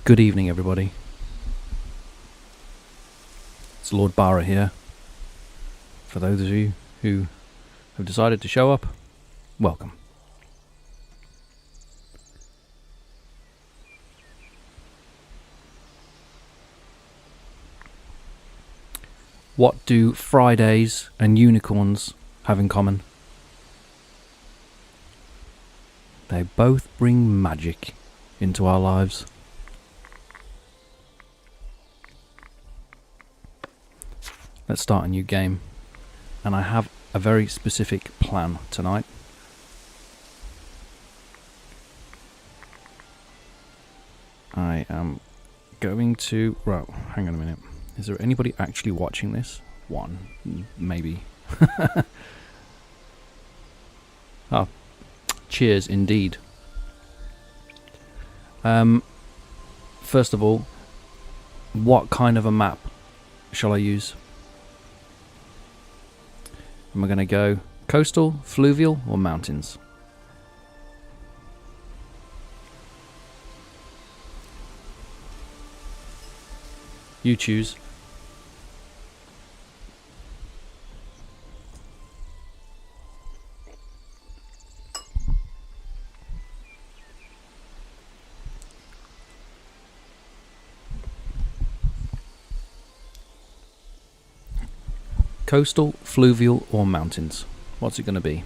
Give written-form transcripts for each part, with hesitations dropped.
Good evening, everybody. It's Lord Bara here. For those of you who have decided to show up, welcome. What do Fridays and unicorns have in common? They both bring magic into our lives. Let's start a new game, and I have a very specific plan tonight. I am going to... Well, hang on a minute. Is there anybody actually watching this? One, maybe. Oh, cheers indeed. First of all, what kind of a map shall I use? Am I going to go coastal, fluvial, or mountains? You choose. Coastal, fluvial, or mountains? What's it going to be?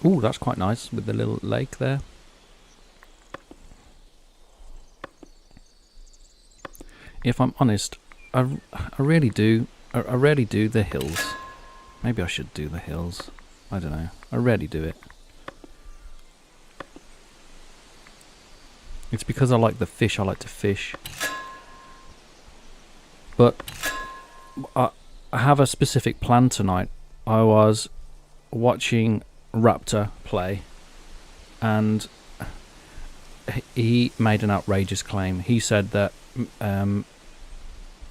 Ooh, that's quite nice with the little lake there. If I'm honest, I really do. I rarely do the hills. Maybe I should do the hills. I don't know. I rarely do it. It's because I like the fish. I like to fish. But I have a specific plan tonight. I was watching Raptor play, and he made an outrageous claim. He said that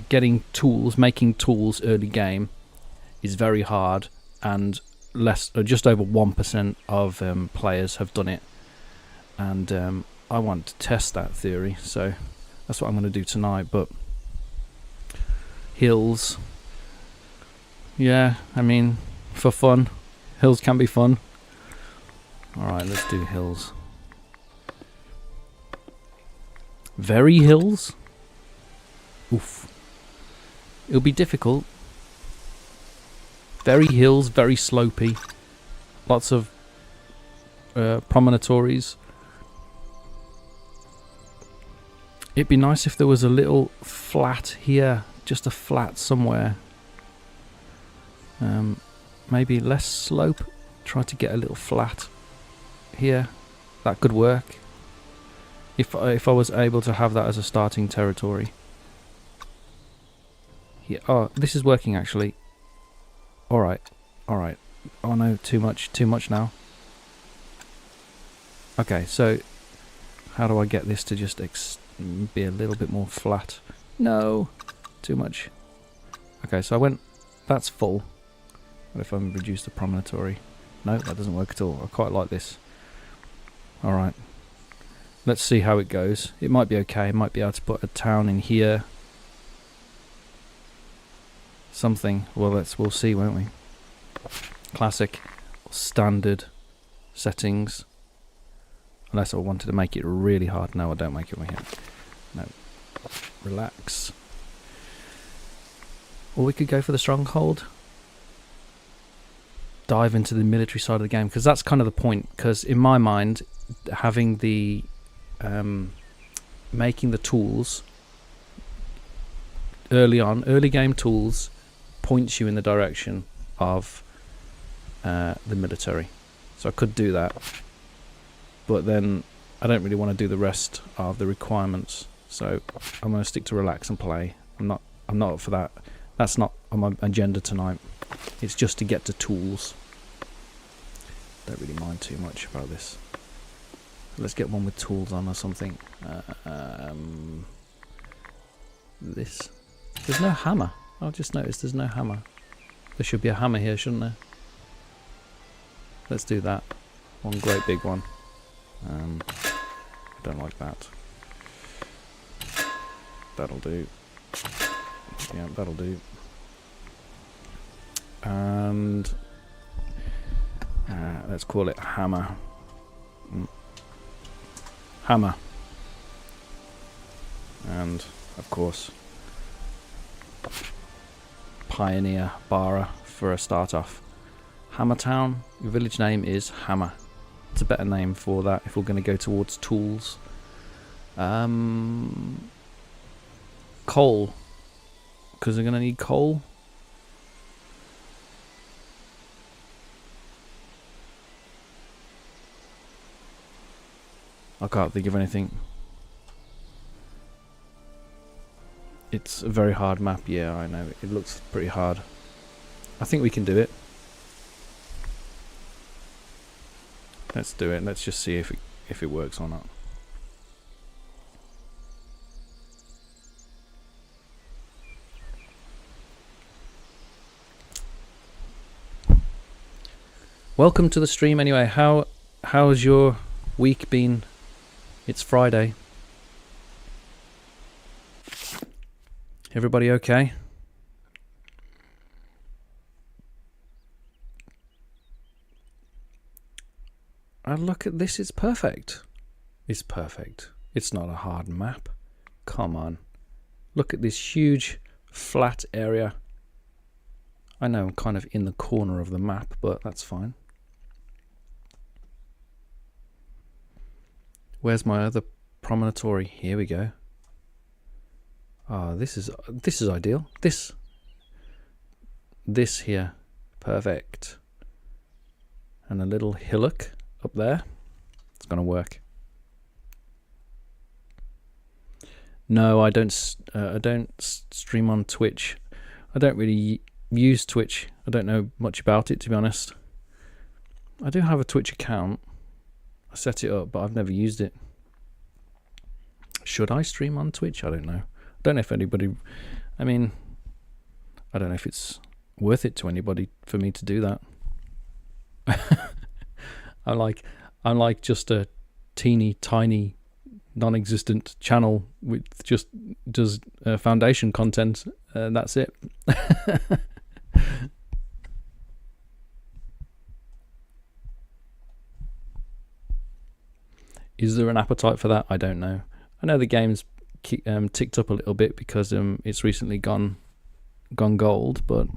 getting tools, making tools early game is very hard, and just over 1% of players have done it. And I want to test that theory, so that's what I'm going to do tonight. But hills, yeah, I mean, for fun, hills can be fun. Alright, let's do hills. Very hills? Oof. It'll be difficult. Very hills, very slopey. Lots of promontories. It'd be nice if there was a little flat here. Just a flat somewhere. Maybe less slope. Try to get a little flat here. That could work. If I was able to have that as a starting territory. Yeah. Oh, this is working actually. Alright. Alright. Oh no, too much now. Okay, so how do I get this to just be a little bit more flat? No, too much. Okay, so I went, that's full. What if I reduce the promontory? No, that doesn't work at all. I quite like this. Alright. Let's see how it goes. It might be okay. I might be able to put a town in here. Something. Well, we'll see, won't we? Classic, standard settings. Unless I wanted to make it really hard. No, I don't make it right here. No. Relax. Or we could go for the stronghold. Dive into the military side of the game, because that's kind of the point. Because in my mind, having the making the tools early on, early game tools, points you in the direction of the military. So I could do that, but then I don't really want to do the rest of the requirements. So I'm going to stick to relax and play. I'm not up for that. That's not on my agenda tonight. It's just to get to tools. Don't really mind too much about this. Let's get one with tools on or something. This. There's no hammer. I've just noticed there's no hammer. There should be a hammer here, shouldn't there? Let's do that. One great big one. I don't like that. That'll do. Yeah, that'll do. And let's call it hammer. Hammer. And of course, Pioneer Bara for a start off. Hammertown, your village name is Hammer. It's a better name for that if we're going to go towards tools. Coal, because we're going to need coal. I can't think of anything. It's a very hard map, yeah, I know. It looks pretty hard. I think we can do it. Let's do it. Let's just see if it works or not. Welcome to the stream anyway. How's your week been? It's Friday. Everybody okay? And look at this, it's perfect. It's perfect. It's not a hard map. Come on. Look at this huge flat area. I know I'm kind of in the corner of the map, but that's fine. Where's my other promontory? Here we go. Ah, this is ideal. This here, perfect. And a little hillock up there. It's gonna work. No, I don't stream on Twitch. I don't really use Twitch. I don't know much about it, to be honest. I do have a Twitch account. I set it up, but I've never used it. Should I stream on Twitch? I don't know. I don't know if anybody... I mean, I don't know if it's worth it to anybody for me to do that. I'm like just a teeny tiny non-existent channel which just does foundation content, and that's it. Is there an appetite for that? I don't know. I know the game's ticked up a little bit because it's recently gone gold, but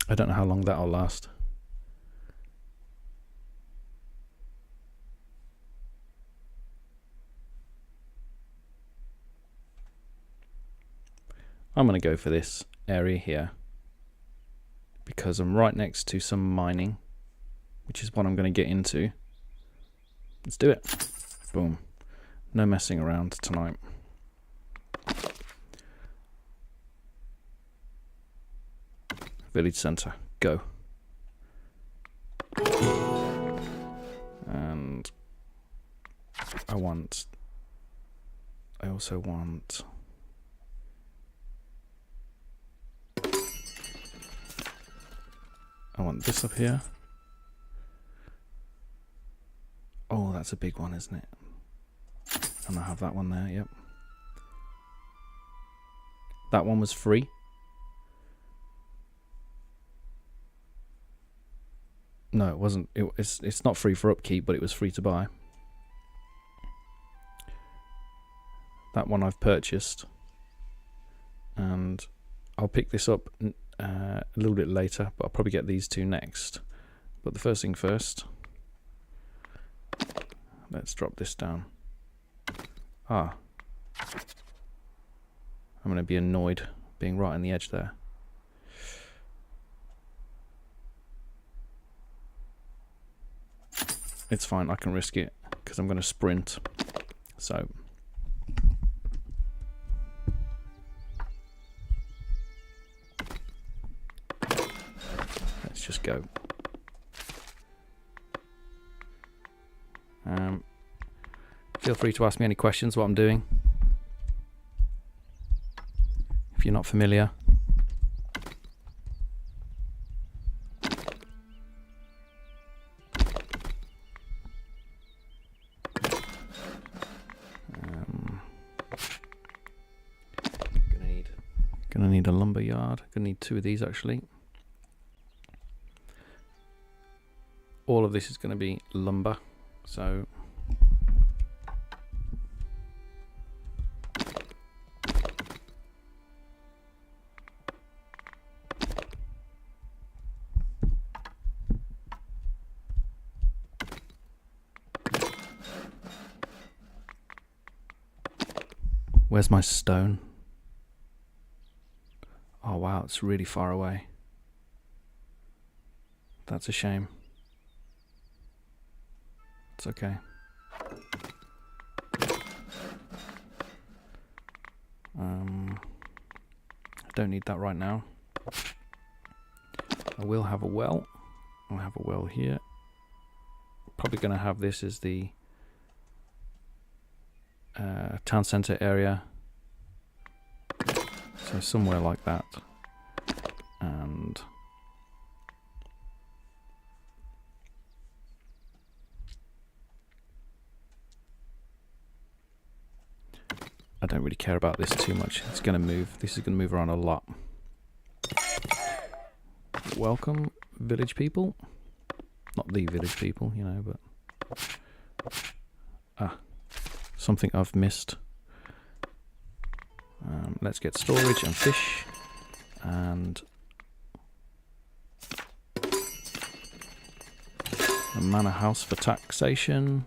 I don't know how long that'll last. I'm going to go for this area here because I'm right next to some mining, which is what I'm going to get into. Let's do it. Boom. No messing around tonight. Village centre. Go. And I also want... I want this up here. Oh, that's a big one, isn't it? And I have that one there, yep. That one was free. No, it wasn't. It's not free for upkeep, but it was free to buy. That one I've purchased. And I'll pick this up a little bit later, but I'll probably get these two next. But the first thing first, let's drop this down. Ah, I'm going to be annoyed being right on the edge there. It's fine, I can risk it because I'm going to sprint. So let's just go. Feel free to ask me any questions what I'm doing if you're not familiar. Gonna need a lumber yard. Gonna need 2 of these actually. All of this is gonna be lumber, so where's my stone? Oh wow, it's really far away. That's a shame. It's okay. I don't need that right now. I will have a well. I'll have a well here. Probably going to have this as the town centre area. So somewhere like that. And I don't really care about this too much. It's going to move. This is going to move around a lot. Welcome, village people. Not the village people, you know, but something I've missed. Let's get storage and fish and a manor house for taxation.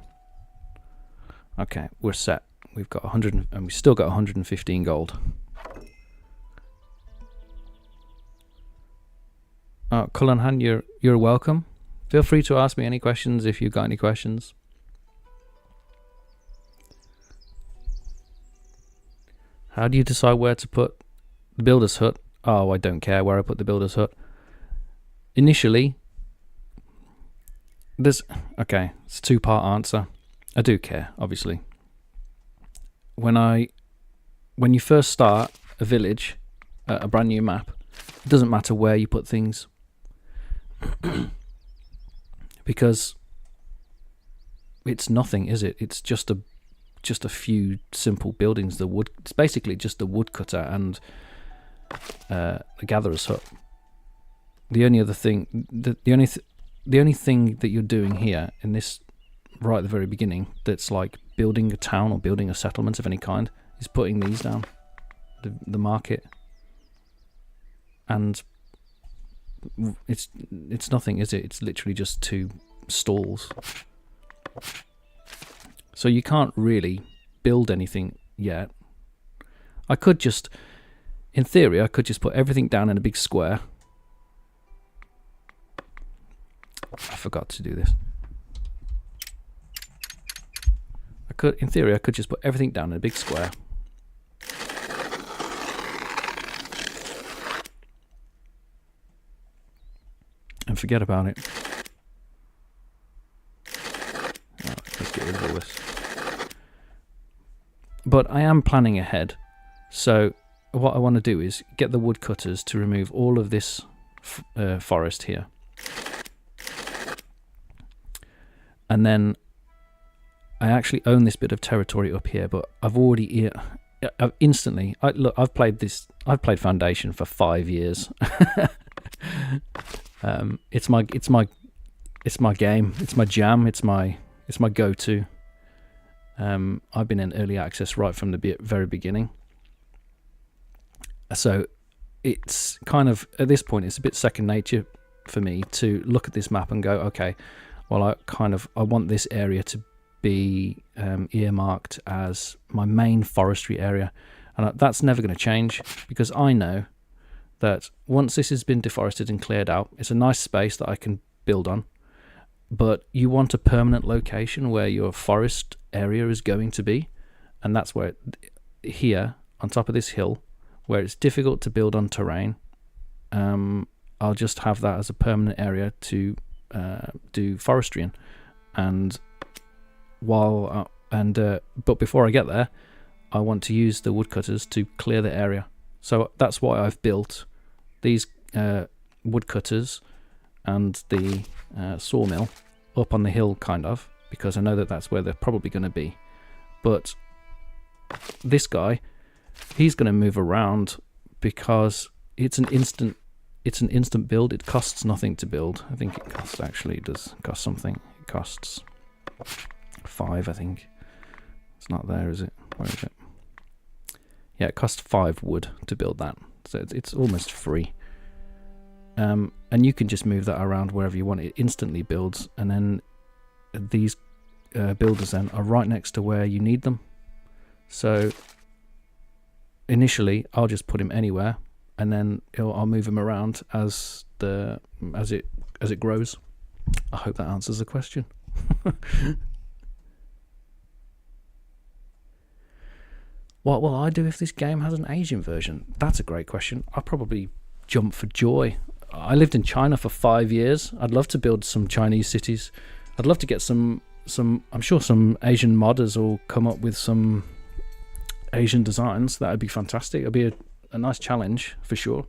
Okay, we're set. We've got 100 and we still got 115 gold. Cullenhan, you're welcome. Feel free to ask me any questions if you've got any questions. How do you decide where to put the builder's hut? Oh, I don't care where I put the builder's hut. Initially, it's a 2-part answer. I do care, obviously. When you first start a village, a brand new map, it doesn't matter where you put things. Because it's nothing, is it? It's just a few simple buildings. It's basically just the woodcutter and the gatherer's hut. The only other thing, the only thing that you're doing here in this right at the very beginning, that's like building a town or building a settlement of any kind, is putting these down, the market, and it's nothing, is it? It's literally just 2 stalls. So you can't really build anything yet. I could just, in theory, I could just put everything down in a big square. I forgot to do this. In theory, I could just put everything down in a big square. And forget about it. Right, let's get rid of all this. But I am planning ahead. So what I want to do is get the woodcutters to remove all of this forest here. And then I actually own this bit of territory up here, but I've already I've played Foundation for 5 years. It's my game, it's my jam, it's my go-to. I've been in early access right from the very beginning. So it's kind of, at this point, it's a bit second nature for me to look at this map and go, okay, well, I want this area to be earmarked as my main forestry area, and that's never going to change, because I know that once this has been deforested and cleared out, it's a nice space that I can build on. But you want a permanent location where your forest area is going to be, and that's where here on top of this hill, where it's difficult to build on terrain, I'll just have that as a permanent area to do forestry in. And but before I get there, I want to use the woodcutters to clear the area. So that's why I've built these woodcutters and the sawmill up on the hill, kind of, because I know that that's where they're probably going to be. But this guy, he's going to move around because it's an instant build. It costs nothing to build. I think it costs, actually, it does cost something. It costs 5, I think. It's not there, is it? Where is it? Yeah, it costs 5 wood to build that, so it's almost free. And you can just move that around wherever you want. It instantly builds, and then these builders then are right next to where you need them. So initially, I'll just put him anywhere, and then I'll move him around as it grows. I hope that answers the question. What will I do if this game has an Asian version? That's a great question. I'll probably jump for joy. I lived in China for 5 years. I'd love to build some Chinese cities. I'd love to get some. I'm sure some Asian modders will come up with some Asian designs. That would be fantastic. It'd be a nice challenge for sure.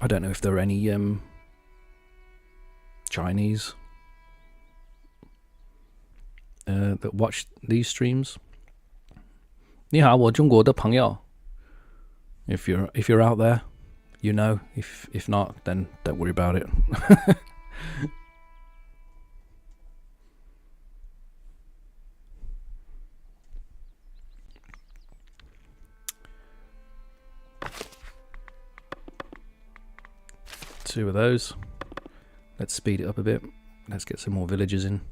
I don't know if there are any Chinese that watch these streams. 你好，我中国的朋友. If you're out there, you know. If not, then don't worry about it. Two of those. Let's speed it up a bit. Let's get some more villagers in.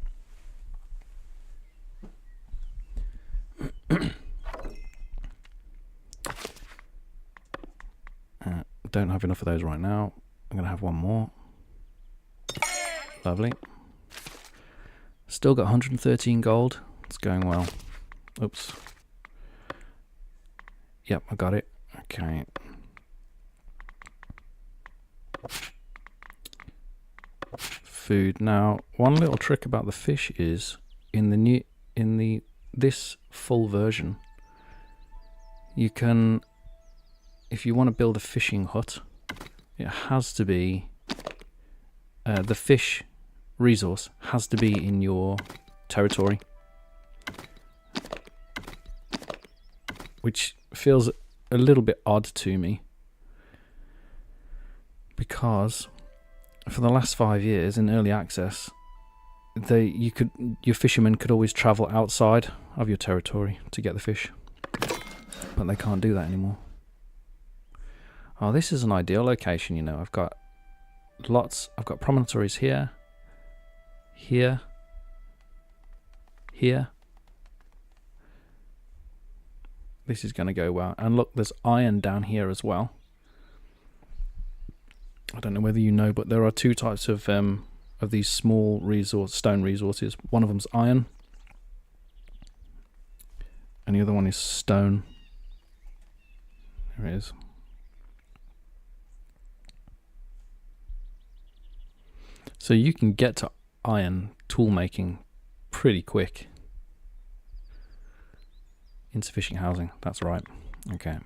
Don't have enough of those right now. I'm going to have one more. Lovely. Still got 113 gold. It's going well. Oops. Yep, I got it. Okay. Food. Now, one little trick about the fish is in this full version, you can, if you want to build a fishing hut, it has to be the fish resource has to be in your territory, which feels a little bit odd to me, because for the last 5 years in early access, your fishermen could always travel outside of your territory to get the fish, but they can't do that anymore. Oh, this is an ideal location, you know. I've got promontories here, here, here. This is going to go well. And look, there's iron down here as well. I don't know whether you know, but there are 2 types of these small stone resources. One of them's iron, and the other one is stone. There it is. So you can get to iron tool making pretty quick. Insufficient housing, that's right. Okay.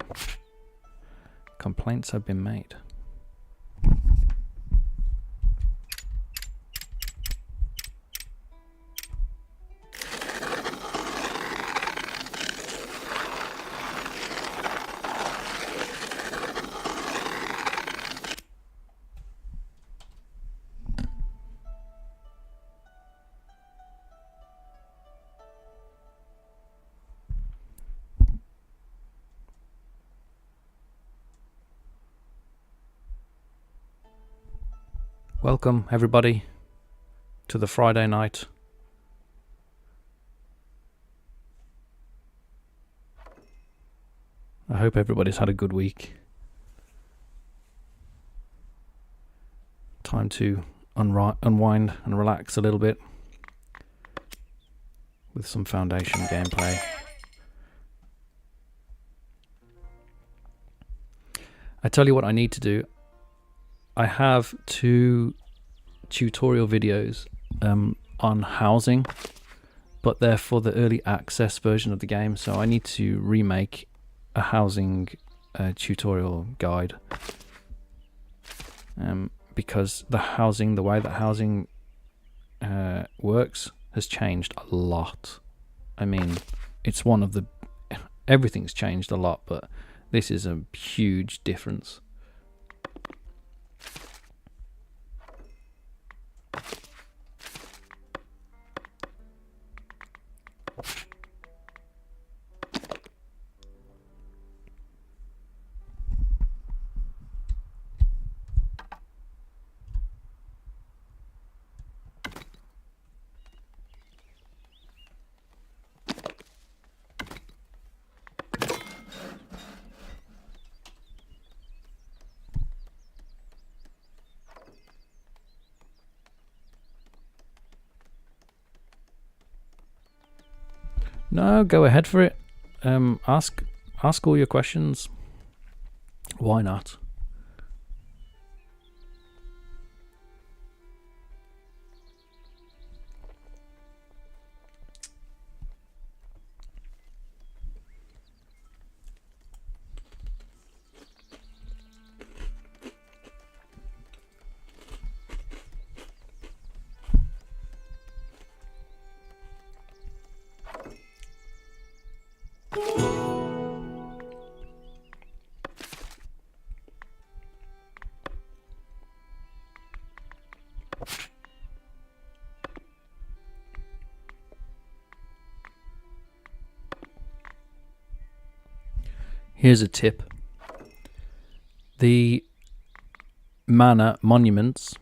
Complaints have been made. Welcome, everybody, to the Friday night. I hope everybody's had a good week. Time to unwind and relax a little bit with some Foundation gameplay. I tell you what I need to do. I have 2 tutorial videos on housing, but they're for the early access version of the game, so I need to remake a housing tutorial guide, because the way that housing works has changed a lot. I mean, it's one of the everything's changed a lot, but this is a huge difference. No, go ahead for it. Ask all your questions. Why not? Here's a tip. The manor monuments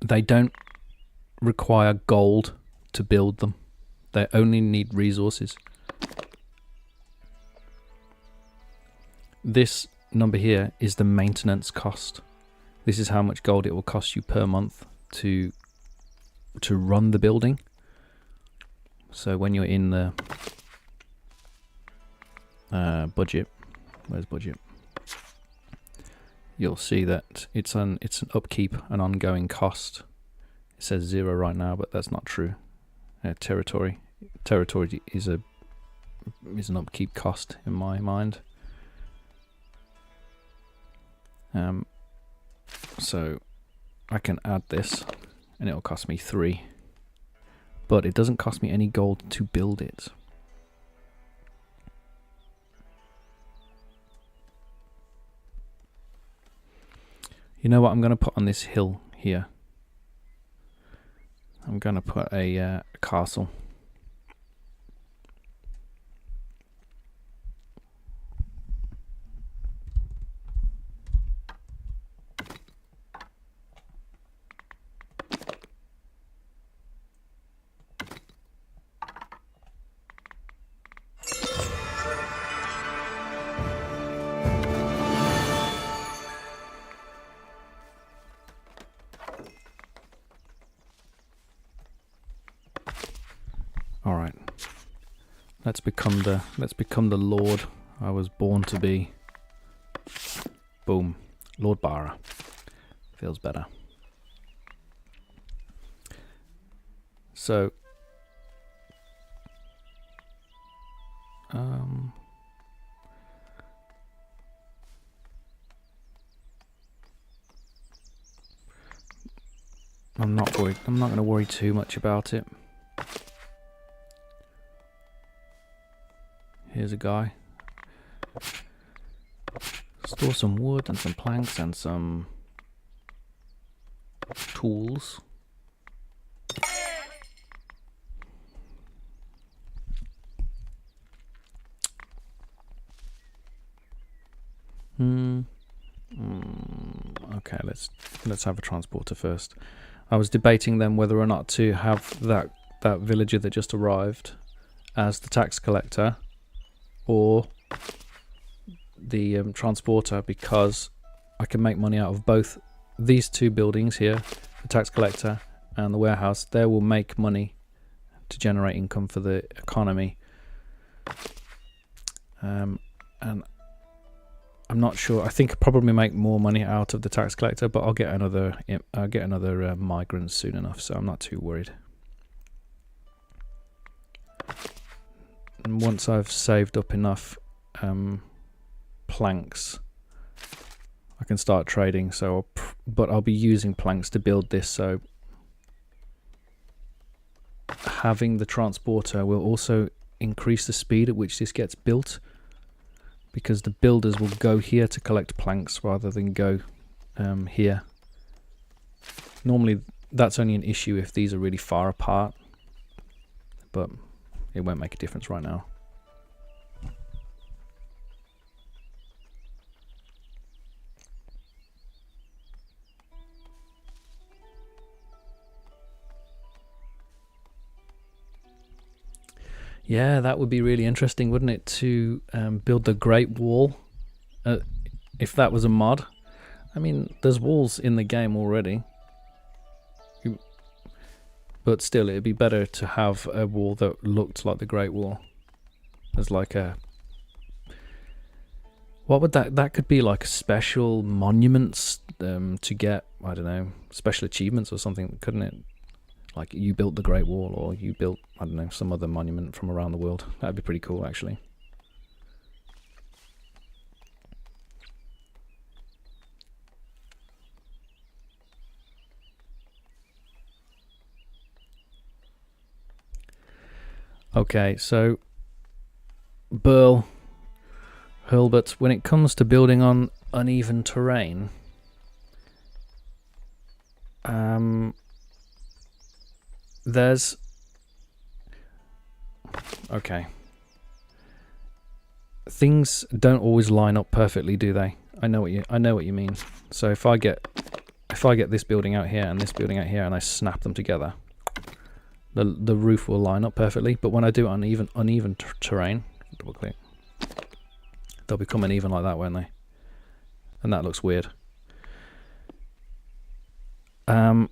they don't require gold to build them. They only need resources. This number here is the maintenance cost. This is how much gold it will cost you per month to run the building. So when you're in the budget, where's budget? You'll see that it's an upkeep, an ongoing cost. It says 0 right now, but that's not true. Territory is an upkeep cost in my mind. So I can add this, and it'll cost me 3. But it doesn't cost me any gold to build it. You know what I'm going to put on this hill here? I'm going to put a castle. All right, let's become the Lord I was born to be. Boom, Lord Bara. Feels better. So, I'm not worried. I'm not going to worry too much about it. Here's a guy. Store some wood and some planks and some tools. Okay, let's have a transporter first. I was debating then whether or not to have that villager that just arrived as the tax collector, or the transporter, because I can make money out of both these 2 buildings here, the tax collector and the warehouse. They will make money to generate income for the economy. And I'm not sure. I think I'll probably make more money out of the tax collector, but I'll get another migrant soon enough, so I'm not too worried. And once I've saved up enough planks, I can start trading. So, but I'll be using planks to build this. So having the transporter will also increase the speed at which this gets built, because the builders will go here to collect planks rather than go here. Normally that's only an issue if these are really far apart, but it won't make a difference right now. Yeah, that would be really interesting, wouldn't it, to build the Great Wall, if that was a mod. I mean, there's walls in the game already, but still, it'd be better to have a wall that looked like the Great Wall. As like a... What would that could be, like special monuments to get, I don't know, special achievements or something, couldn't it? Like you built the Great Wall, or you built, I don't know, some other monument from around the world. That'd be pretty cool, actually. Okay, so Burl, Hurlbut, when it comes to building on uneven terrain, there's... Okay. Things don't always line up perfectly, do they? I know what you mean. So if I get this building out here and this building out here and I snap them together, the roof will line up perfectly. But when I do it on uneven terrain, double click, they'll become uneven like that, won't they? And that looks weird. I'm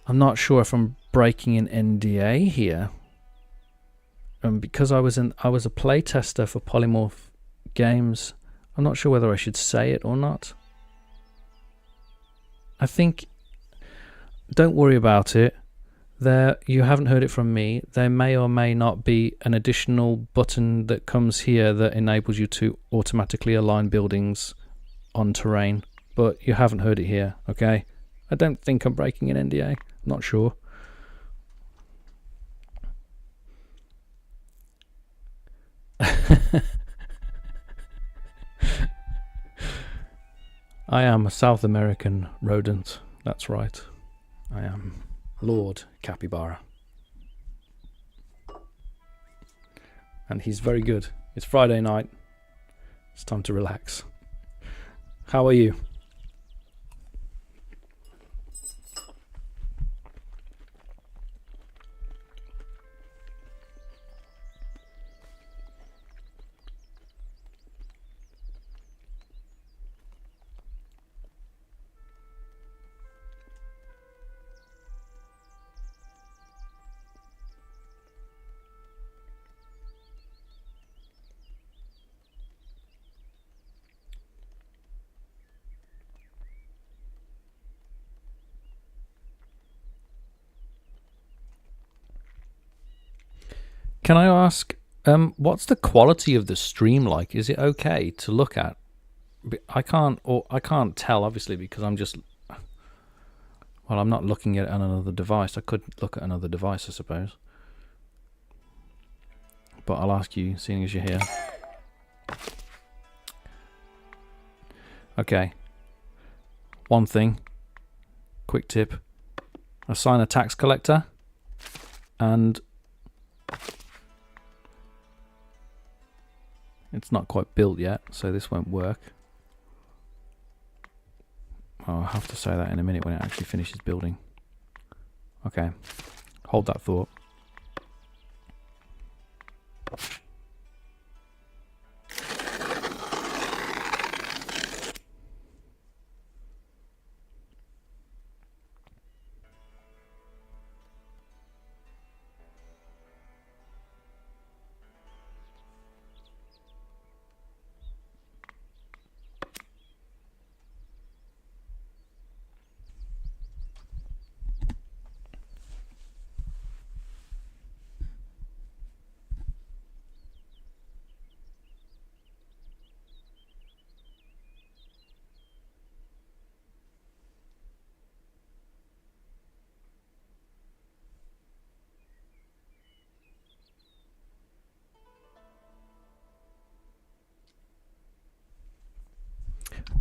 not sure if I'm breaking an NDA here. Because I was a playtester for Polymorph Games, I'm not sure whether I should say it or not. I think, don't worry about it. You haven't heard it from me. There may or may not be an additional button that comes here that enables you to automatically align buildings on terrain, but you haven't heard it here, okay? I don't think I'm breaking an NDA. I'm not sure. I am a South American rodent. That's right. I am Lord Capybara. And he's very good. It's Friday night. It's time to relax. How are you? Can I ask, what's the quality of the stream like? Is it okay to look at? I can't tell, obviously, because I'm just... Well, I'm not looking at it on another device. I could look at another device, I suppose. But I'll ask you, seeing as you're here. Okay. One thing. Quick tip. Assign a tax collector. And... it's not quite built yet, so this won't work. I'll have to say that in a minute when it actually finishes building. Okay, hold that thought.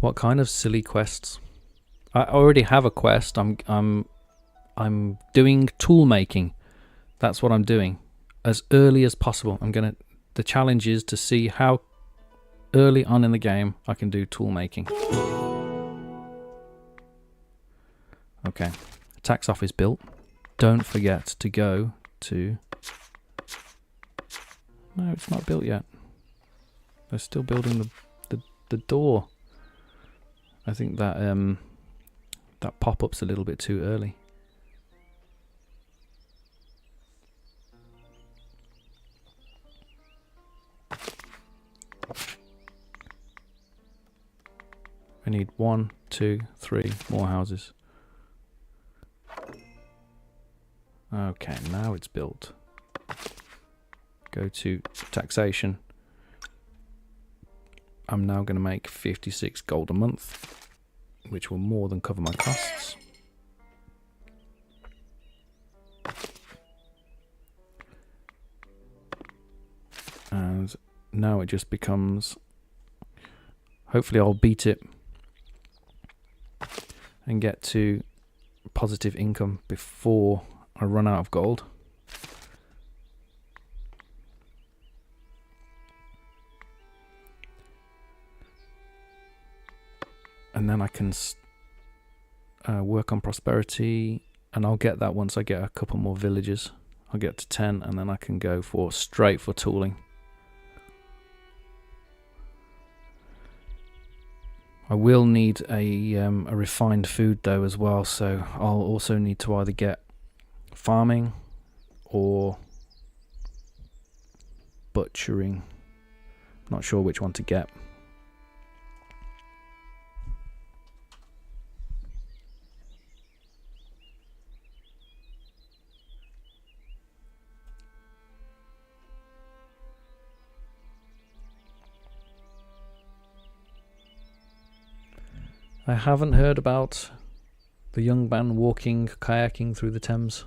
What kind of silly quests? I already have a quest. I'm doing tool making. That's what I'm doing as early as possible. The challenge is to see how early on in the game I can do tool making. Okay, tax office built. Don't forget to go to... No, it's not built yet. They're still building the door. I think that that pop-up's a little bit too early. I need 1, 2, 3 more houses. Okay, now it's built. Go to taxation. I'm now going to make 56 gold a month, which will more than cover my costs. And now it just becomes... Hopefully I'll beat it and get to positive income before I run out of gold. And then I can work on prosperity, and I'll get that once I get a couple more villages. I'll get to 10, and then I can go straight for tooling. I will need a refined food though as well, so I'll also need to either get farming or butchering. Not sure which one to get. I haven't heard about the young man walking, kayaking through the Thames.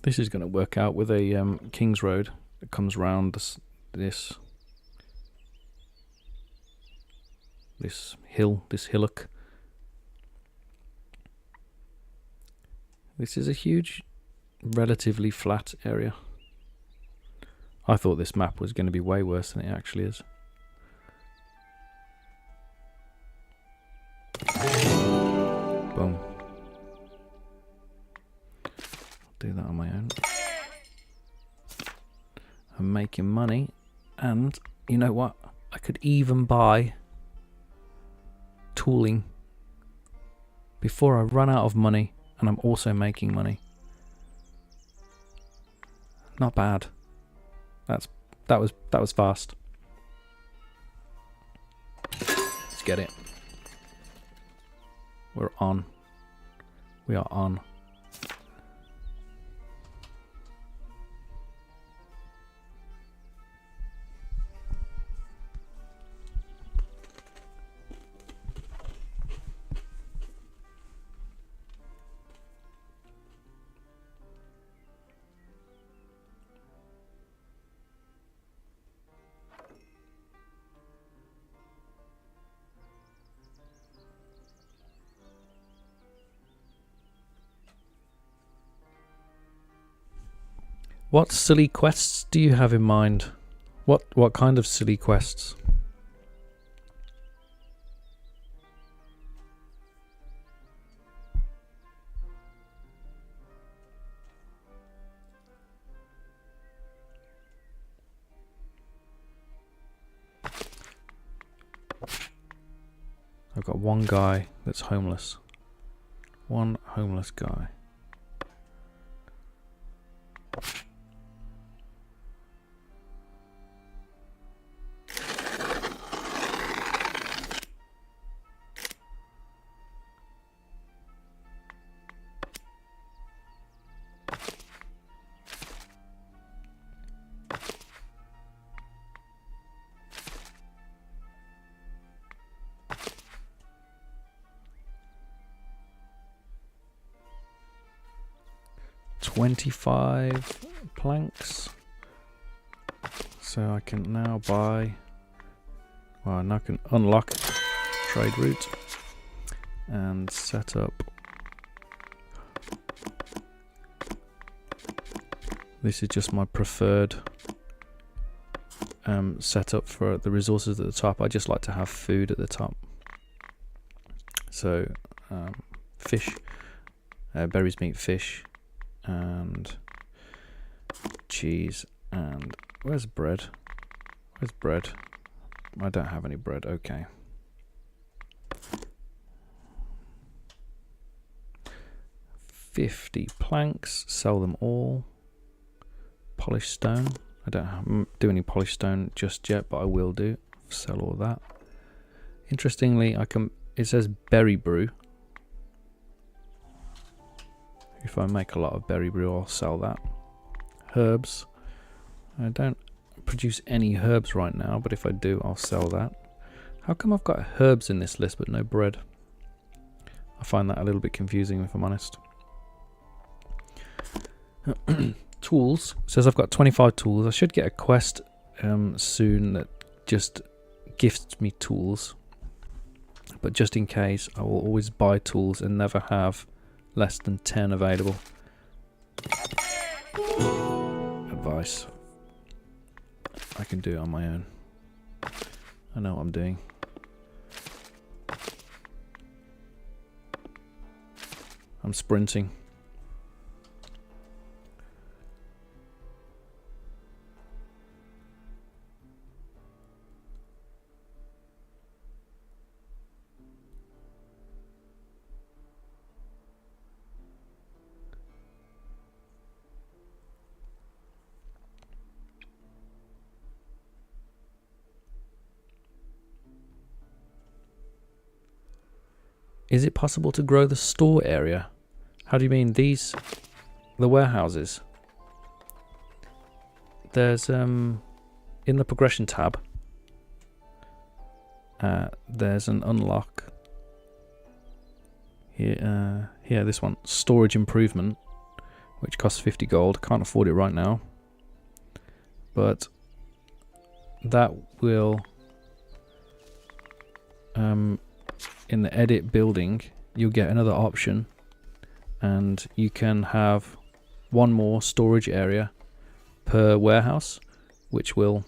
This is going to work out with a King's Road that comes round this hillock. This is a huge, relatively flat area. I thought this map was going to be way worse than it actually is. Boom. Do that on my own. I'm making money, and you know what? I could even buy tooling before I run out of money, and I'm also making money. Not bad. That was fast. Let's get it. We're on. We are on. What silly quests do you have in mind? What kind of silly quests? I've got one guy that's homeless. One homeless guy. $25 planks. So I can now buy, well, now I can unlock trade route and set up. This is just my preferred setup for the resources at the top. I just like to have food at the top. So fish, berries, meat, fish, and cheese, and where's bread? Where's bread? I don't have any bread. Okay. $50 planks. Sell them all. Polished stone. I don't do any polished stone just yet, but I will do. Sell all that. Interestingly, I can. It says berry brew. If I make a lot of berry brew, I'll sell that. Herbs. I don't produce any herbs right now, but if I do, I'll sell that. How come I've got herbs in this list but no bread? I find that a little bit confusing, if I'm honest. Tools. It says I've got 25 tools. I should get a quest soon that just gifts me tools. But just in case, I will always buy tools and never have less than 10 available. Advice. I can do it on my own. I know what I'm doing. I'm sprinting. Is it possible to grow the store area? How do you mean these? The warehouses? There's in the progression tab. There's an unlock. Here, this one, storage improvement, which costs 50 gold. Can't afford it right now, but that will in the edit building, you'll get another option, and you can have one more storage area per warehouse, which will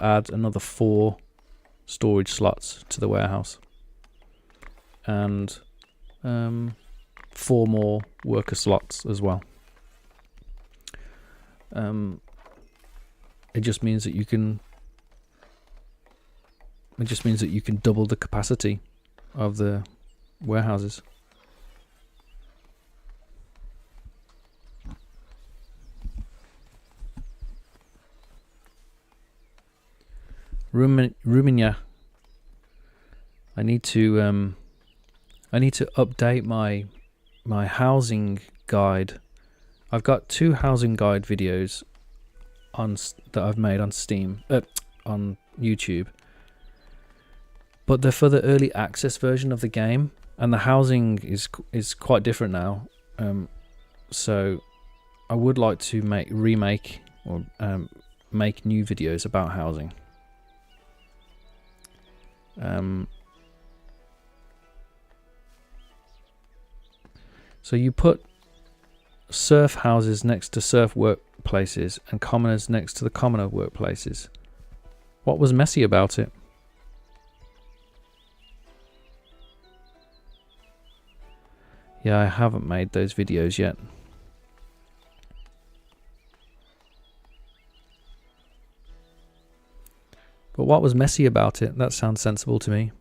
add another 4 storage slots to the warehouse, and 4 more worker slots as well. It just means that you can. It just means that you can double the capacity of the warehouses. Rumania. I need to update my housing guide. I've got 2 housing guide videos that I've made on Steam, on YouTube. But they're for the early access version of the game, and the housing is quite different now. So I would like to remake or make new videos about housing. So you put serf houses next to serf workplaces and commoners next to the commoner workplaces. What was messy about it? Yeah, I haven't made those videos yet. But what was messy about it? That sounds sensible to me.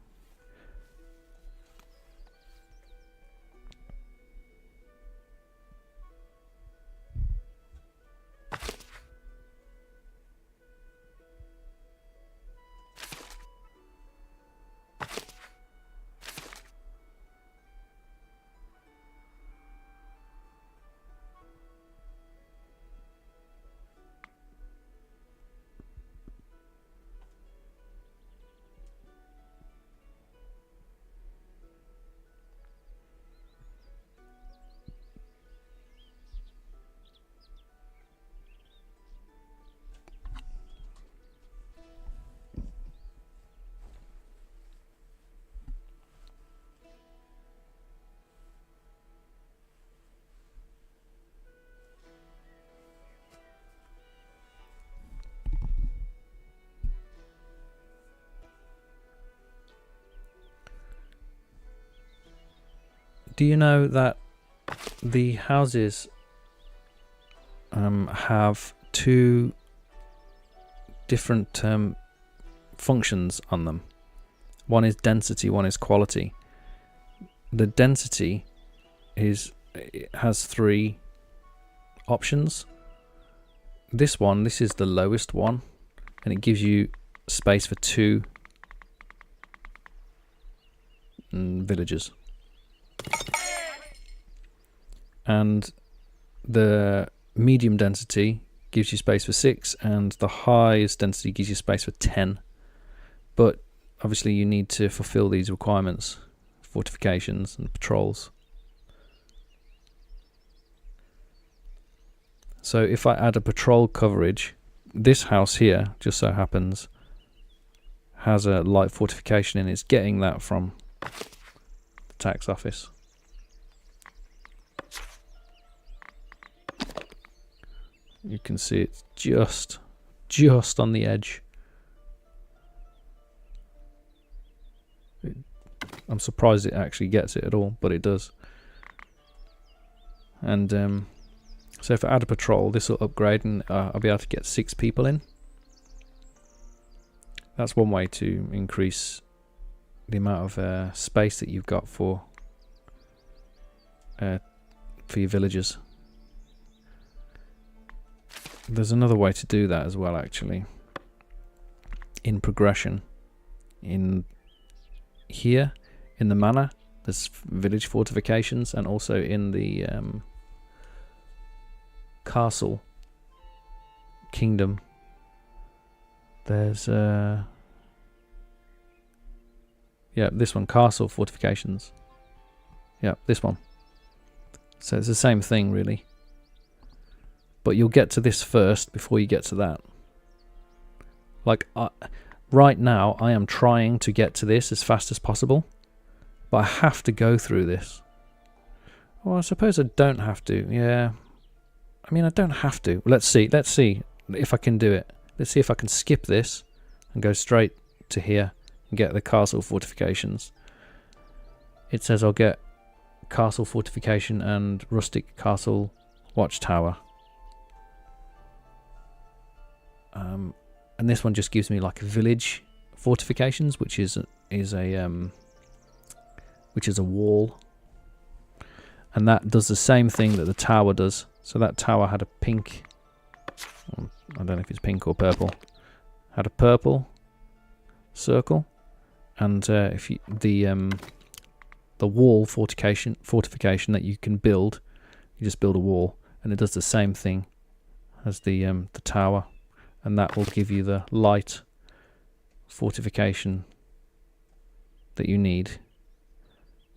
Do you know that the houses have two different functions on them? One is density, one is quality. The density has 3 options. This is the lowest one, and it gives you space for 2 villagers. And the medium density gives you space for 6, and the highest density gives you space for 10. But obviously you need to fulfill these requirements, fortifications and patrols. So if I add a patrol coverage, this house here just so happens has a light fortification, and it's getting that from the tax office. You can see it's just on the edge. I'm surprised it actually gets it at all, but it does. And so if I add a patrol, this will upgrade, and I'll be able to get 6 people in. That's one way to increase the amount of space that you've got for your villagers. There's another way to do that as well, actually. In progression, in here in the manor, there's village fortifications, and also in the castle kingdom, there's this one, castle fortifications. Yeah, this one. So it's the same thing really, but you'll get to this first before you get to that. Like right now I am trying to get to this as fast as possible, but I have to go through this. Well, I suppose I don't have to. Yeah, I mean, I don't have to. Let's see if I can do it. Let's see if I can skip this and go straight to here and get the castle fortifications. It says I'll get castle fortification and rustic castle watchtower. And this one just gives me like village fortifications, which is a wall, and that does the same thing that the tower does. So that tower had a pink, I don't know if it's pink or purple, had a purple circle, and if you, the wall fortification that you can build, you just build a wall, and it does the same thing as the tower, and that will give you the light fortification that you need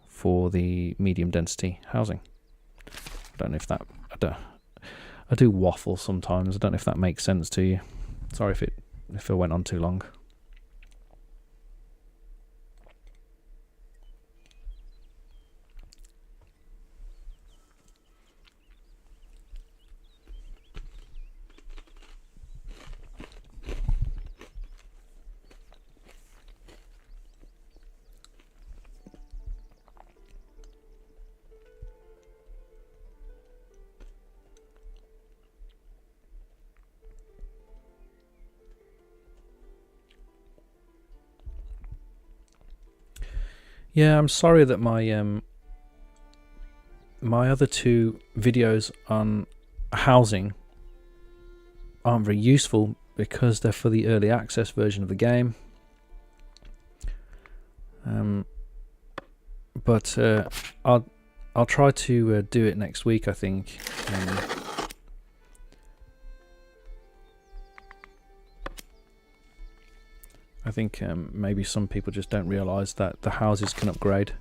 for the medium density housing. I don't know if that I do waffle sometimes. I don't know if that makes sense to you. Sorry if it went on too long. Yeah, I'm sorry that my my other 2 videos on housing aren't very useful because they're for the early access version of the game. But I'll try to do it next week, I think. I think maybe some people just don't realise that the houses can upgrade.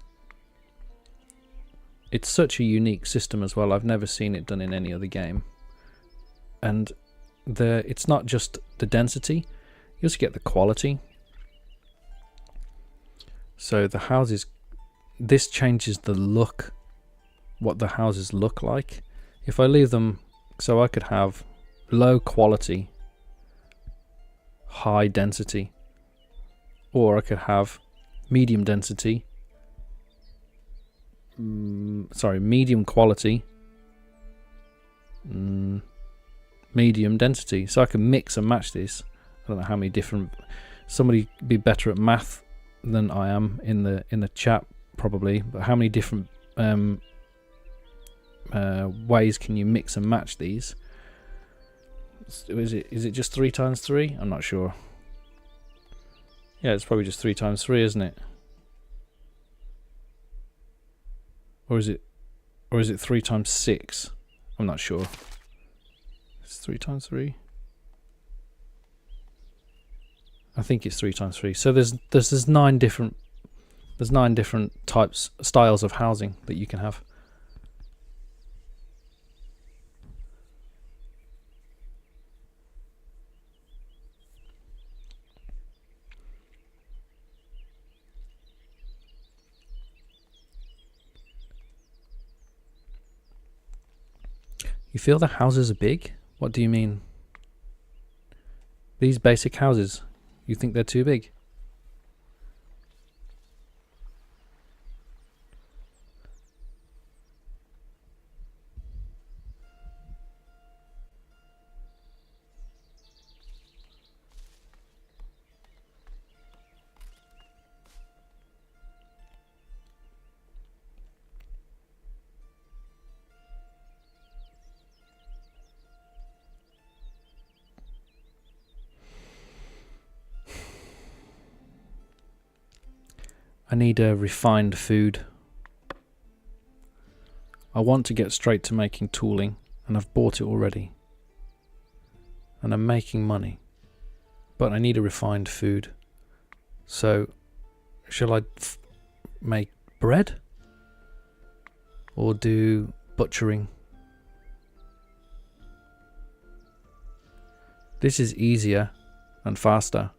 It's such a unique system as well. I've never seen it done in any other game. And it's not just the density, you also get the quality. So the houses, this changes the look, what the houses look like. If I leave them, so I could have low quality, high density, or I could have medium density, sorry, medium quality, medium density. So I can mix and match this. I don't know how many different. Somebody be better at math than I am in the chat probably. But how many different ways can you mix and match these? Is it just 3 times 3? I'm not sure. Yeah, it's probably just 3 times 3, isn't it? Or is it 3 times 6? I'm not sure. It's 3 times 3. I think it's 3 times 3. So there's 9 different styles of housing that you can have. You feel the houses are big? What do you mean? These basic houses, you think they're too big? I need a refined food. I want to get straight to making tooling, and I've bought it already. And I'm making money. But I need a refined food. So, shall I make bread? Or do butchering? This is easier and faster.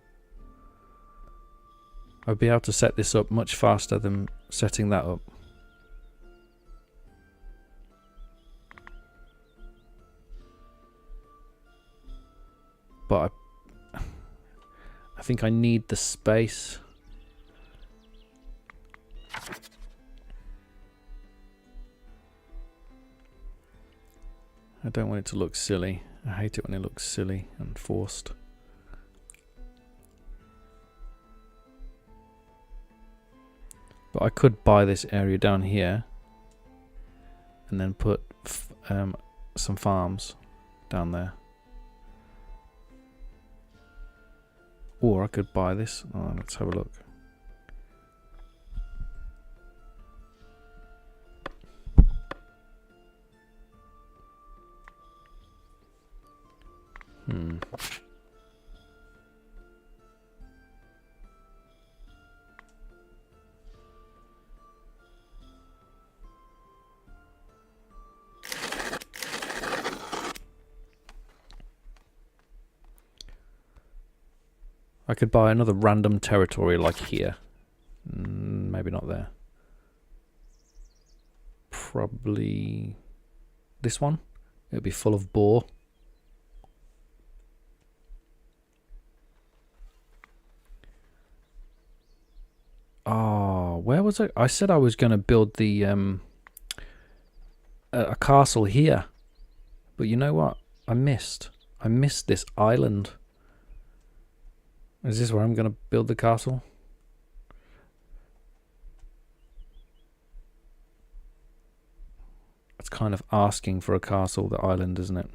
I'll be able to set this up much faster than setting that up. But I think I need the space. I don't want it to look silly. I hate it when it looks silly and forced. But I could buy this area down here and then put some farms down there. Or I could buy this. Oh, let's have a look. I could buy another random territory like here. Maybe not there. Probably this one. It would be full of boar. Oh, where was I? I said I was going to build the a castle here. But you know what? I missed this island. Is this where I'm going to build the castle? It's kind of asking for a castle, the island, isn't it?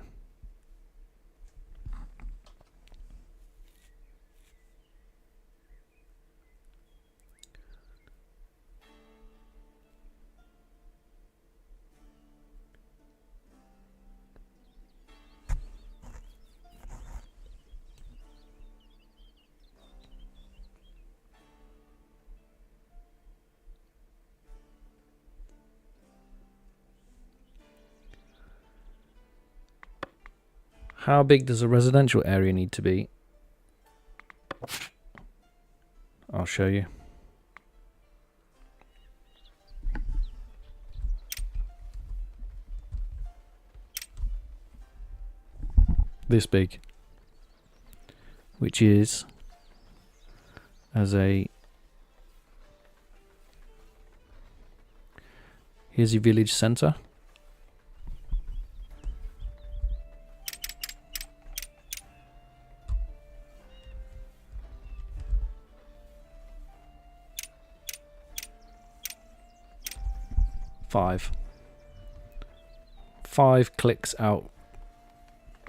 How big does a residential area need to be? I'll show you. This big. Which is as a Here's your village centre. Five clicks out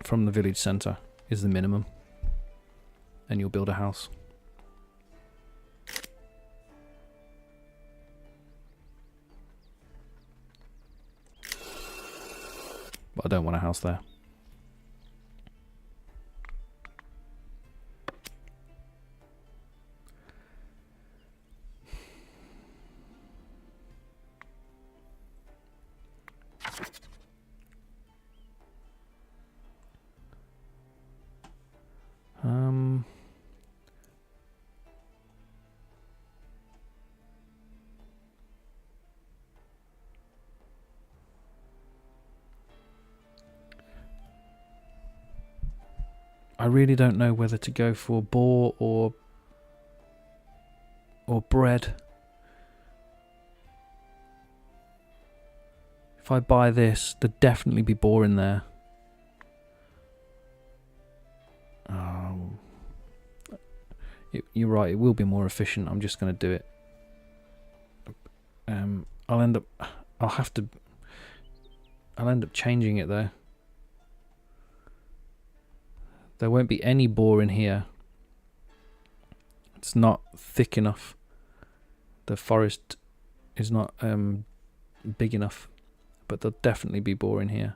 from the village centre is the minimum, and you'll build a house. But I don't want a house there. I really don't know whether to go for boar or bread. If I buy this, there'd definitely be boar in there. Oh, you're right. It will be more efficient. I'm just going to do it. I'll end up changing it though. There won't be any boar in here. It's not thick enough. The forest is not big enough. But there'll definitely be boar in here.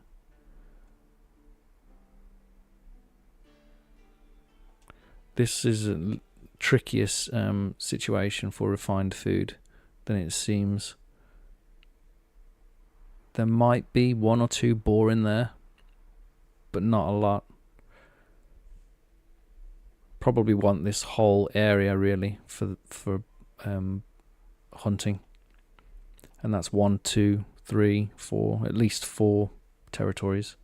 This is a trickiest situation for refined food than it seems. There might be 1 or 2 boar in there, but not a lot. Probably want this whole area really for hunting, and that's 1, 2, 3, 4, at least 4 territories.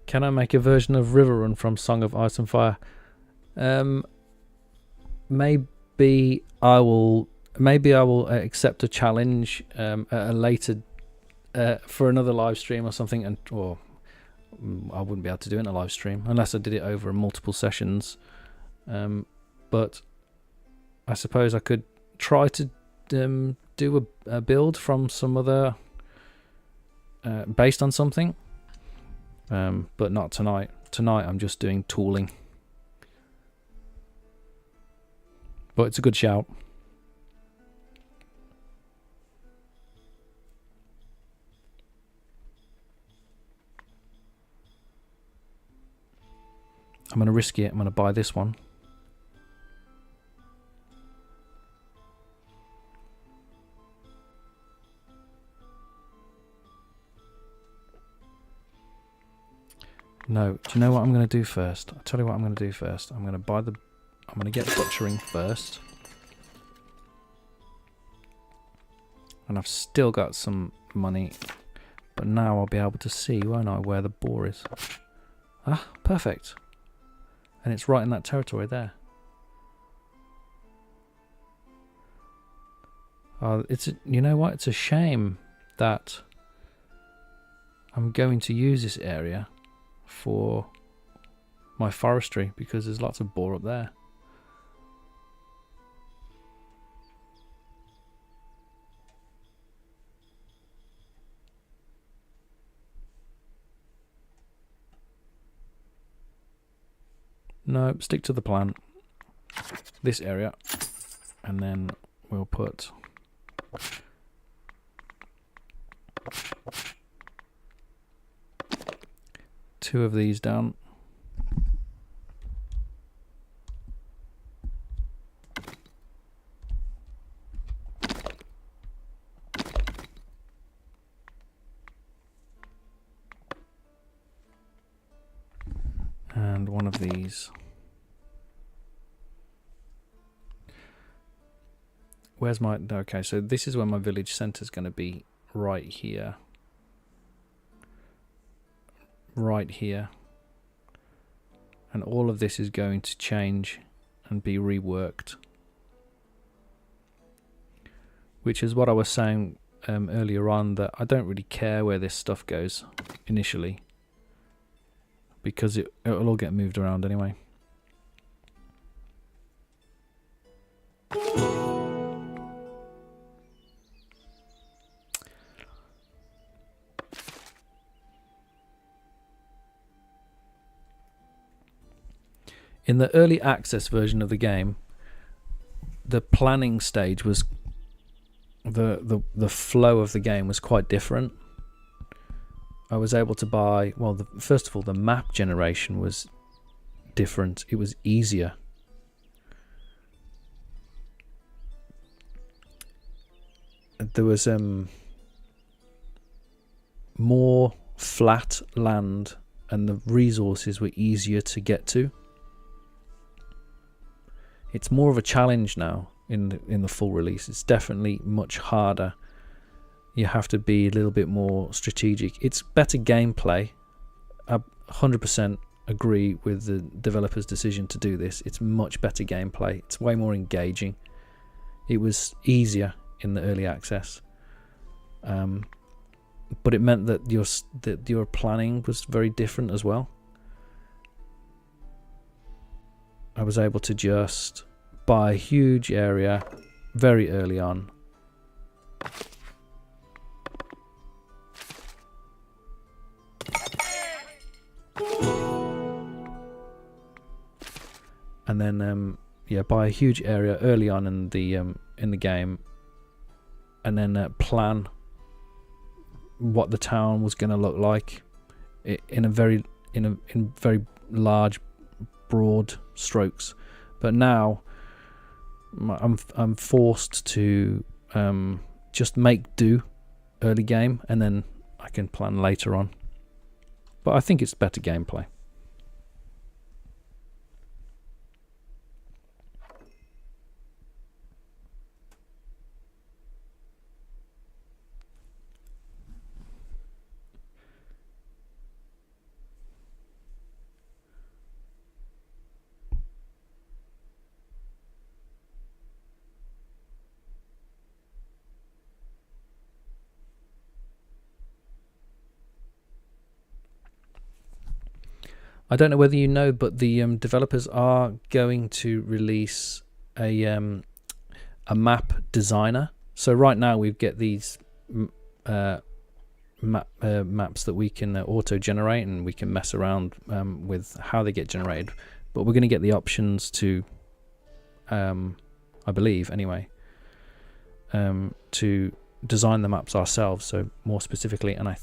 Can I make a version of River Run from Song of Ice and Fire? Maybe I will accept a challenge at a later for another live stream or something, or I wouldn't be able to do it in a live stream unless I did it over multiple sessions. But I suppose I could try to do a build from some other based on something. But not tonight. Tonight I'm just doing tooling. But it's a good shout. I'm going to risk it. I'm going to buy this one. No, do you know what I'm going to do first? I'll tell you what I'm going to do first. I'm going to get butchering first. And I've still got some money. But now I'll be able to see, won't I, where the boar is. Ah, perfect. And it's right in that territory there. You know what? It's a shame that I'm going to use this area for my forestry because there's lots of boar up there. No, stick to the plan. This area, and then we'll put two of these down. and one of these. Where's my... Okay, so this is where my village centre is going to be, right here. Right here. And all of this is going to change and be reworked. Which is what I was saying earlier on, that I don't really care where this stuff goes initially, because it'll all get moved around anyway. In the early access version of the game, the planning stage was the flow of the game was quite different. I was able to buy, well, first of all, the map generation was different. It was easier. There was more flat land, and the resources were easier to get to. It's more of a challenge now in the full release. It's definitely much harder. You have to be a little bit more strategic. It's better gameplay. I 100% agree with the developer's decision to do this. It's much better gameplay. It's way more engaging. It was easier in the early access, but it meant that your planning was very different as well. I was able to just buy a huge area very early on. And then buy a huge area early on in the game, and then plan what the town was going to look like in very large, broad strokes. But now I'm forced to just make do early game, and then I can plan later on. But I think it's better gameplay. I don't know whether you know, but the developers are going to release a map designer. So right now we get these maps that we can auto-generate, and we can mess around with how they get generated. But we're going to get the options to, I believe anyway, to design the maps ourselves. So more specifically, and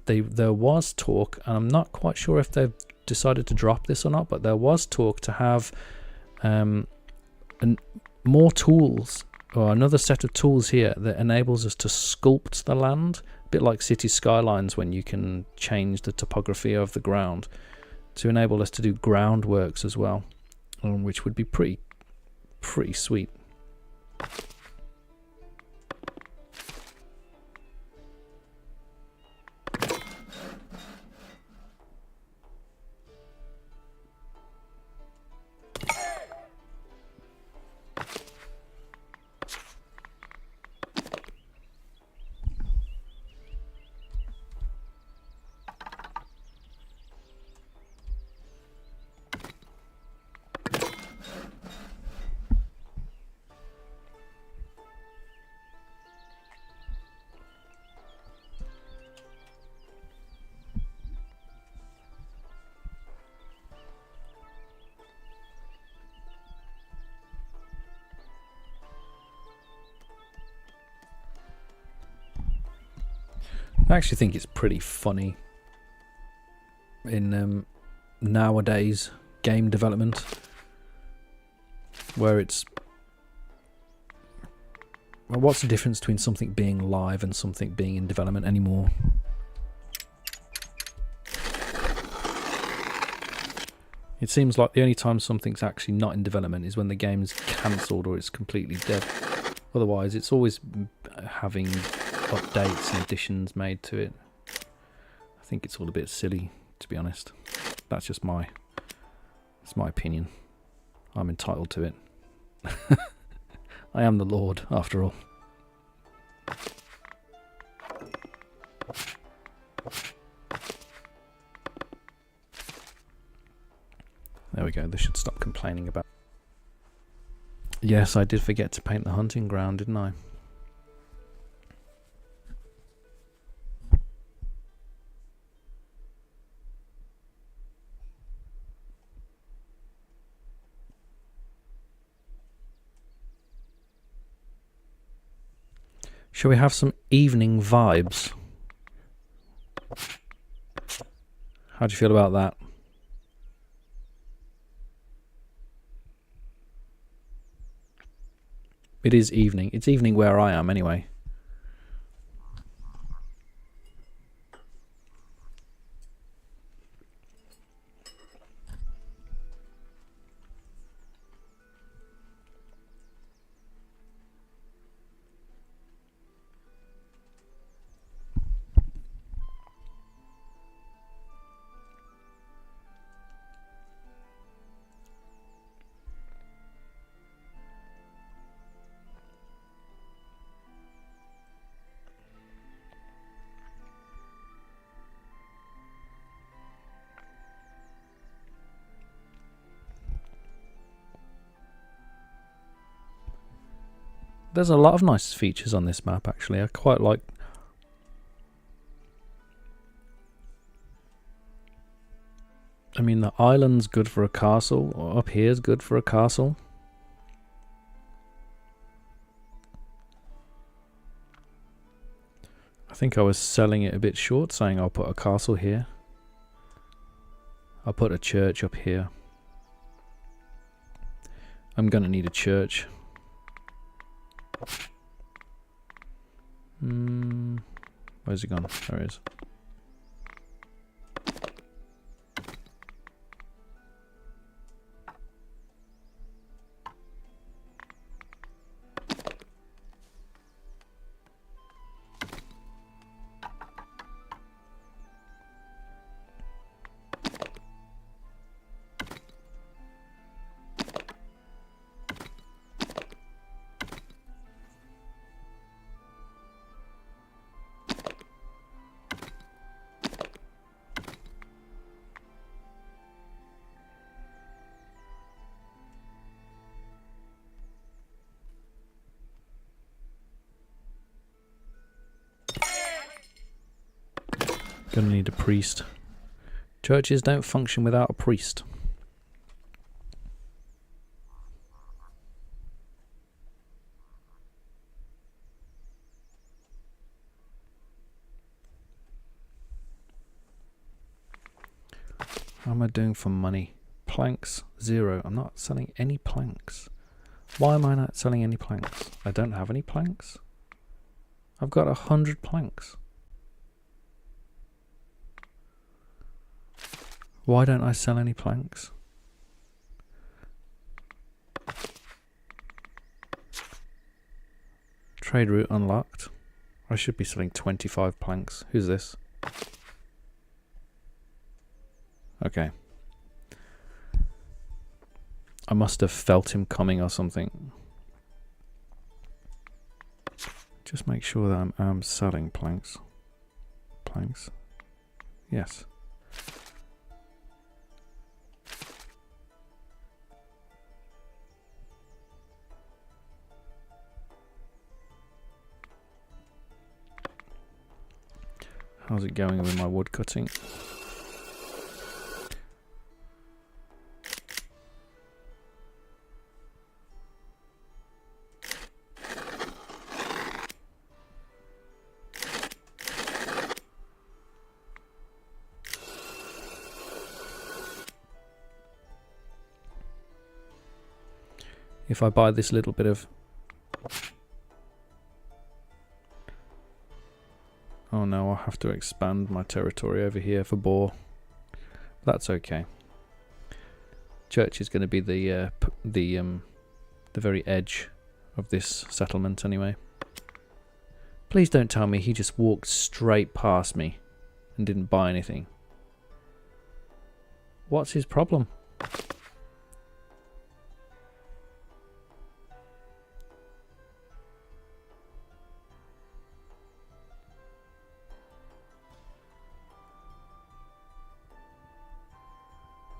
there was talk, and I'm not quite sure if they've decided to drop this or not, but there was talk to have more tools, or another set of tools here that enables us to sculpt the land, a bit like City Skylines, when you can change the topography of the ground, to enable us to do groundworks as well, which would be pretty sweet. I actually think it's pretty funny in nowadays game development, where it's, well, what's the difference between something being live and something being in development anymore? It seems like the only time something's actually not in development is when the game's cancelled or it's completely dead. Otherwise, it's always having updates and additions made to it. I think it's all a bit silly, to be honest. That's just it's my opinion. I'm entitled to it. I am the Lord, after all. There we go, they should stop complaining about. Yes, I did forget to paint the hunting ground, didn't I? Shall we have some evening vibes? How do you feel about that? It is evening. It's evening where I am anyway. There's a lot of nice features on this map, actually. I quite like. I mean, the island's good for a castle, or up here's good for a castle. I think I was selling it a bit short, saying I'll put a castle here. I'll put a church up here. I'm gonna need a church. Where's he gone? There he is. Gonna need a priest. Churches don't function without a priest. How am I doing for money? Planks, 0. I'm not selling any planks. Why am I not selling any planks? I don't have any planks. I've got 100 planks. Why don't I sell any planks? Trade route unlocked. I should be selling 25 planks. Who's this? Okay. I must have felt him coming or something. Just make sure that I'm selling planks. Planks. Yes. How's it going with my wood cutting? If I buy this little bit of... Oh no, I'll have to expand my territory over here for boar. That's okay. Church is going to be the very edge of this settlement anyway. Please don't tell me he just walked straight past me and didn't buy anything. What's his problem?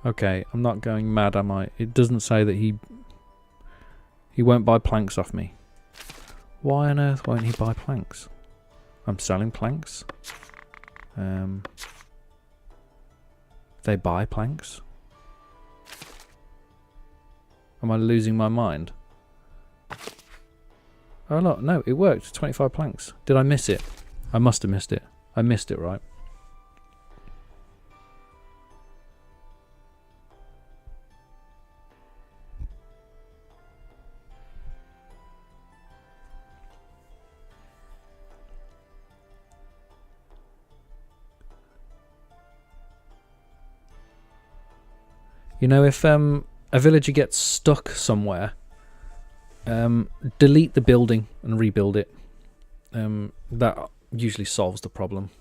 Okay, I'm not going mad, am I? It doesn't say that he won't buy planks off me. Why on earth won't he buy planks? I'm selling planks. They buy planks? Am I losing my mind? Oh look, no, it worked. 25 planks. Did I miss it? I must have missed it. I missed it, right? You know, if a villager gets stuck somewhere, delete the building and rebuild it. That usually solves the problem.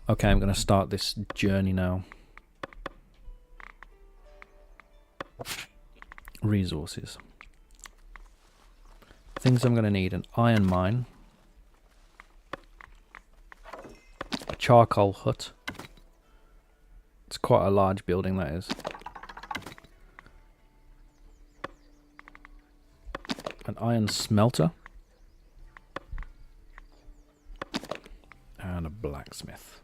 Okay, I'm going to start this journey now. Resources. Things I'm going to need: an iron mine, a charcoal hut. It's quite a large building, that is. An iron smelter. And a blacksmith.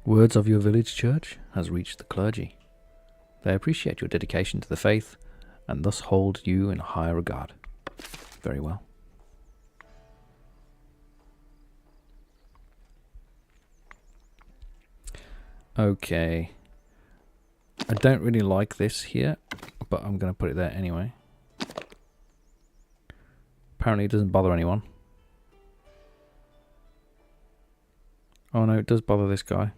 Words of your village church has reached the clergy. They appreciate your dedication to the faith and thus hold you in high regard. Very well. Okay. I don't really like this here, but I'm going to put it there anyway. Apparently it doesn't bother anyone. Oh no, it does bother this guy.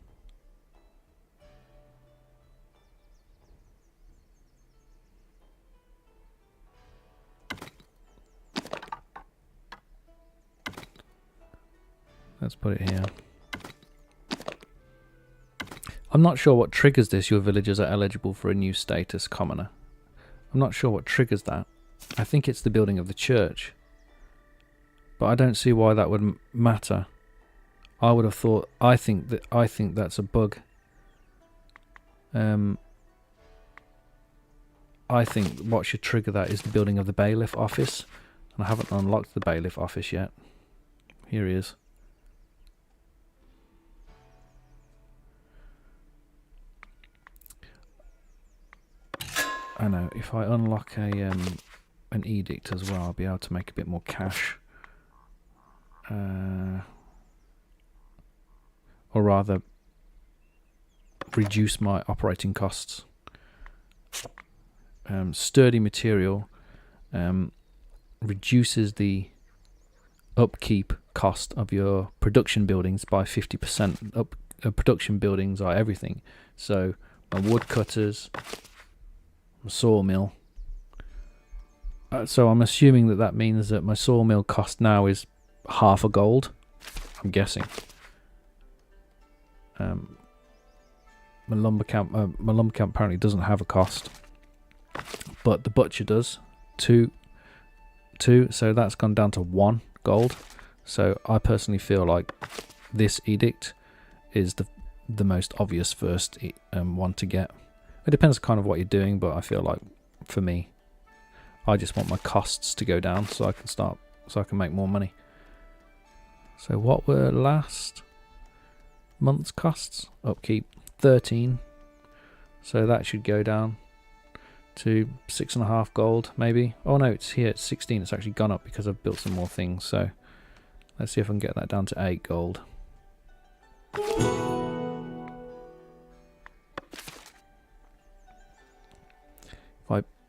Let's put it here. I'm not sure what triggers this. Your villagers are eligible for a new status, commoner. I'm not sure what triggers that. I think it's the building of the church. But I don't see why that would matter. I would have thought, I think that's a bug. I think what should trigger that is the building of the bailiff office. And I haven't unlocked the bailiff office yet. Here he is. I know, if I unlock an edict as well, I'll be able to make a bit more cash. Or rather, reduce my operating costs. Sturdy material reduces the upkeep cost of your production buildings by 50%. Production buildings are everything. So my woodcutters, sawmill, So I'm assuming that means that my sawmill cost now is half a gold. I'm guessing. My lumber camp apparently doesn't have a cost, but the butcher does. Two. So that's gone down to 1 gold. So I personally feel like this edict is the most obvious first one to get. It depends kind of what you're doing, but I feel like for me, I just want my costs to go down so I can make more money. So what were last month's costs? Upkeep 13. So that should go down to 6.5 gold maybe. Oh no, it's here, it's 16. It's actually gone up because I've built some more things. So let's see if I can get that down to 8 gold.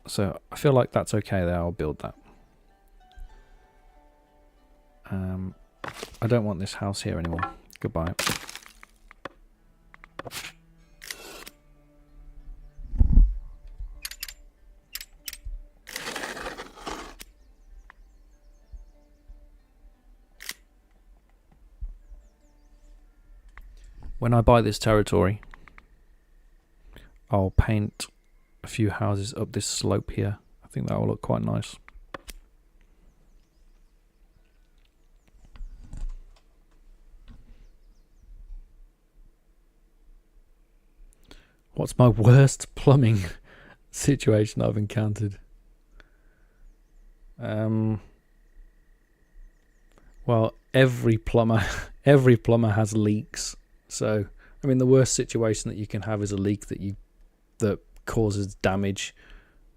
So I feel like that's okay there. I'll build that. I don't want this house here anymore. Goodbye. When I buy this territory, I'll paint a few houses up this slope here. I think that will look quite nice. What's my worst plumbing situation I've encountered? Well, every plumber has leaks. So, I mean, the worst situation that you can have is a leak that causes damage.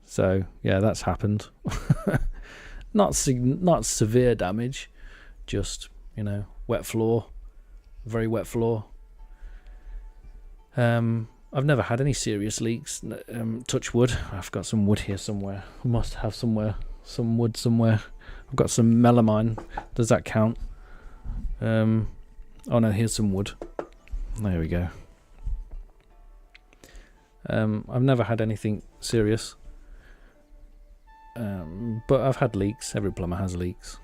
So, yeah, that's happened. Not severe damage, just, wet floor, very wet floor. I've never had any serious leaks. Touch wood. I've got some wood here somewhere. I must have some wood somewhere. I've got some melamine. Does that count? Oh no, here's some wood. There we go. I've never had anything serious. But I've had leaks. Every plumber has leaks.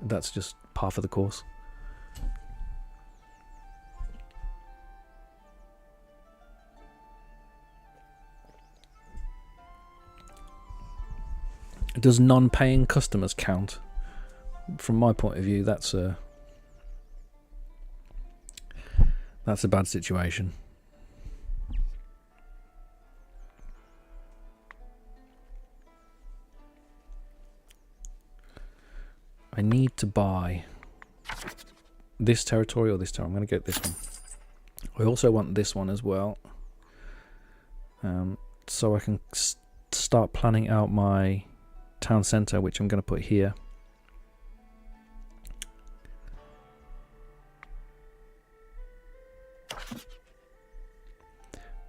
That's just par for the course. Does non-paying customers count? From my point of view, that's a bad situation. I need to buy this territory or this territory. I'm going to get this one. I also want this one as well. So I can start planning out my town centre, which I'm going to put here.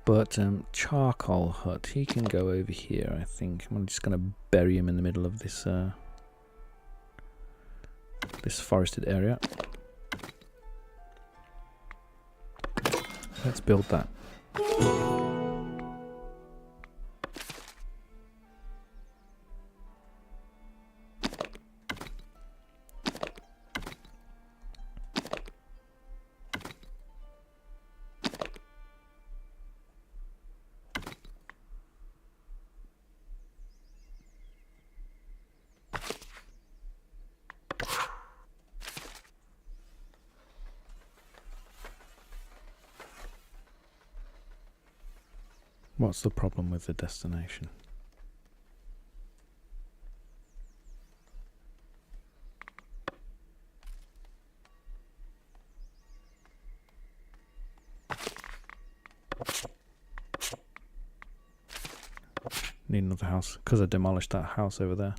But charcoal hut, he can go over here, I think. I'm just going to bury him in the middle of this this forested area. Let's build that. What's the problem with the destination? Need another house because I demolished that house over there.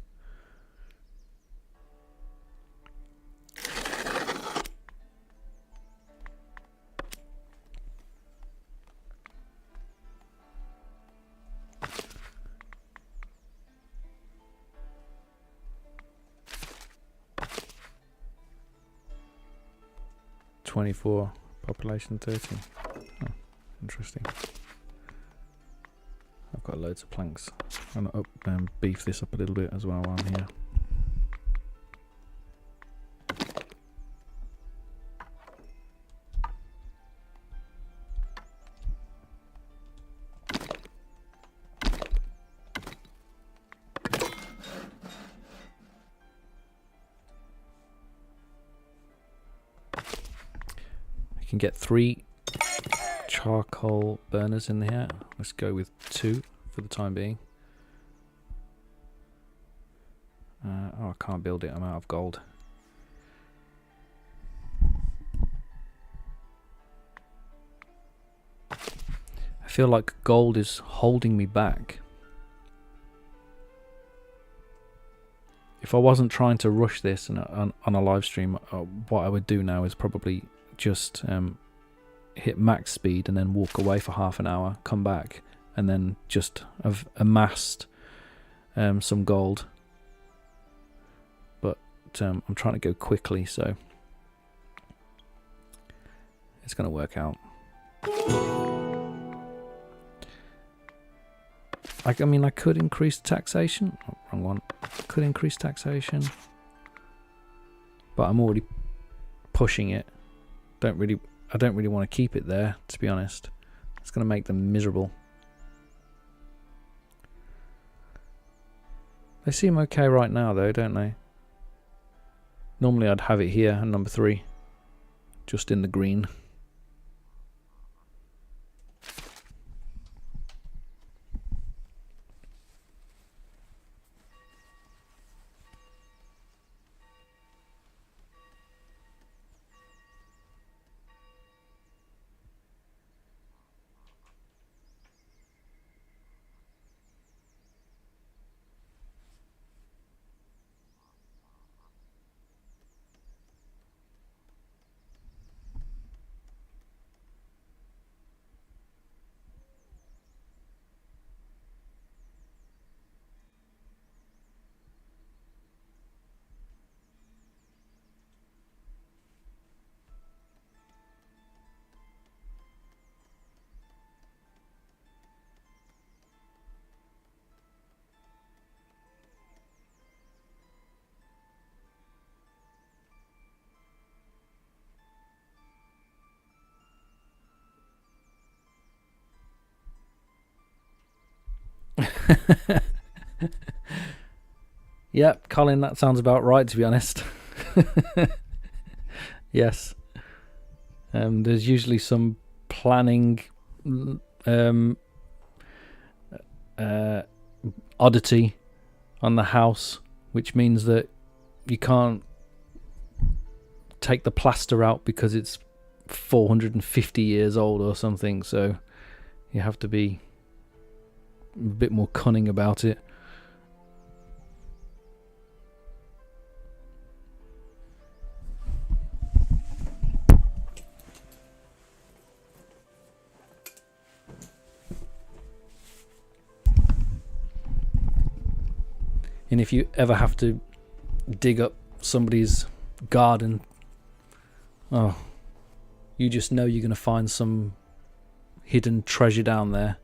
.24 population 30. Oh, interesting. I've got loads of planks. I'm gonna beef this up a little bit as well while I'm here. You can get 3 charcoal burners in here. Let's go with 2 for the time being. Oh, I can't build it. I'm out of gold. I feel like gold is holding me back. If I wasn't trying to rush this on a live stream, what I would do now is probably just hit max speed and then walk away for half an hour, come back, and then just have amassed some gold. But I'm trying to go quickly, so it's going to work out. I mean, I could increase taxation. Oh, wrong one. Could increase taxation, but I'm already pushing it. I don't really want to keep it there, to be honest. It's going to make them miserable. They seem okay right now, though, don't they? Normally I'd have it here at number 3, just in the green. Yep, Colin, that sounds about right, to be honest. Yes. There's usually some planning oddity on the house, which means that you can't take the plaster out because it's 450 years old or something, so you have to be a bit more cunning about it. And if you ever have to dig up somebody's garden, oh, you just know you're going to find some hidden treasure down there.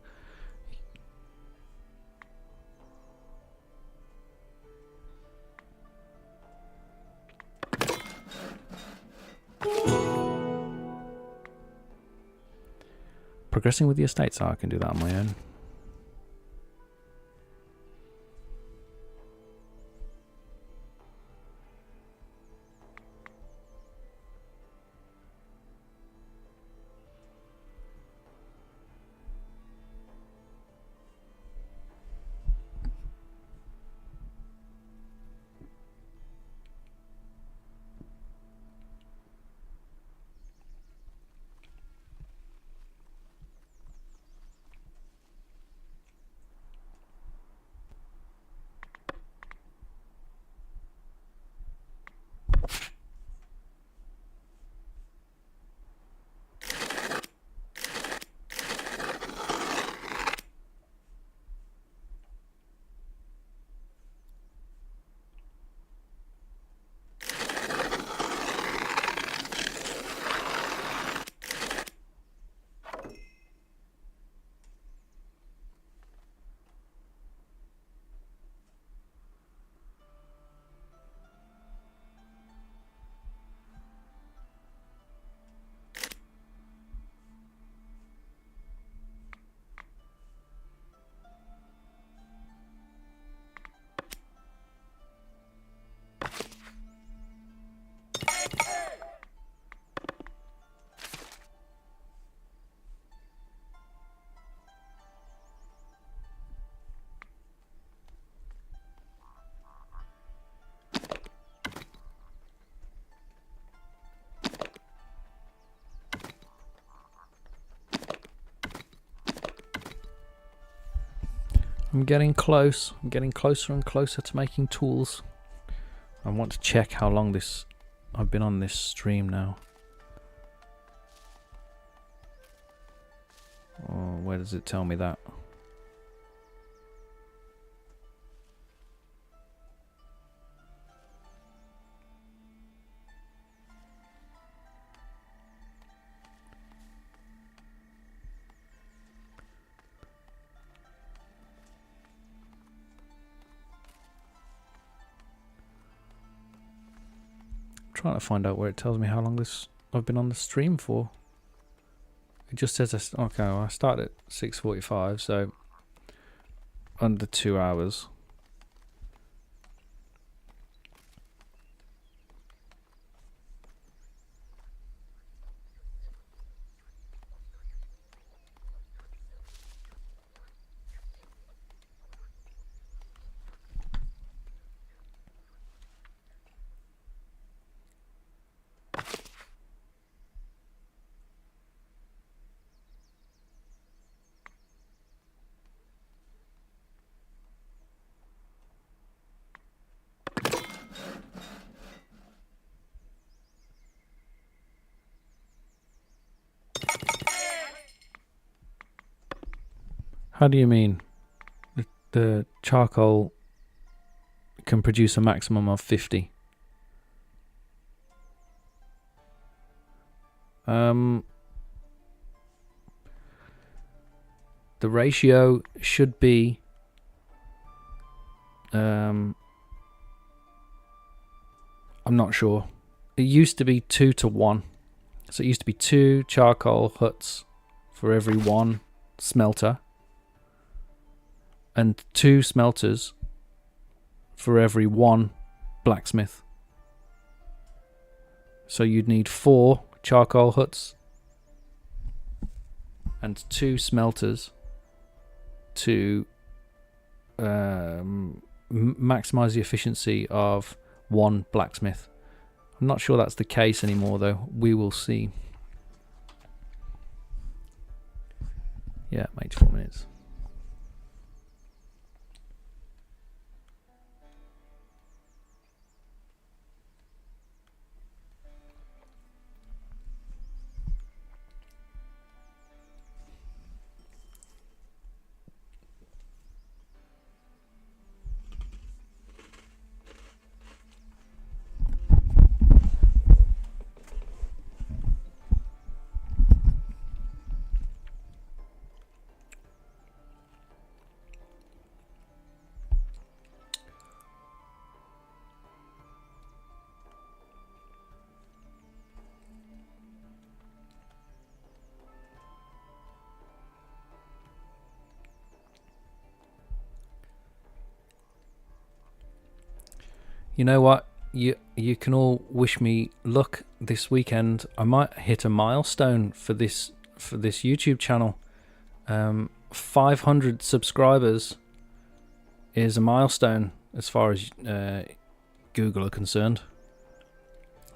Progressing with the estates, I can do that on my own. I'm getting close. I'm getting closer and closer to making tools. I want to check how long I've been on this stream now. Oh, where does it tell me that? Trying to find out where it tells me how long I've been on the stream for. It just says okay, well, I started at 6:45, so under 2 hours. How do you mean? The charcoal can produce a maximum of 50. The ratio should be I'm not sure. It used to be 2 to 1. So it used to be 2 charcoal huts for every 1 smelter, and 2 smelters for every 1 blacksmith. So you'd need 4 charcoal huts and 2 smelters to maximize the efficiency of 1 blacksmith. I'm not sure that's the case anymore, though. We will see. Yeah, 84 minutes. You know what? You can all wish me luck this weekend. I might hit a milestone for this YouTube channel. 500 subscribers is a milestone as far as Google are concerned.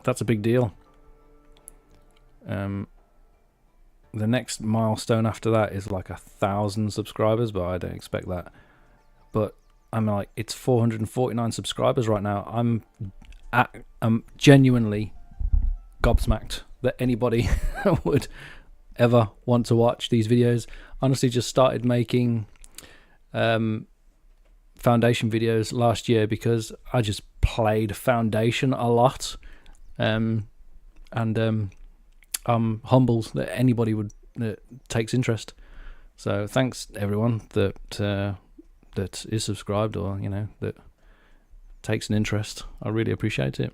That's a big deal. The next milestone after that is like 1,000 subscribers, but I don't expect that. But I'm like, it's 449 subscribers right now. I'm genuinely gobsmacked that anybody would ever want to watch these videos. Honestly, just started making foundation videos last year because I just played foundation a lot, and I'm humbled that anybody that takes interest. So thanks everyone that is subscribed, or that takes an interest. I really appreciate it.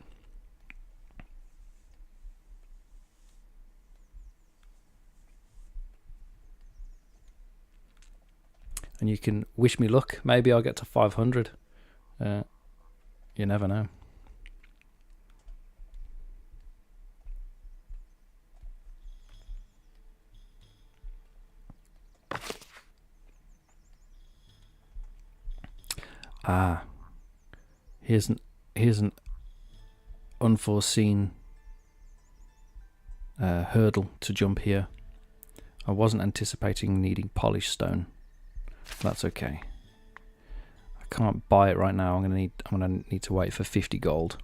And you can wish me luck. Maybe I'll get to 500. You never know. Here's an unforeseen hurdle to jump here. I wasn't anticipating needing polished stone. That's okay. can't buy it right now. I'm gonna need to wait for 50 gold.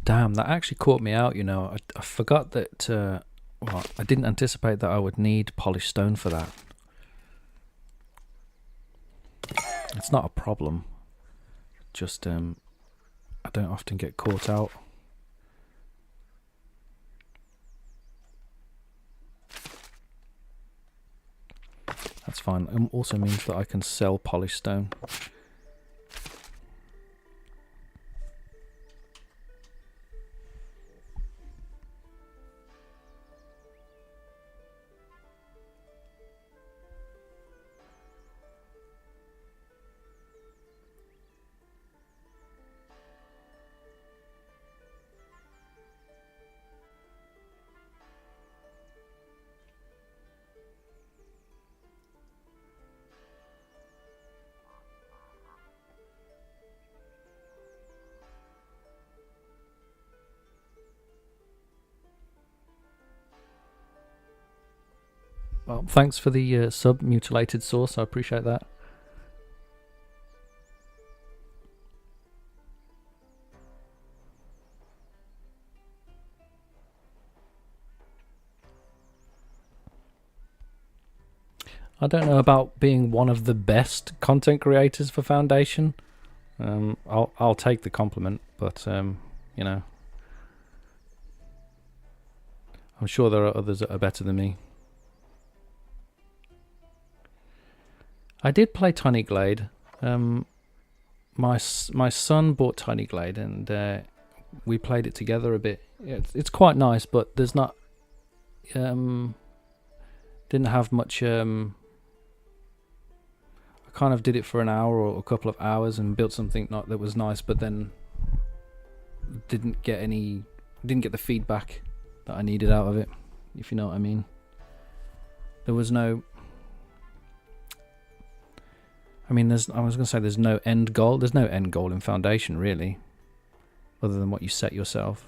Damn, that actually caught me out, you know. I forgot that, well, I didn't anticipate that I would need polished stone for that. It's not a problem. Just, I don't often get caught out. That's fine. It also means that I can sell polished stone. Well, thanks for the sub, Mutilated Source. I appreciate that. I don't know about being one of the best content creators for Foundation. I'll take the compliment, but you know, I'm sure there are others that are better than me. I did play Tiny Glade. My son bought Tiny Glade, and we played it together a bit. It's quite nice, but there's not didn't have much. I kind of did it for an hour or a couple of hours and built something that was nice, but then didn't get the feedback that I needed out of it, if you know what I mean. There was no, I mean, I was going to say there's no end goal. There's no end goal in Foundation, really, other than what you set yourself.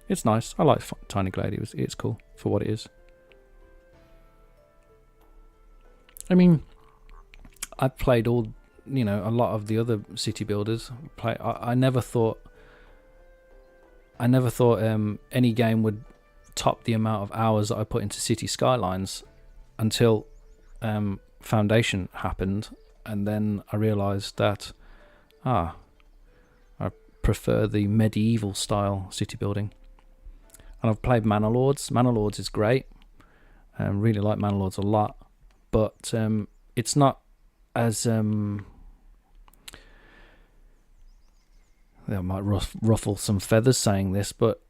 It's nice. I like Tiny Glade. It's cool for what it is. I mean, I played a lot of the other city builders. I never thought any game would top the amount of hours that I put into City Skylines until Foundation happened. And then I realised that, I prefer the medieval style city building. And I've played Manor Lords. Manor Lords is great. I really like Manor Lords a lot. But it's not as... I might ruffle some feathers saying this, but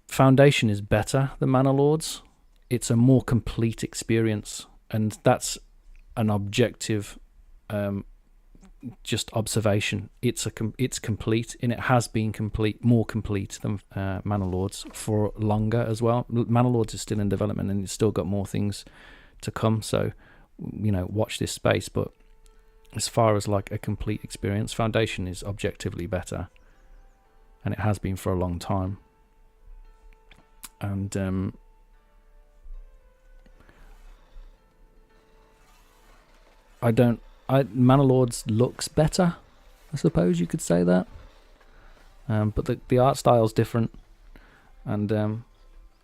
Foundation is better than Manor Lords. It's a more complete experience. And that's an objective... just observation. It's complete, and it has been more complete than Manor Lords for longer as well. Manor Lords is still in development, and it's still got more things to come. So, watch this space. But as far as like a complete experience, Foundation is objectively better, and it has been for a long time. And Manor Lords looks better, I suppose you could say that. But the art style's different, and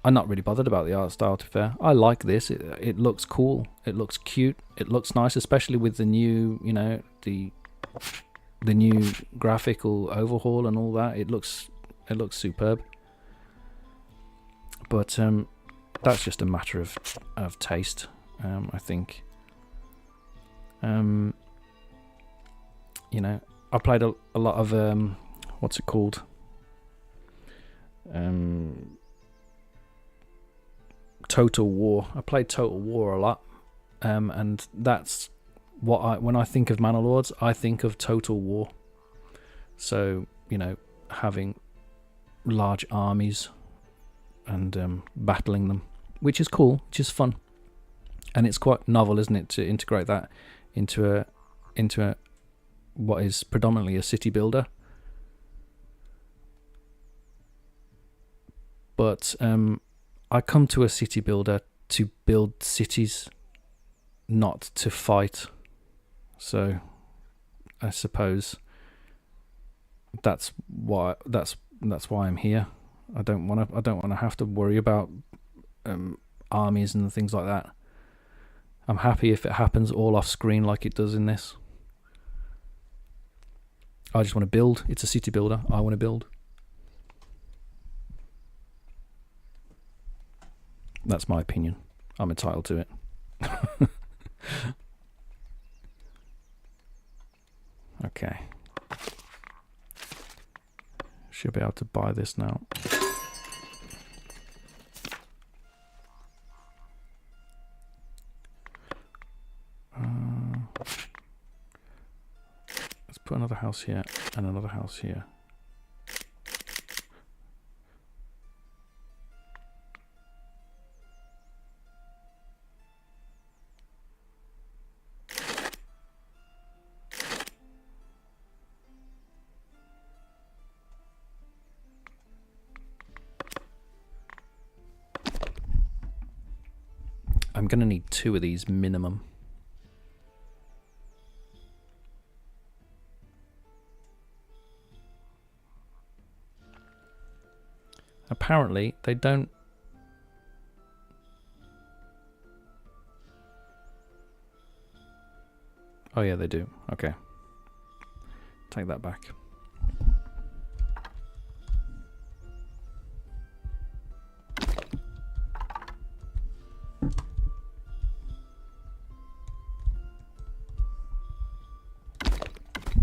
I'm not really bothered about the art style, to be fair. I like this. It looks cool. It looks cute. It looks nice, especially with the new, you know, the new graphical overhaul and all that. It looks superb. But that's just a matter of taste, I think. You know, I played a lot of what's it called? Total War. I played Total War a lot, and that's what when I think of Manor Lords, I think of Total War. So, you know, having large armies and battling them, which is cool, which is fun, and it's quite novel, isn't it, to integrate that into a what is predominantly a city builder. But I come to a city builder to build cities, not to fight. So I suppose that's why I'm here. I don't want to have to worry about armies and things like that. I'm happy if it happens all off screen like it does in this. I just want to build. It's a city builder. I want to build. That's my opinion. I'm entitled to it. Okay. Should be able to buy this now. Let's put another house here and another house here. I'm going to need 2 of these minimum. Apparently, they don't... Oh yeah, they do. Okay. Take that back.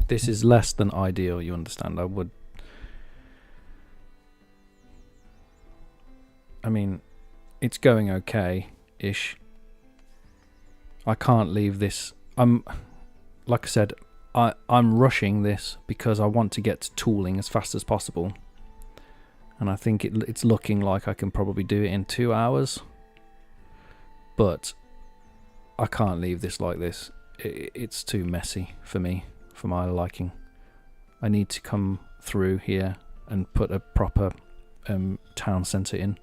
This is less than ideal, you understand. I mean, it's going okay-ish. I can't leave this. Like I said, I'm rushing this because I want to get to tooling as fast as possible. And I think it's looking like I can probably do it in 2 hours. But I can't leave this like this. It's too messy for me, for my liking. I need to come through here and put a proper town centre in.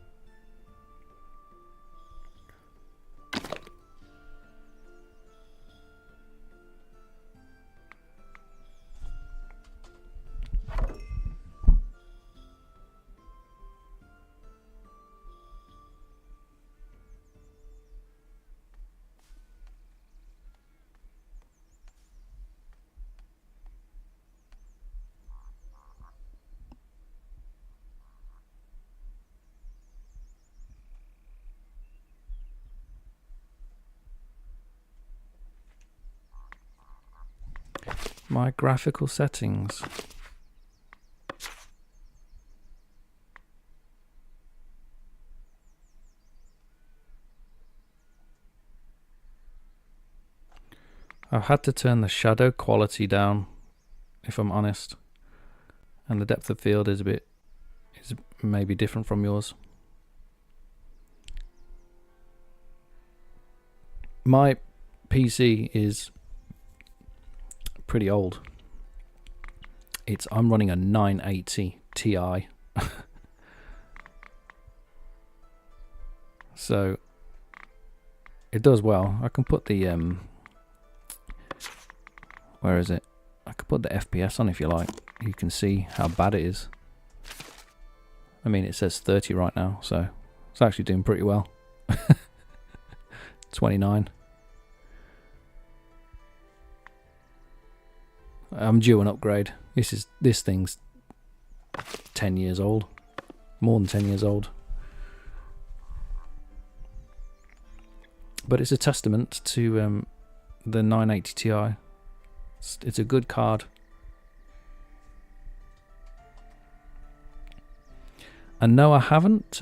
My graphical settings. I've had to turn the shadow quality down, if I'm honest. And the depth of field is maybe different from yours. My PC is pretty old. I'm running a 980 Ti. So it does well. I can put the where is it? I could put the FPS on if you like. You can see how bad it is. I mean, it says 30 right now, so It's actually doing pretty well. 29. I'm due an upgrade. This thing's 10 years old. More than 10 years old. But it's a testament to the 980 Ti. It's a good card. And no, I haven't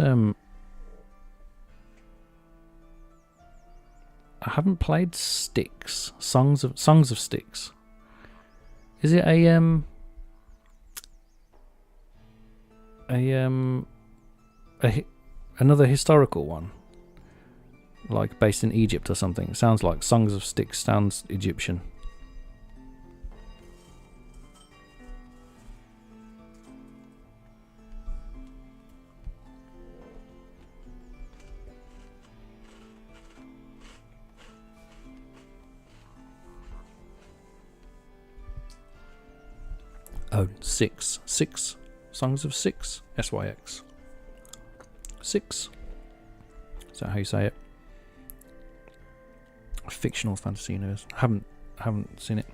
played Styx. Songs of Styx. Is it another historical one? Like based in Egypt or something? It sounds like Songs of Styx sounds Egyptian. Oh, six. Songs of Six. SYX. 6. Is that how you say it? A fictional fantasy universe. Haven't seen it.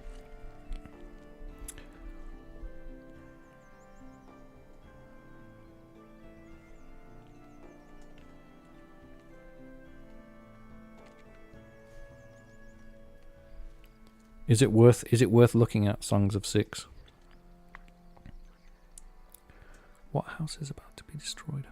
Is it worth looking at Songs of Six? What house is about to be destroyed?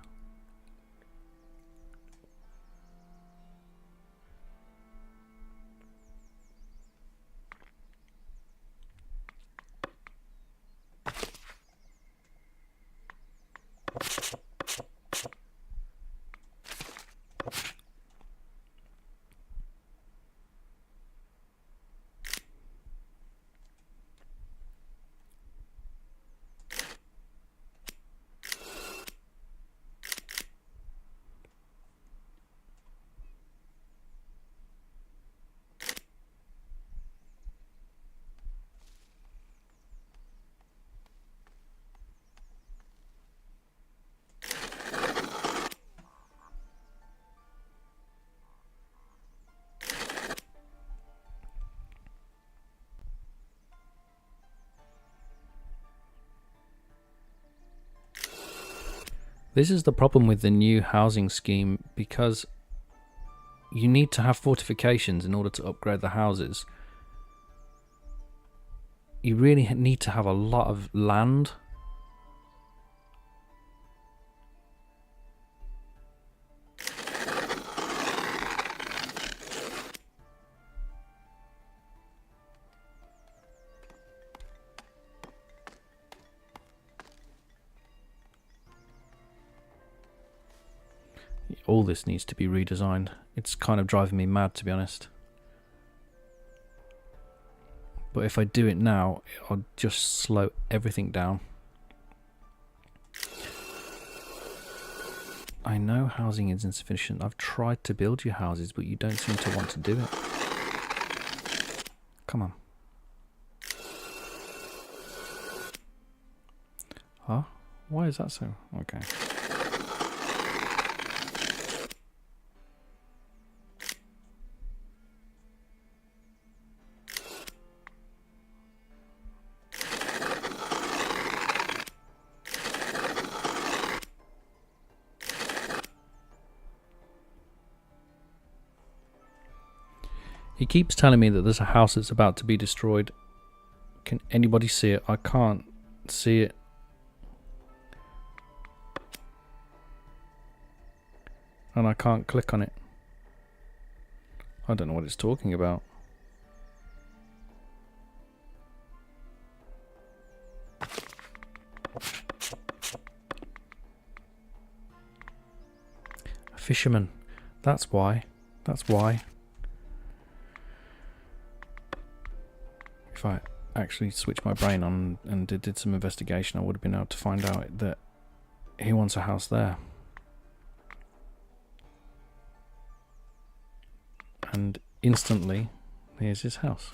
This is the problem with the new housing scheme, because you need to have fortifications in order to upgrade the houses. You really need to have a lot of land. All this needs to be redesigned. It's kind of driving me mad, to be honest. But if I do it now, I'll just slow everything down. I know housing is insufficient. I've tried to build you houses, but you don't seem to want to do it. Come on. Huh? Why is that so? Okay. He keeps telling me that there's a house that's about to be destroyed. Can anybody see it? I can't see it. And I can't click on it. I don't know what it's talking about. A fisherman. That's why. That's why. If I actually switched my brain on and did some investigation, I would have been able to find out that he wants a house there. And instantly, here's his house.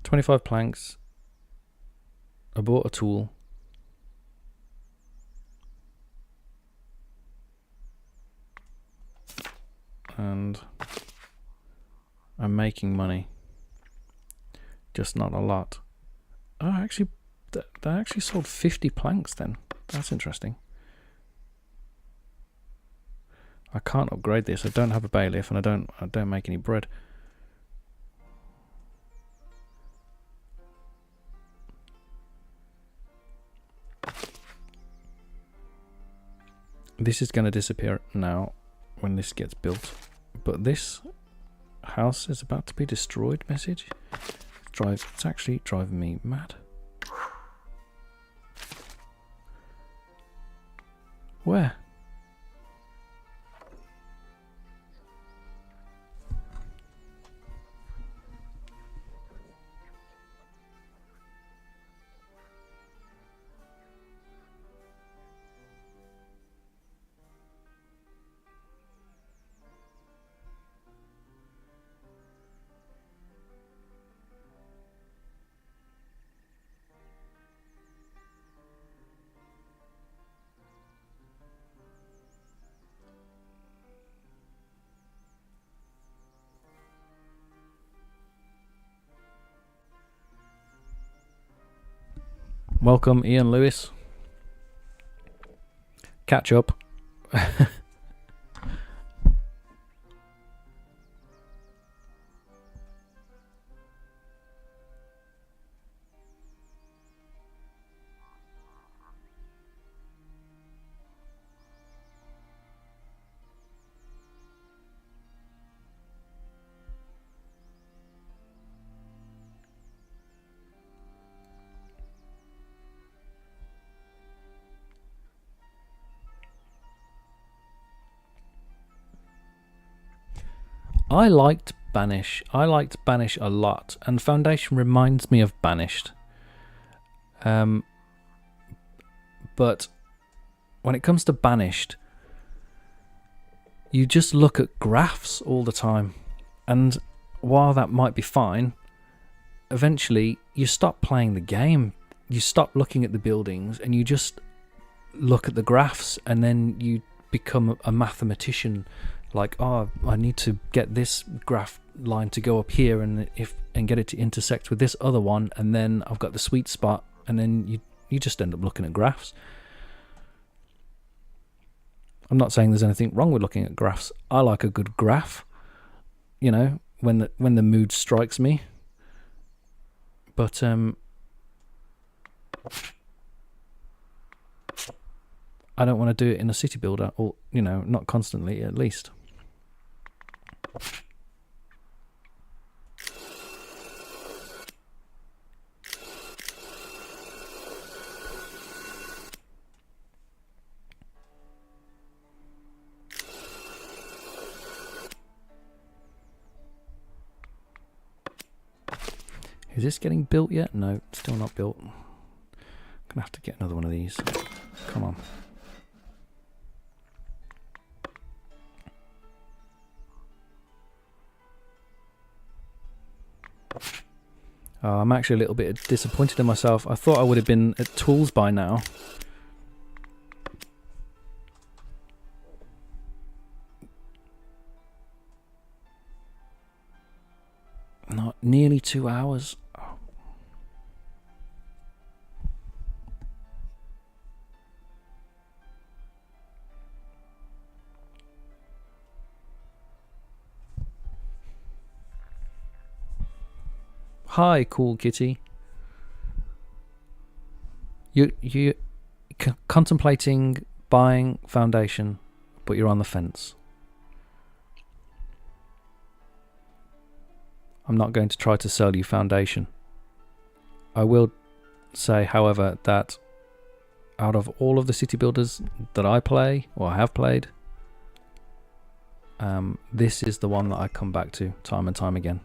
25 planks. I bought a tool. And I'm making money. Just not a lot. Oh, actually, they actually sold 50 planks then. That's interesting. I can't upgrade this. I don't have a bailiff, and I don't make any bread. This is going to disappear now when this gets built. But this house is about to be destroyed message. It's actually driving me mad. Where? Welcome, Ian Lewis. Catch up. I liked Banish. I liked Banish a lot, and Foundation reminds me of Banished. But when it comes to Banished, you just look at graphs all the time, and while that might be fine, eventually you stop playing the game. You stop looking at the buildings, and you just look at the graphs, and then you become a mathematician. Like, oh, I need to get this graph line to go up here and get it to intersect with this other one, and then I've got the sweet spot, and then you just end up looking at graphs. I'm not saying there's anything wrong with looking at graphs. I like a good graph, you know, when the mood strikes me. But I don't want to do it in a city builder, or, you know, not constantly at least. Is this getting built yet? No, still not built. I'm gonna have to get another one of these. Come on. I'm actually a little bit disappointed in myself. I thought I would have been at tools by now. Not nearly 2 hours. Oh. Hi, cool kitty. You contemplating buying Foundation, but you're on the fence. I'm not going to try to sell you Foundation. I will say, however, that out of all of the city builders that I play or have played, this is the one that I come back to time and time again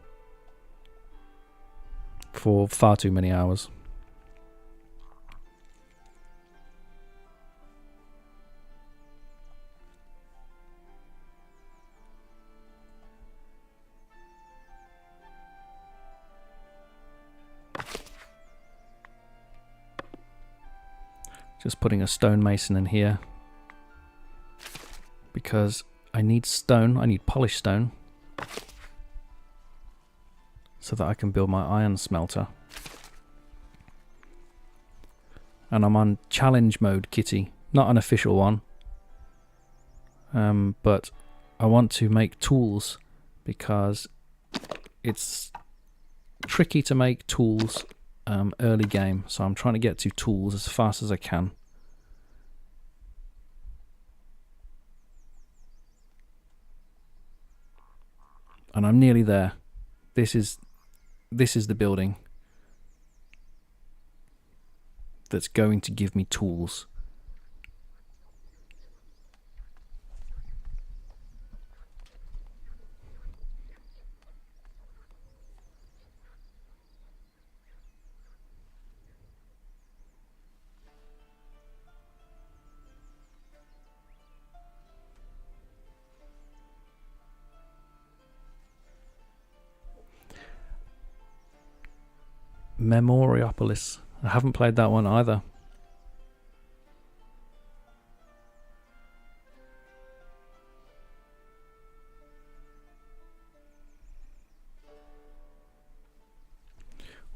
for far too many hours. Just putting a stonemason in here. Because I need stone, I need polished stone. So that I can build my iron smelter. And I'm on challenge mode, kitty. Not an official one. But I want to make tools because it's tricky to make tools early game. So I'm trying to get to tools as fast as I can. And I'm nearly there. This is the building that's going to give me tools. Memoriopolis. I haven't played that one either.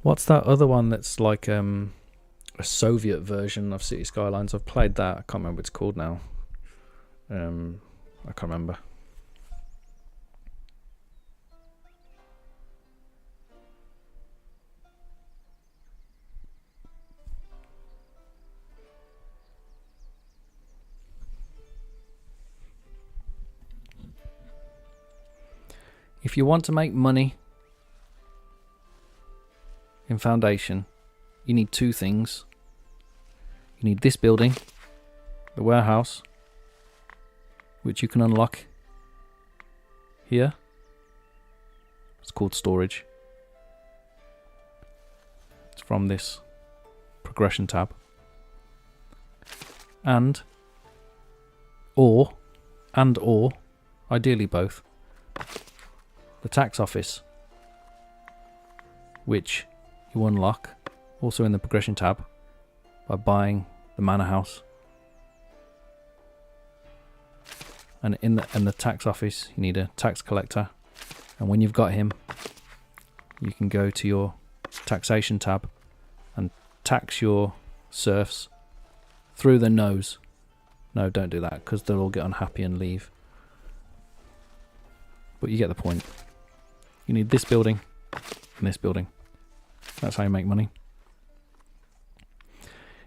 What's that other one that's like a Soviet version of City Skylines? I've played that. I can't remember what it's called now. I can't remember. If you want to make money in Foundation, you need two things. You need this building, the warehouse, which you can unlock here. It's called storage. It's from this progression tab. And or, ideally both, the tax office, which you unlock also in the progression tab by buying the manor house. And in the tax office you need a tax collector, and when you've got him you can go to your taxation tab and tax your serfs through the nose. No, don't do that because they'll all get unhappy and leave. But you get the point. You need this building and this building. That's how you make money.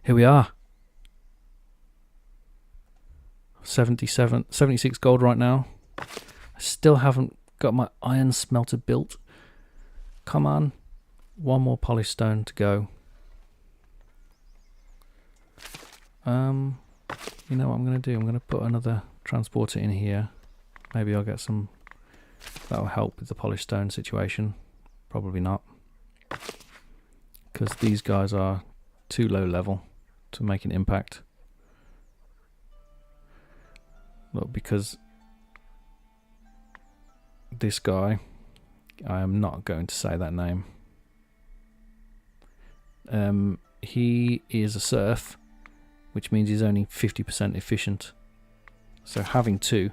Here we are. 76 gold right now. I still haven't got my iron smelter built. Come on. One more polished stone to go. You know what I'm going to do? I'm going to put another transporter in here. Maybe I'll get some. That'll help with the polished stone situation. Probably not. Because these guys are too low level to make an impact. Look, because this guy, I am not going to say that name. He is a serf, which means he's only 50% efficient. So having two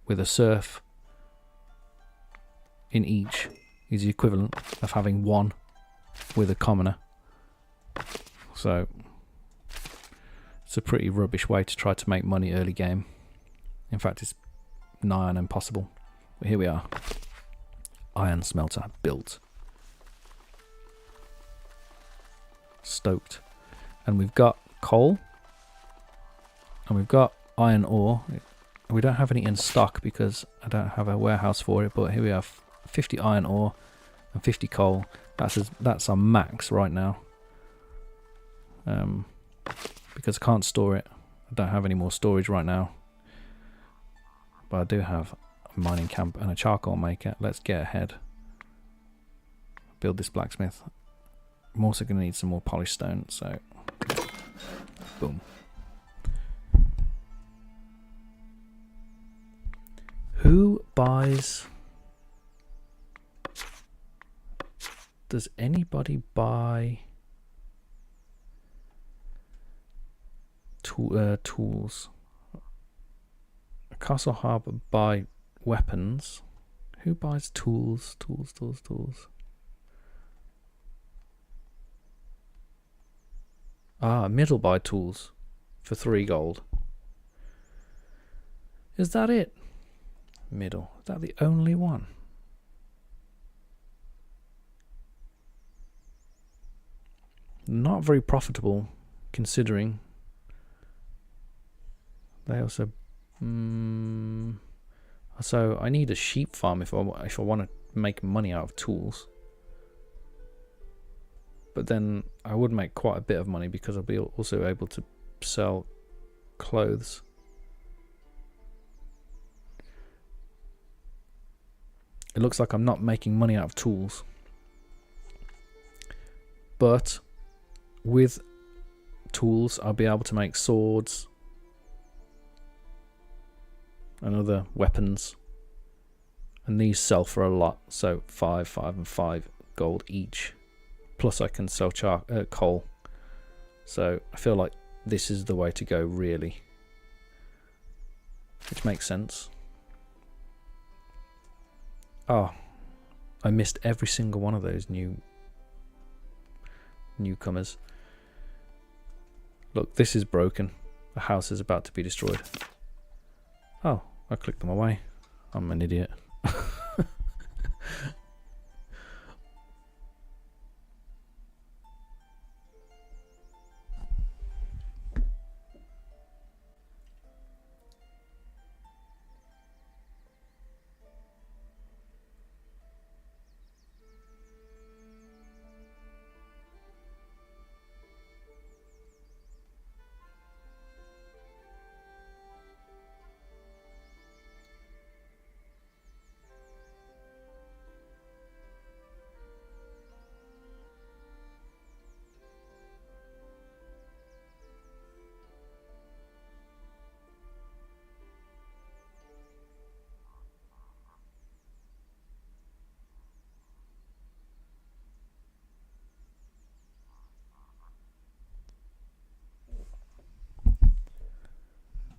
with a serf in each is the equivalent of having one with a commoner. So it's a pretty rubbish way to try to make money early game. In fact, it's nigh on impossible. But here we are. Iron smelter built. Stoked. And we've got coal. And we've got iron ore. We don't have any in stock because I don't have a warehouse for it, but here we have 50 iron ore and 50 coal. That's our max right now. Because I can't store it. I don't have any more storage right now. But I do have a mining camp and a charcoal maker. Let's get ahead. Build this blacksmith. I'm also going to need some more polished stone, so boom. Who buys? Does anybody buy Tools. A castle harbour buy weapons. Who buys tools? Tools. Ah, middle buy tools for 3 gold. Is that it? Middle. Is that the only one? Not very profitable, considering they also. So I need a sheep farm if I want to make money out of tools. But then I would make quite a bit of money because I'll be also able to sell clothes. It looks like I'm not making money out of tools. But with tools, I'll be able to make swords and other weapons. And these sell for a lot. So 5, and 5 gold each. Plus I can sell coal. So I feel like this is the way to go, really. Which makes sense. Oh, I missed every single one of those newcomers. Look, this is broken. The house is about to be destroyed. Oh, I clicked them away. I'm an idiot.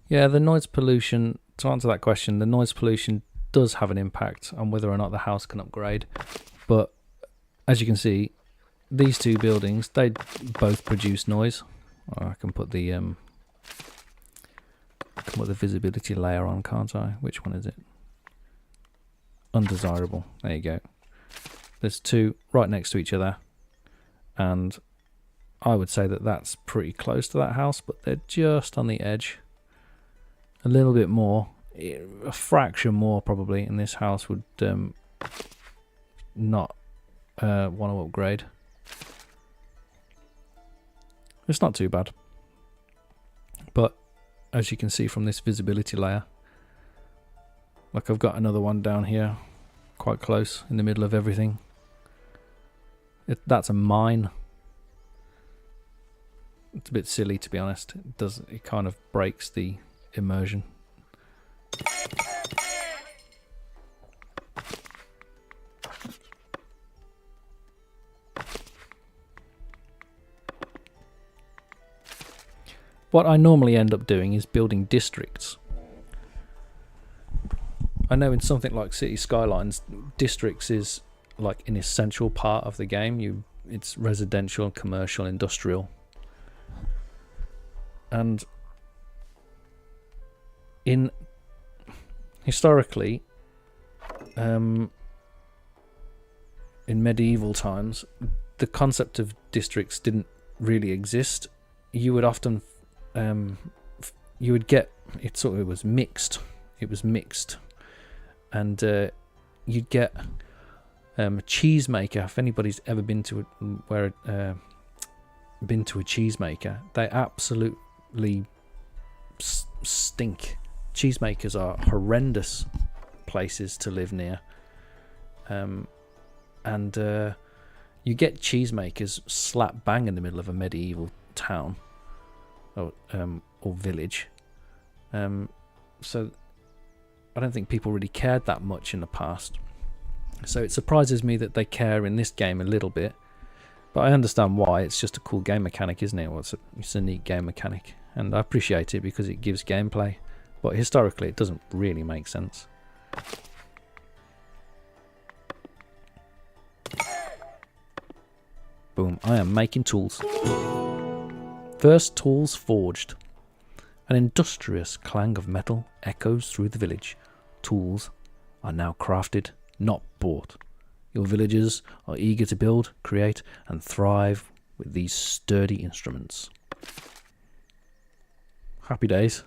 Yeah, the noise pollution, to answer that question, the noise pollution does have an impact on whether or not the house can upgrade. But as you can see, these 2 buildings, they both produce noise. I can put the visibility layer on, can't I? Which one is it? Undesirable. There you go. There's 2 right next to each other, and I would say that that's pretty close to that house, but they're just on the edge. A little bit more, a fraction more probably, and this house would not want to upgrade. It's not too bad, but as you can see from this visibility layer, like I've got another one down here, quite close in the middle of everything. That's a mine. It's a bit silly, to be honest. It kind of breaks the immersion. What I normally end up doing is building districts. I know in something like City Skylines, districts is like an essential part of the game. It's residential, commercial, industrial. And historically, in medieval times, the concept of districts didn't really exist. You would often, you would get it was mixed. It was mixed, and you'd get a cheesemaker. If anybody's ever been to a cheesemaker, they absolutely stink. Cheesemakers are horrendous places to live near, and you get cheesemakers slap bang in the middle of a medieval town or village. So I don't think people really cared that much in the past. So it surprises me that they care in this game a little bit. But I understand why. It's just a cool game mechanic, isn't it? Well, it's a neat game mechanic, and I appreciate it because it gives gameplay. But historically, it doesn't really make sense. Boom, I am making tools. First tools forged. An industrious clang of metal echoes through the village. Tools are now crafted, not bought. Your villagers are eager to build, create, and thrive with these sturdy instruments. Happy days.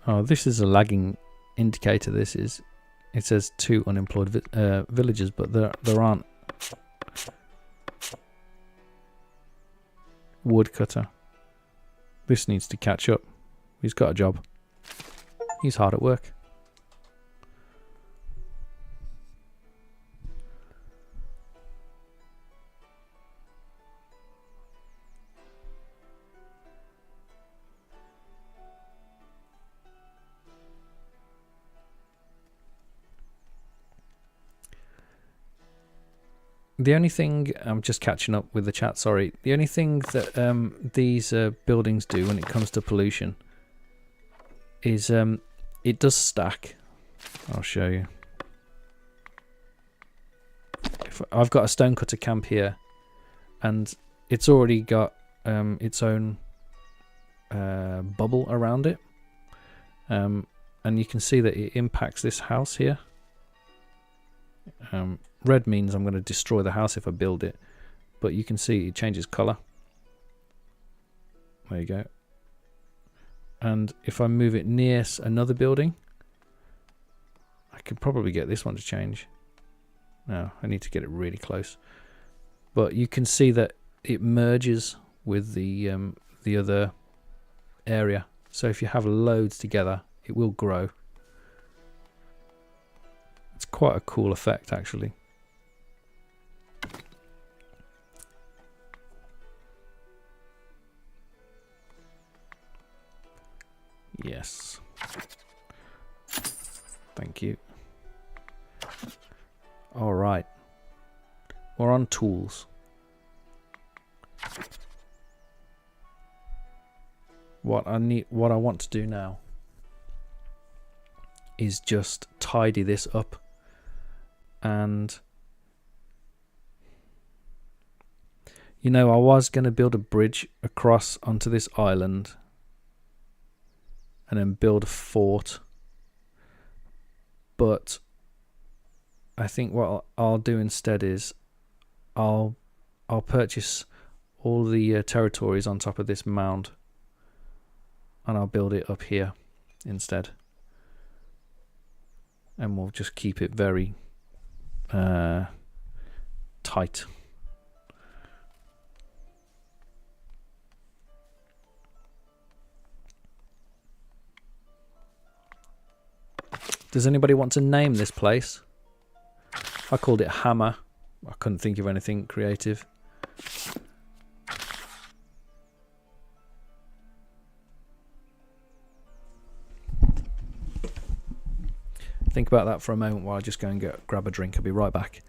Oh, this is a lagging indicator. This is. It says 2 unemployed villagers, but there aren't. Woodcutter. This needs to catch up. He's got a job. He's hard at work. The only thing, I'm just catching up with the chat, sorry. The only thing that these buildings do when it comes to pollution is it does stack. I'll show you. I've got a stonecutter camp here, and it's already got its own bubble around it. And you can see that it impacts this house here. Red means I'm going to destroy the house if I build it, but you can see it changes colour. There you go. And if I move it near another building, I could probably get this one to change. No, I need to get it really close. But you can see that it merges with the other area. So if you have loads together, it will grow. It's quite a cool effect, actually. Yes. Thank you. All right. We're on tools. What I want to do now is just tidy this up, and you know, I was going to build a bridge across onto this island and then build a fort, but I think what I'll do instead is I'll purchase all the territories on top of this mound, and I'll build it up here instead, and we'll just keep it very tight. Does anybody want to name this place? I called it Hammer. I couldn't think of anything creative. Think about that for a moment while I just go and grab a drink. I'll be right back.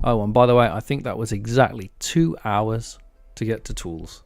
Oh, and by the way, I think that was exactly 2 hours to get to tools.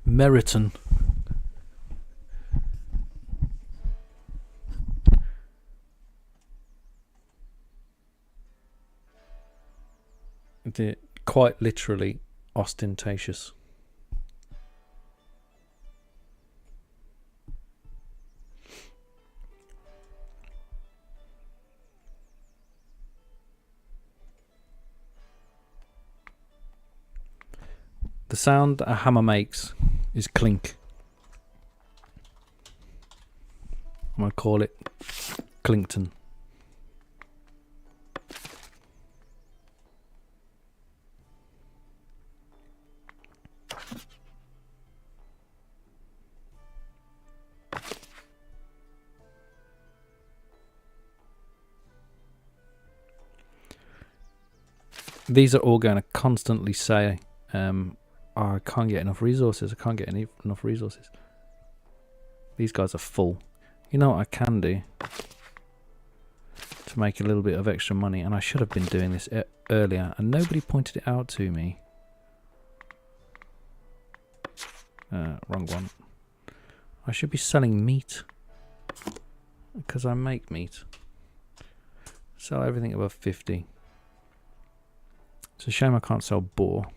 Meriton. They're quite literally ostentatious. The sound a hammer makes is clink. I'm going to call it Clinkton. These are all going to constantly say, oh, I can't get enough resources. I can't get enough resources. These guys are full. You know what I can do to make a little bit of extra money? And I should have been doing this earlier, and nobody pointed it out to me. Wrong one. I should be selling meat, because I make meat. Sell everything above 50. It's a shame I can't sell boar.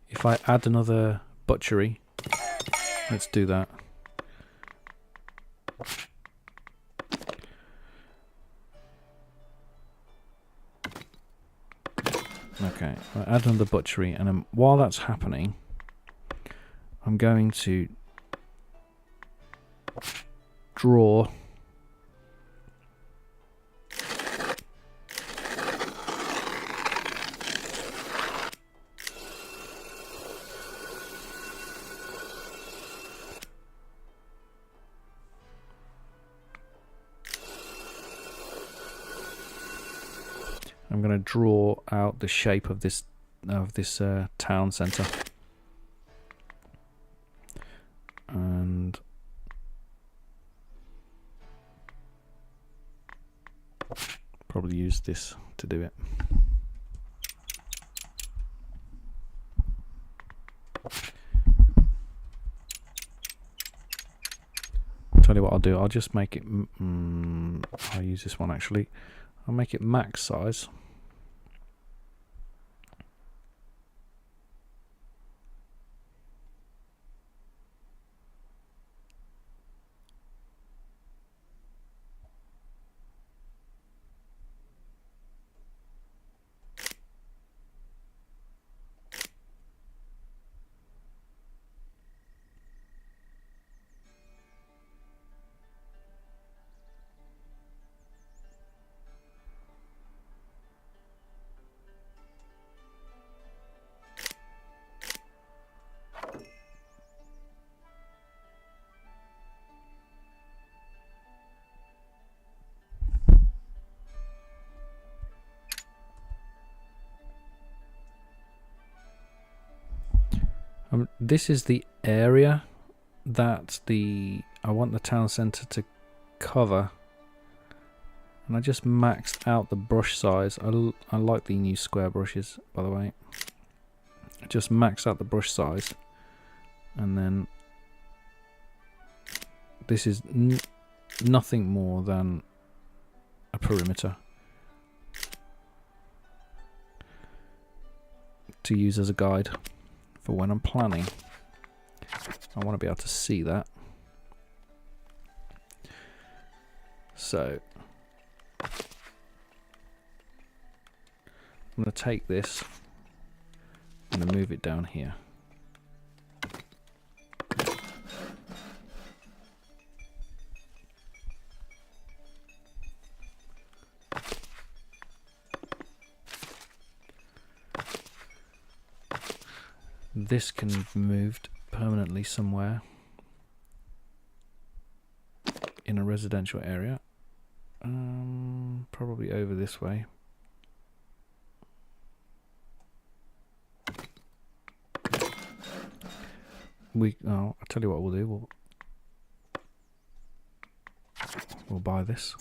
If I add another butchery, let's do that. Okay, I add another butchery, and then while that's happening, I'm going to draw out the shape of this town centre, and probably use this to do it. Tell you what I'll do. I'll just make it. I'll use this one actually. I'll make it max size. This is the area that I want the town centre to cover. And I just maxed out the brush size. I like the new square brushes, by the way. I just maxed out the brush size. And then this is nothing more than a perimeter to use as a guide for when I'm planning. I want to be able to see that. So I'm going to take this and move it down here. This can be moved permanently somewhere in a residential area. Probably over this way. I'll tell you what we'll do. We'll buy this.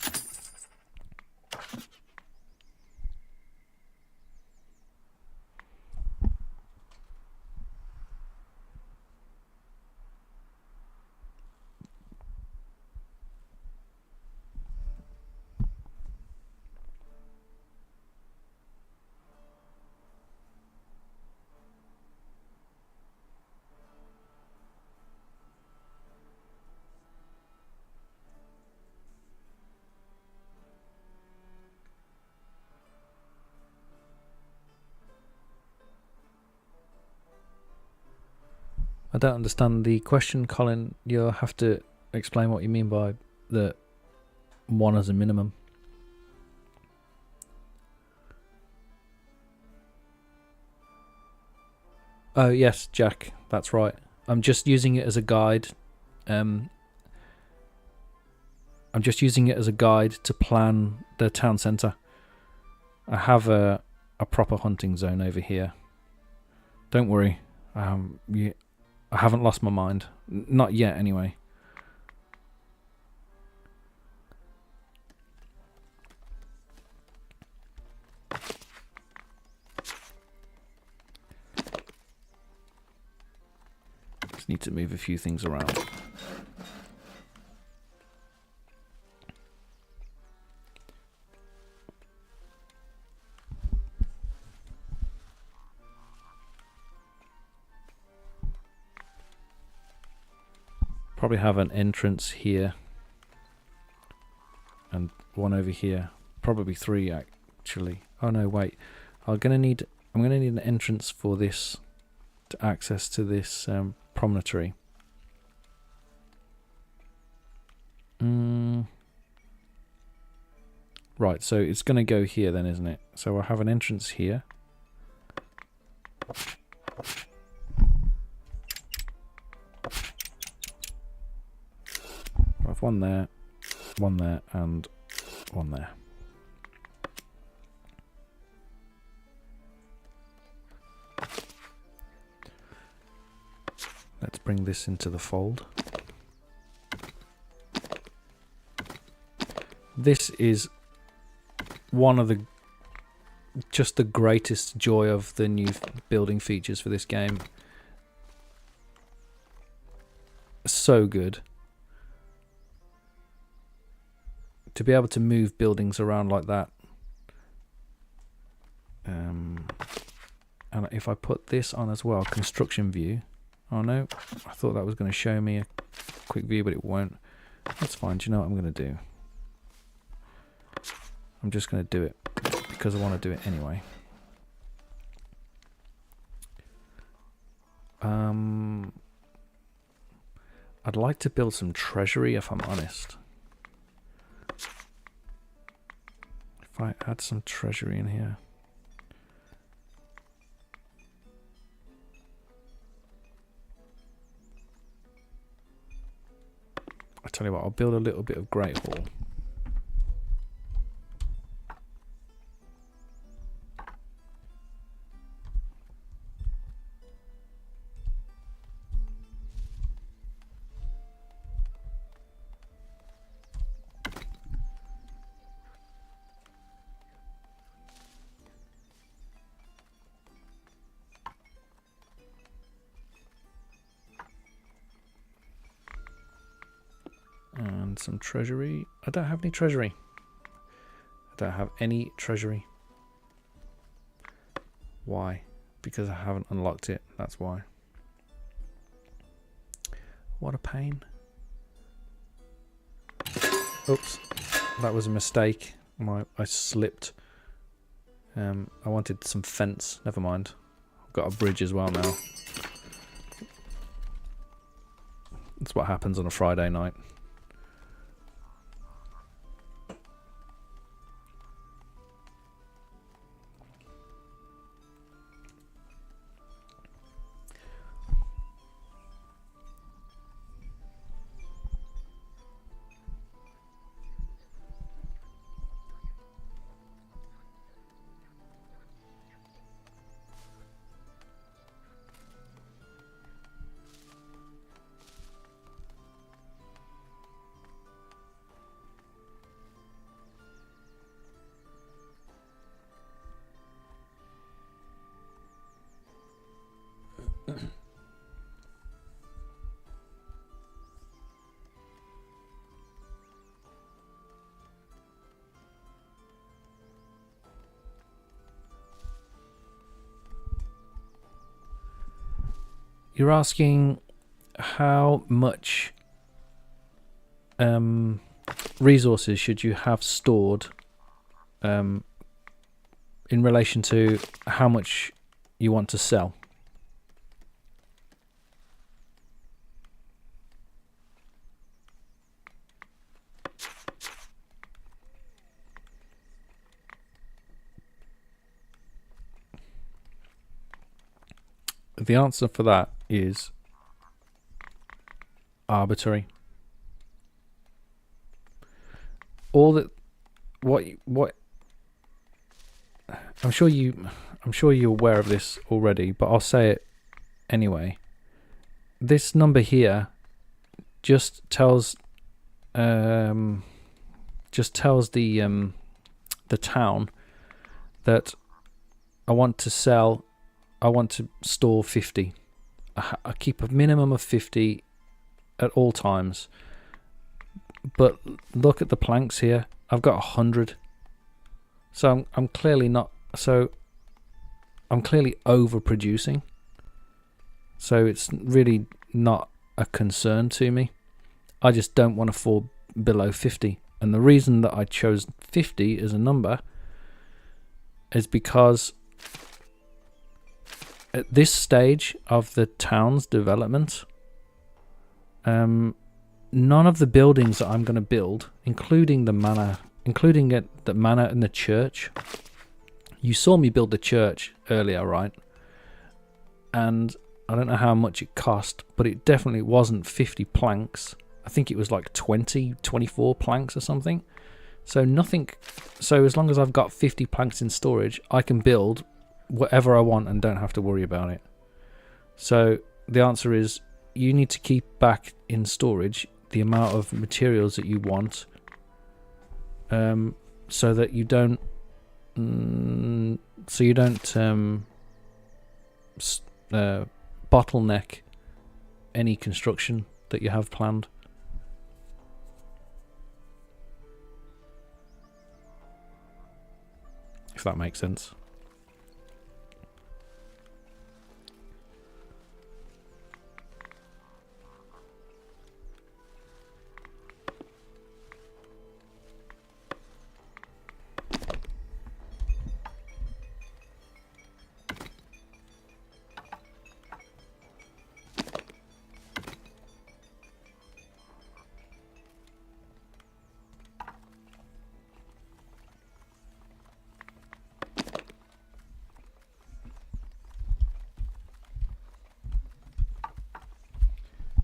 I don't understand the question, Colin. You'll have to explain what you mean by the 1 as a minimum. Oh yes, Jack, that's right. I'm just using it as a guide. I'm just using it as a guide to plan the town centre. I have a proper hunting zone over here. Don't worry. I haven't lost my mind. Not yet, anyway. Just need to move a few things around. Probably have an entrance here and one over here. Probably 3 actually. Oh no, wait. I'm gonna need an entrance for this to access to this promontory. Right, so it's gonna go here then, isn't it? So I'll have an entrance here. I have one there, and one there. Let's bring this into the fold. This is one of the just the greatest joy of the new building features for this game. So good. To be able to move buildings around like that. And if I put this on as well, construction view. Oh no, I thought that was going to show me a quick view, but it won't. That's fine. Do you know what I'm going to do? I'm just going to do it because I want to do it anyway. I'd like to build some treasury if I'm honest. If I add some treasury in here. I tell you what, I'll build a little bit of Great Hall. need some treasury. I don't have any treasury. I don't have any treasury. Why? Because I haven't unlocked it. That's why. What a pain. Oops. That was a mistake. I slipped. I wanted some fence. Never mind. I've got a bridge as well now. That's what happens on a Friday night. You're asking how much resources should you have stored in relation to how much you want to sell. The answer for that is arbitrary. All that what I'm sure you're aware of this already, but I'll say it anyway. This number here just tells the town that I want to store 50. I keep a minimum of 50 at all times. But look at the planks here. I've got 100. So I'm clearly not. So I'm clearly overproducing. So it's really not a concern to me. I just don't want to fall below 50. And the reason that I chose 50 as a number is because at this stage of the town's development, none of the buildings that I'm going to build, including the manor and the church. You saw me build the church earlier, right? And I don't know how much it cost, but it definitely wasn't 50 planks. I think it was like 24 planks or something. So as long as I've got 50 planks in storage, I can build whatever I want and don't have to worry about it. So the answer is you need to keep back in storage the amount of materials that you want, so that you don't bottleneck any construction that you have planned. If that makes sense.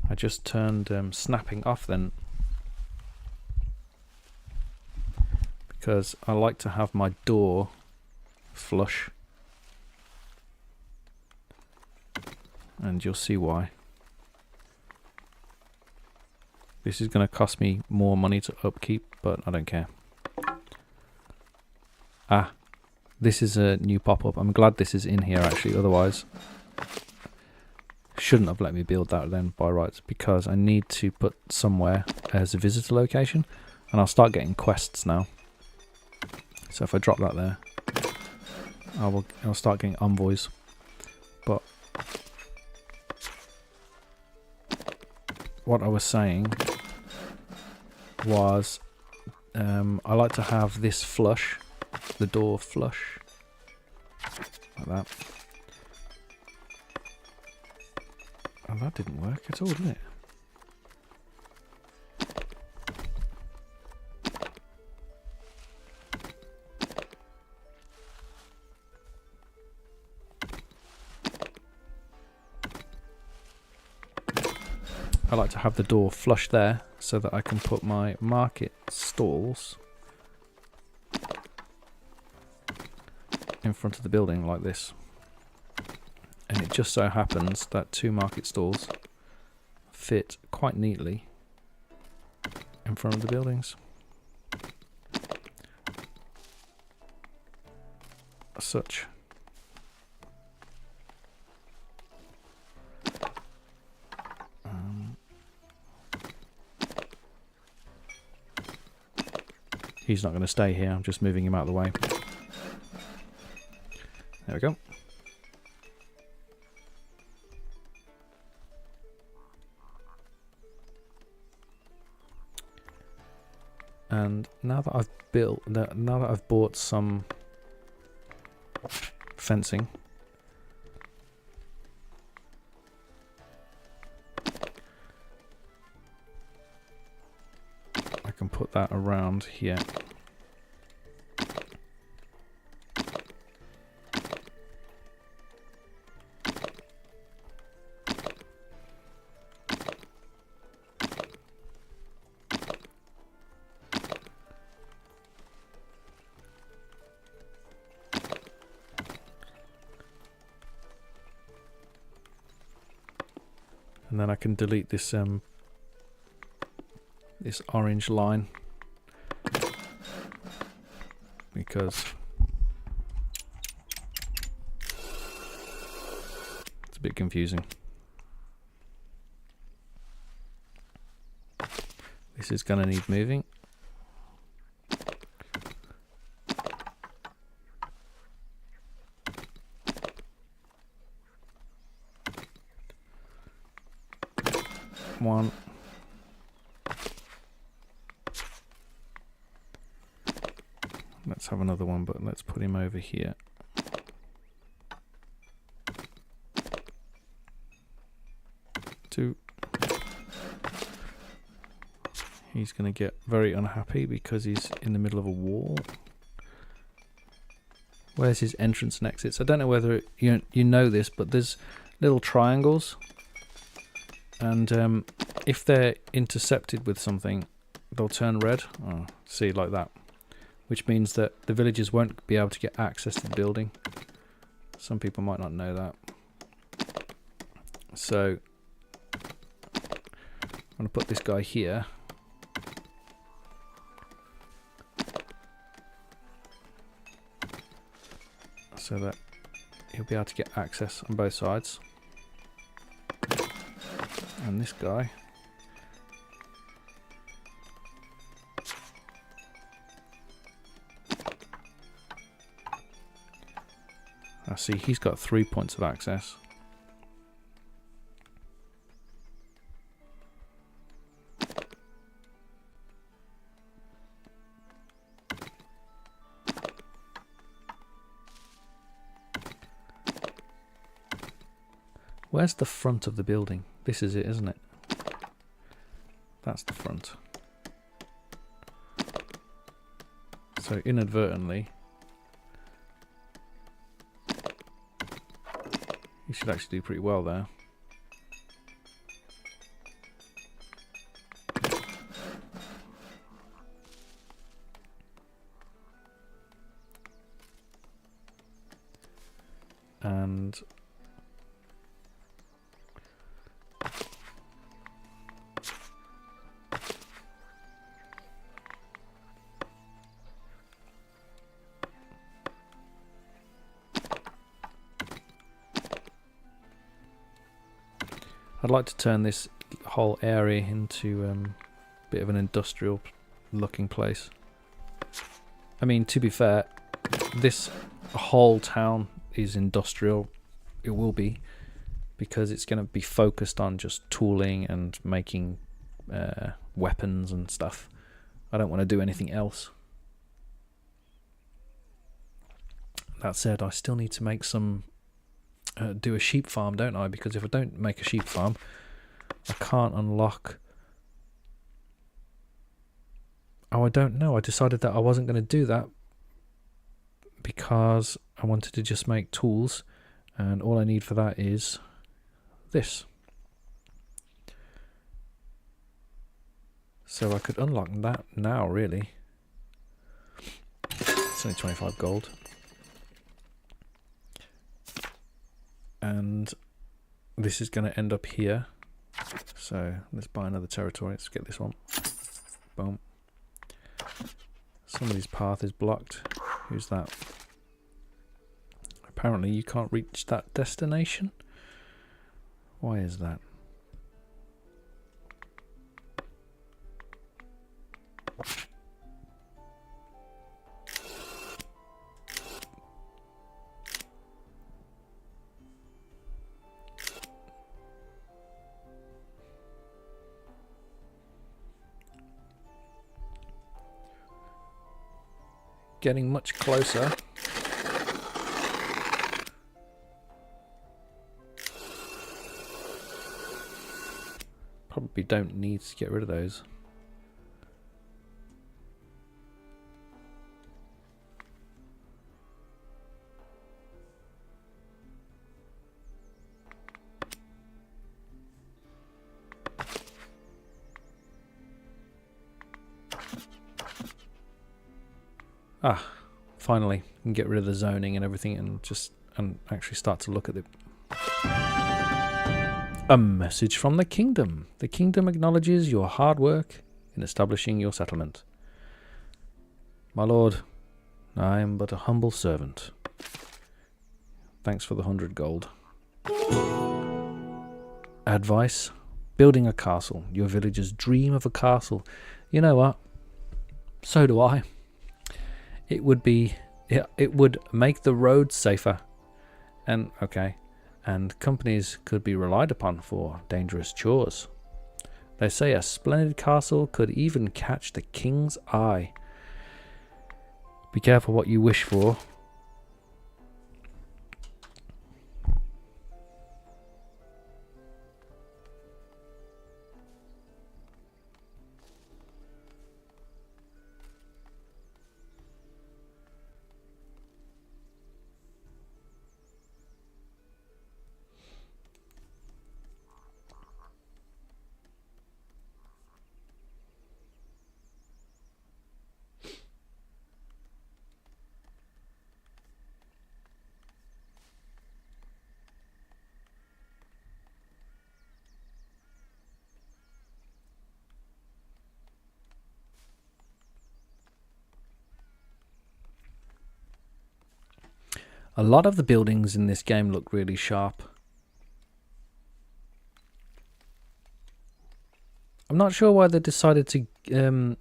I just turned snapping off then, because I like to have my door flush, and you'll see why. This is going to cost me more money to upkeep, but I don't care. Ah, this is a new pop-up. I'm glad this is in here actually, otherwise shouldn't have let me build that then by rights, because I need to put somewhere as a visitor location, and I'll start getting quests now. So if I drop that there, I'll start getting envoys. But what I was saying was I like to have this flush, the door flush, like that. And that didn't work at all, did it? I like to have the door flush there so that I can put my market stalls in front of the building like this. And it just so happens that 2 market stalls fit quite neatly in front of the buildings. As such. He's not going to stay here, I'm just moving him out of the way. There we go. And now that I've bought some fencing, I can put that around here. And then I can delete this this orange line because it's a bit confusing. This is going to need moving. One. Let's have another one, but let's put him over here. Two. He's going to get very unhappy because he's in the middle of a wall. Where's his entrance and exits? I don't know whether you know this, but there's little triangles. And if they're intercepted with something, they'll turn red. Oh, see, like that. Which means that the villagers won't be able to get access to the building. Some people might not know that. So, I'm going to put this guy here. So that he'll be able to get access on both sides. And this guy I see he's got 3 points of access. Where's the front of the building? This is it, isn't it? That's the front. So inadvertently, you should actually do pretty well there. And I'd like to turn this whole area into bit of an industrial looking place. I mean, to be fair, this whole town is industrial. It will be, because it's going to be focused on just tooling and making weapons and stuff. I don't want to do anything else. That said, I still need to make some do a sheep farm, don't I? Because if I don't make a sheep farm, I can't unlock... Oh, I don't know. I decided that I wasn't going to do that because I wanted to just make tools, and all I need for that is this. So I could unlock that now, really. It's only 25 gold. And this is going to end up here. So let's buy another territory. Let's get this one. Boom. Somebody's path is blocked. Who's that? Apparently you can't reach that destination. Why is that? Getting much closer. Probably don't need to get rid of those. Ah, finally, we can get rid of the zoning and everything and actually start to look at it. A message from the kingdom. The kingdom acknowledges your hard work in establishing your settlement. My lord, I am but a humble servant. Thanks for the 100 gold. Advice: building a castle. Your villagers dream of a castle. You know what? So do I. It would make the roads safer, and companies could be relied upon for dangerous chores. They say a splendid castle could even catch the king's eye. Be careful what you wish for. A lot of the buildings in this game look really sharp. I'm not sure why they decided to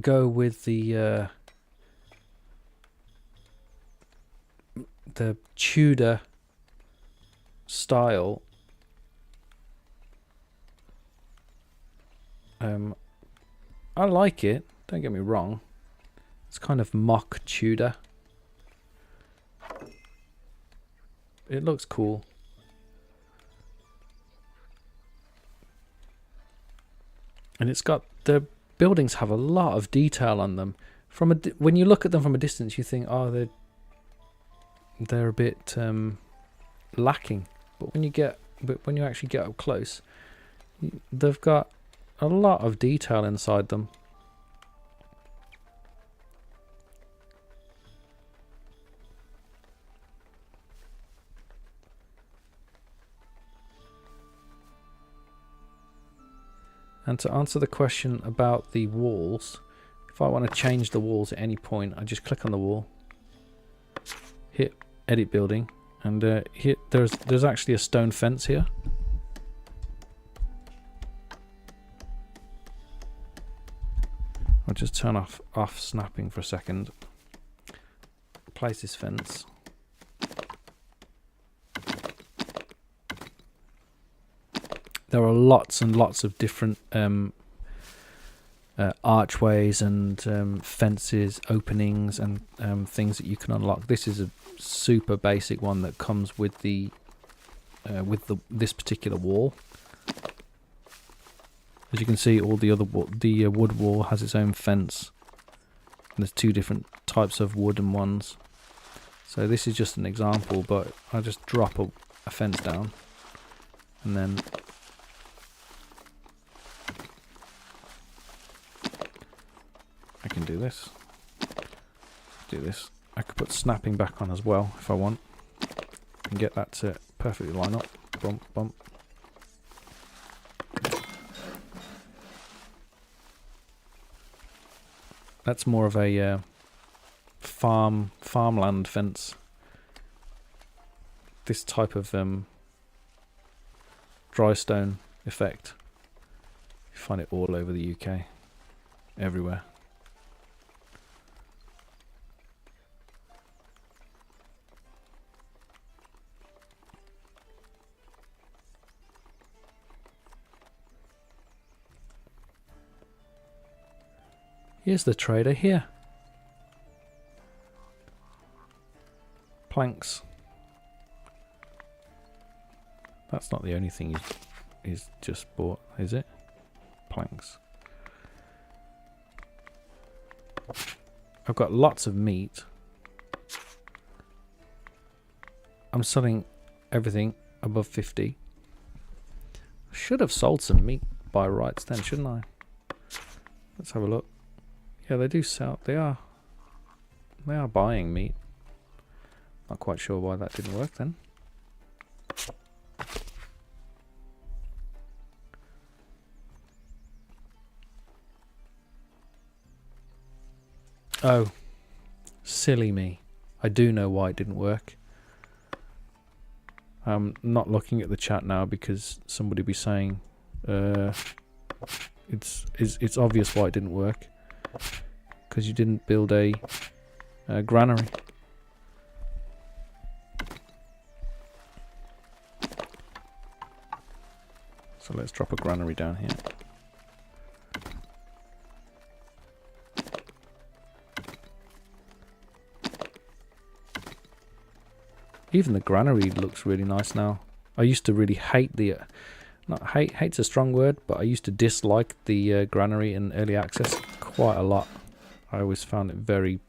go with the Tudor style. I like it, don't get me wrong. It's kind of mock Tudor. It looks cool. And it's got, the buildings have a lot of detail on them. When you look at them from a distance, you think, oh, they're a bit lacking. But when you actually get up close, they've got a lot of detail inside them. And to answer the question about the walls, if I want to change the walls at any point, I just click on the wall, hit edit building, and here there's actually a stone fence here. just turn off snapping for a second. Place this fence. There are lots and lots of different archways and fences, openings, and things that you can unlock. This is a super basic one that comes with this particular wall. As you can see, all the other wood wall has its own fence. And there's two different types of wooden ones. So this is just an example, but I just drop a fence down, and then I can do this. I could put snapping back on as well if I want, and get that to perfectly line up. Bump, bump. That's more of a farmland fence. This type of dry stone effect, you find it all over the UK, everywhere. Here's the trader here. Planks. That's not the only thing he's just bought, is it? Planks. I've got lots of meat. I'm selling everything above 50. Should have sold some meat by rights then, shouldn't I? Let's have a look. Yeah, they do sell. They are buying meat. Not quite sure why that didn't work then. Oh, silly me. I do know why it didn't work. I'm not looking at the chat now because somebody be saying it's obvious why it didn't work. Because you didn't build a granary. So let's drop a granary down here. Even the granary looks really nice now. I used to really hate the... not hate, hate's a strong word, but I used to dislike the granary in early access quite a lot. I always found it very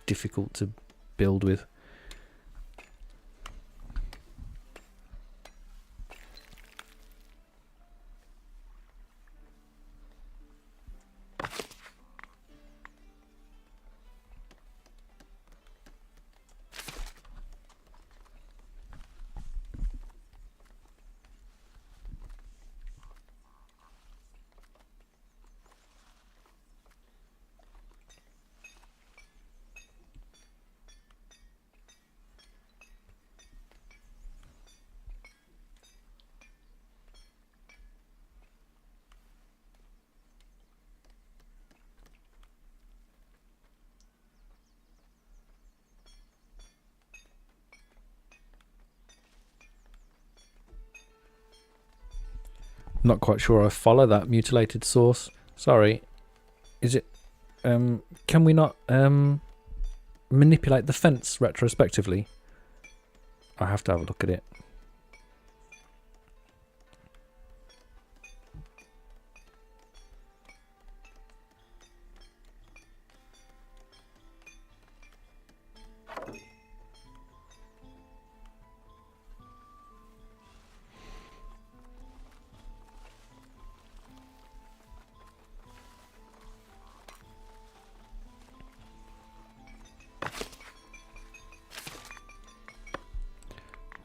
difficult to build with. Not quite sure I follow that mutilated source. Sorry. Is it... can we not manipulate the fence retrospectively? I have to have a look at it.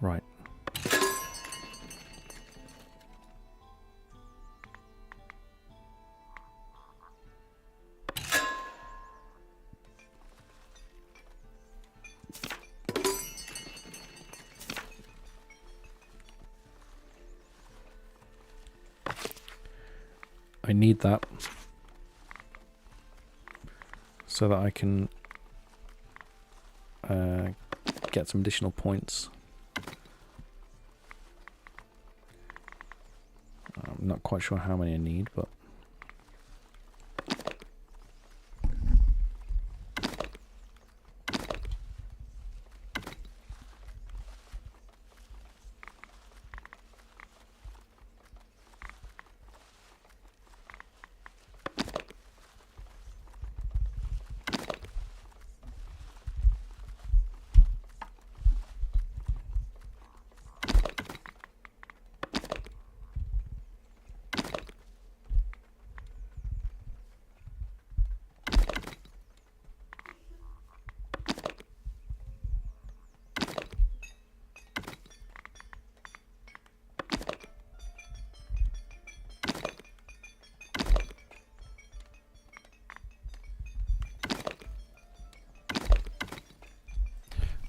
Right. I need that. so that I can get some additional points. I'm not quite sure how many I need, but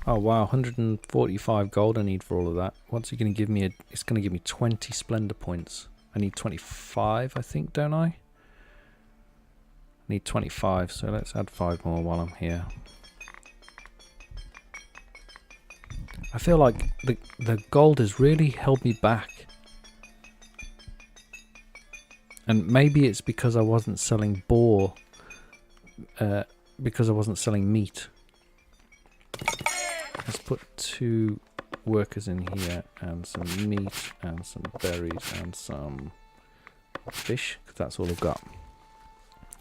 oh wow, 145 gold I need for all of that. What's it going to give me? It's going to give me 20 splendor points. I need 25, I think, don't I? I need 25, so let's add 5 more while I'm here. I feel like the gold has really held me back. And maybe it's because I wasn't selling boar, because I wasn't selling meat. Let's put 2 workers in here, and some meat, and some berries, and some fish, because that's all I've got.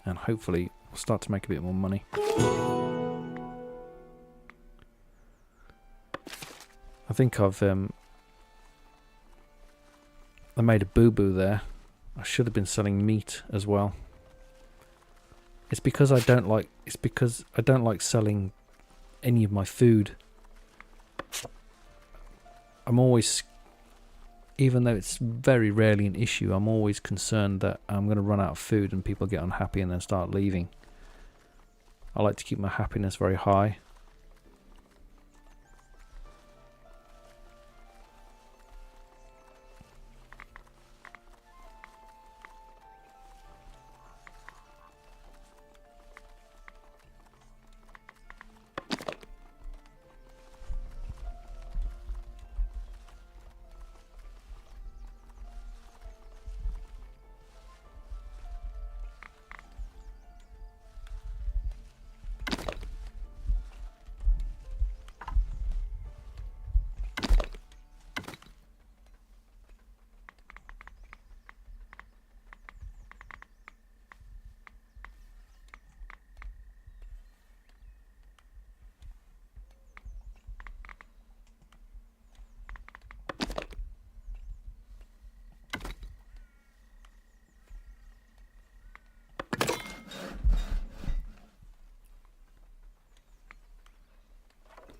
And hopefully we'll start to make a bit more money. I think I made a boo-boo there. I should have been selling meat as well. It's because I don't like selling any of my food. I'm always, even though it's very rarely an issue, I'm always concerned that I'm going to run out of food and people get unhappy and then start leaving. I like to keep my happiness very high.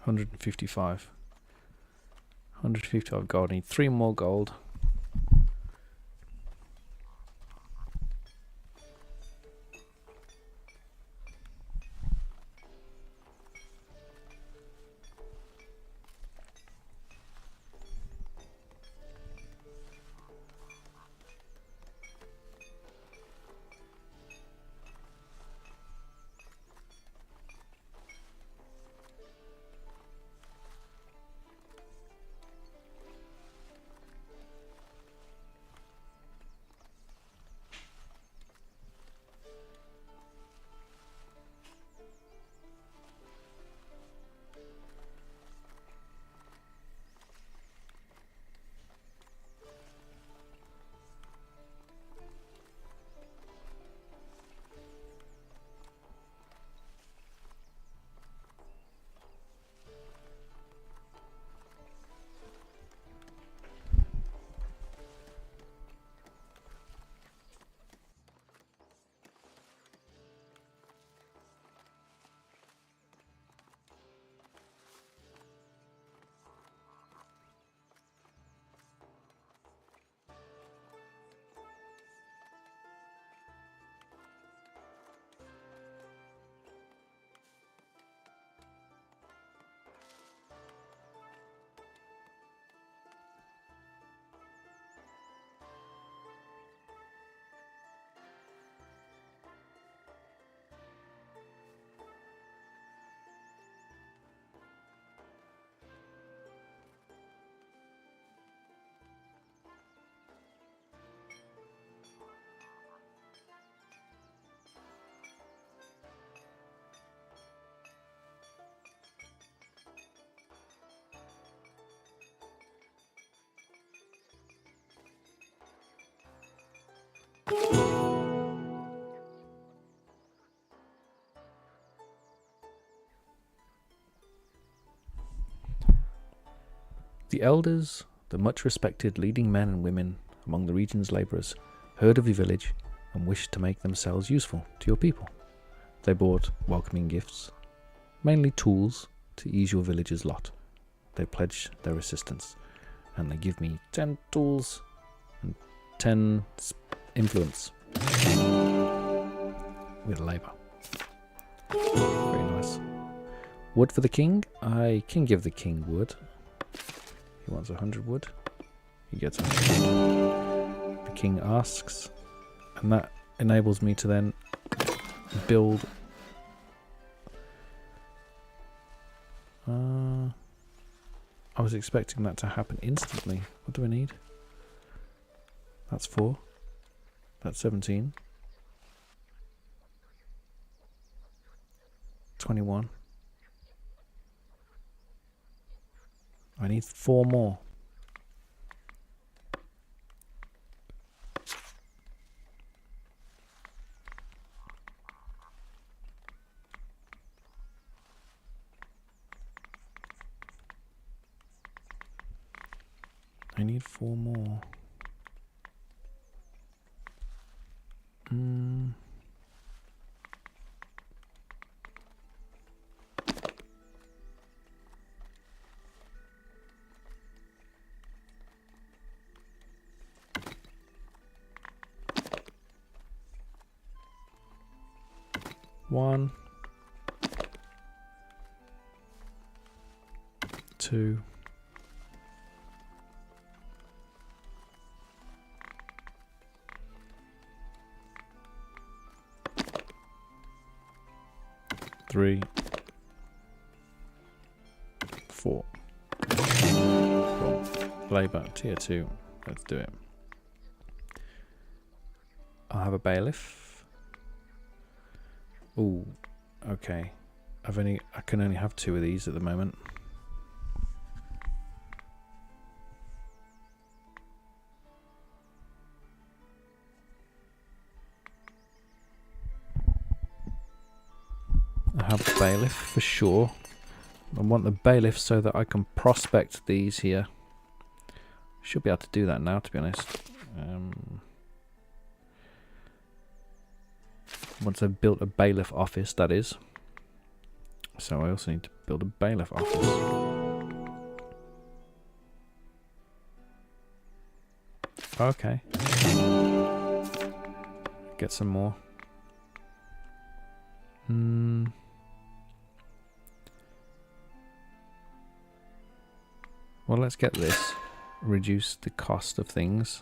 $155 gold. I need 3 more gold. The elders, the much respected leading men and women among the region's labourers, heard of your village and wished to make themselves useful to your people. They brought welcoming gifts, mainly tools to ease your village's lot. They pledge their assistance, and they give me 10 tools and 10 influence with labour. Very nice. Wood for the king? I can give the king wood. He wants 100 wood. He gets 100. The king asks, and that enables me to then build. I was expecting that to happen instantly. What do I need? That's 4. That's 17. 21. I need 4 more. I need 4 more. One, 2, 3, 4. Cool. Labour, tier 2. Let's do it. I'll have a bailiff. Ooh, okay. I can only have 2 of these at the moment. I have the bailiff for sure. I want the bailiff so that I can prospect these here. Should be able to do that now, to be honest. Once I've built a bailiff office, that is. So I also need to build a bailiff office. Okay. Get some more. Well, let's get this. Reduce the cost of things.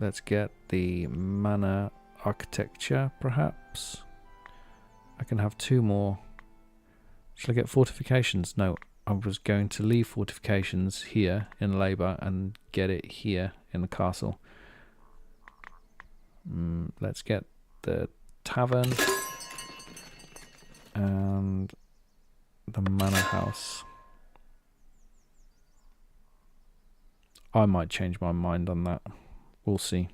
Let's get the manor architecture, perhaps. I can have 2 more. Shall I get fortifications? No, I was going to leave fortifications here in labour and get it here in the castle. Let's get the tavern and the manor house. I might change my mind on that. We'll see.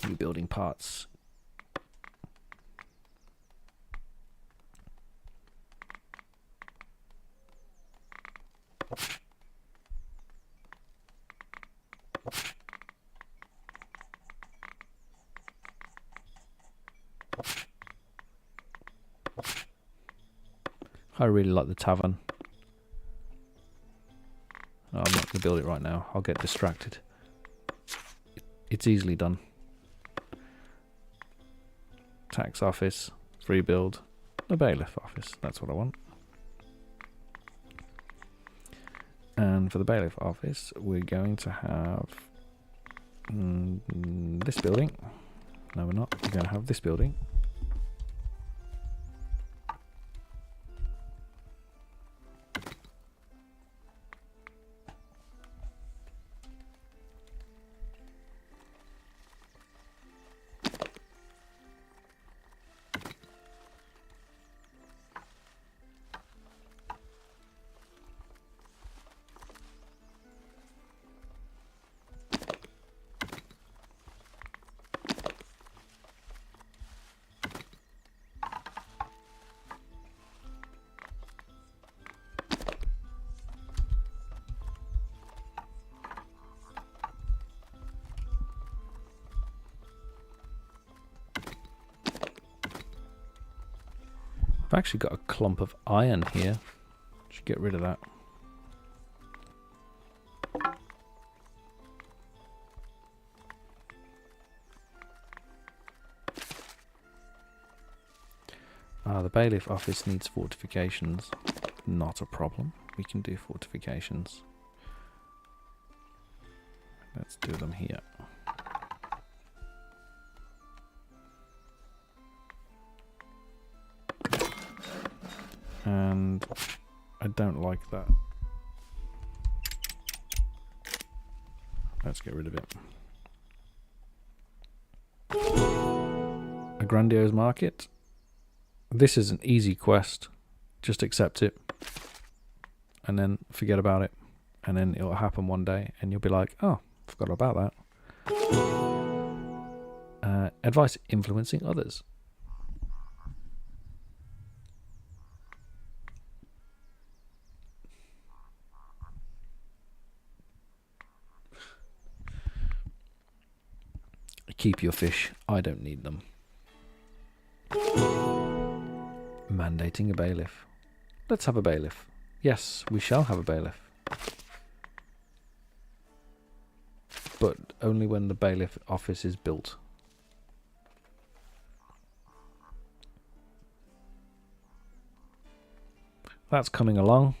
New building parts. I really like the tavern. Oh, I'm not going to build it right now. I'll get distracted. It's easily done. Tax office, free build, a bailiff office. That's what I want. And for the bailiff office, we're going to have this building. No, we're not. We're going to have this building. I've actually got a clump of iron here. Should get rid of that. The bailiff office needs fortifications. Not a problem. We can do fortifications. Let's do them here. And I don't like that. Let's get rid of it. A grandiose market. This is an easy quest. Just accept it. And then forget about it. And then it'll happen one day. And you'll be like, oh, forgot about that. Advice influencing others. Keep your fish. I don't need them. Mandating a bailiff. Let's have a bailiff. Yes, we shall have a bailiff. But only when the bailiff office is built. That's coming along.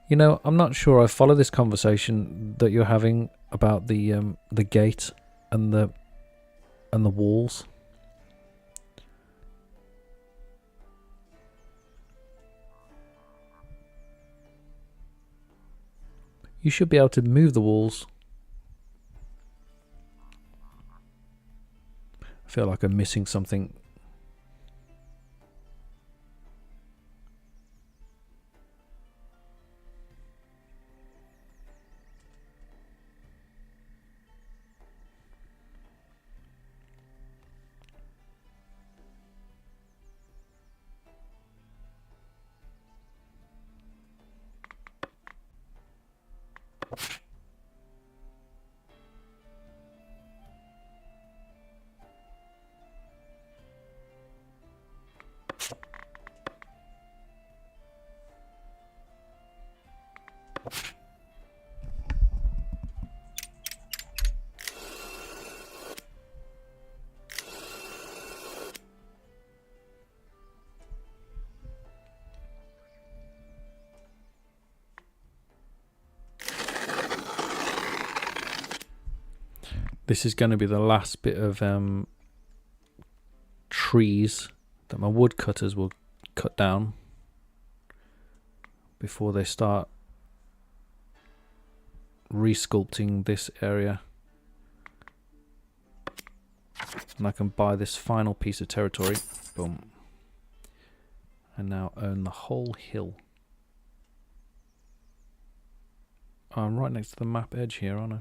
You know, I'm not sure I follow this conversation that you're having about the gate and the walls. You should be able to move the walls. I feel like I'm missing something. This is going to be the last bit of trees that my woodcutters will cut down before they start resculpting this area. And I can buy this final piece of territory. Boom. And now own the whole hill. Oh, I'm right next to the map edge here, aren't I?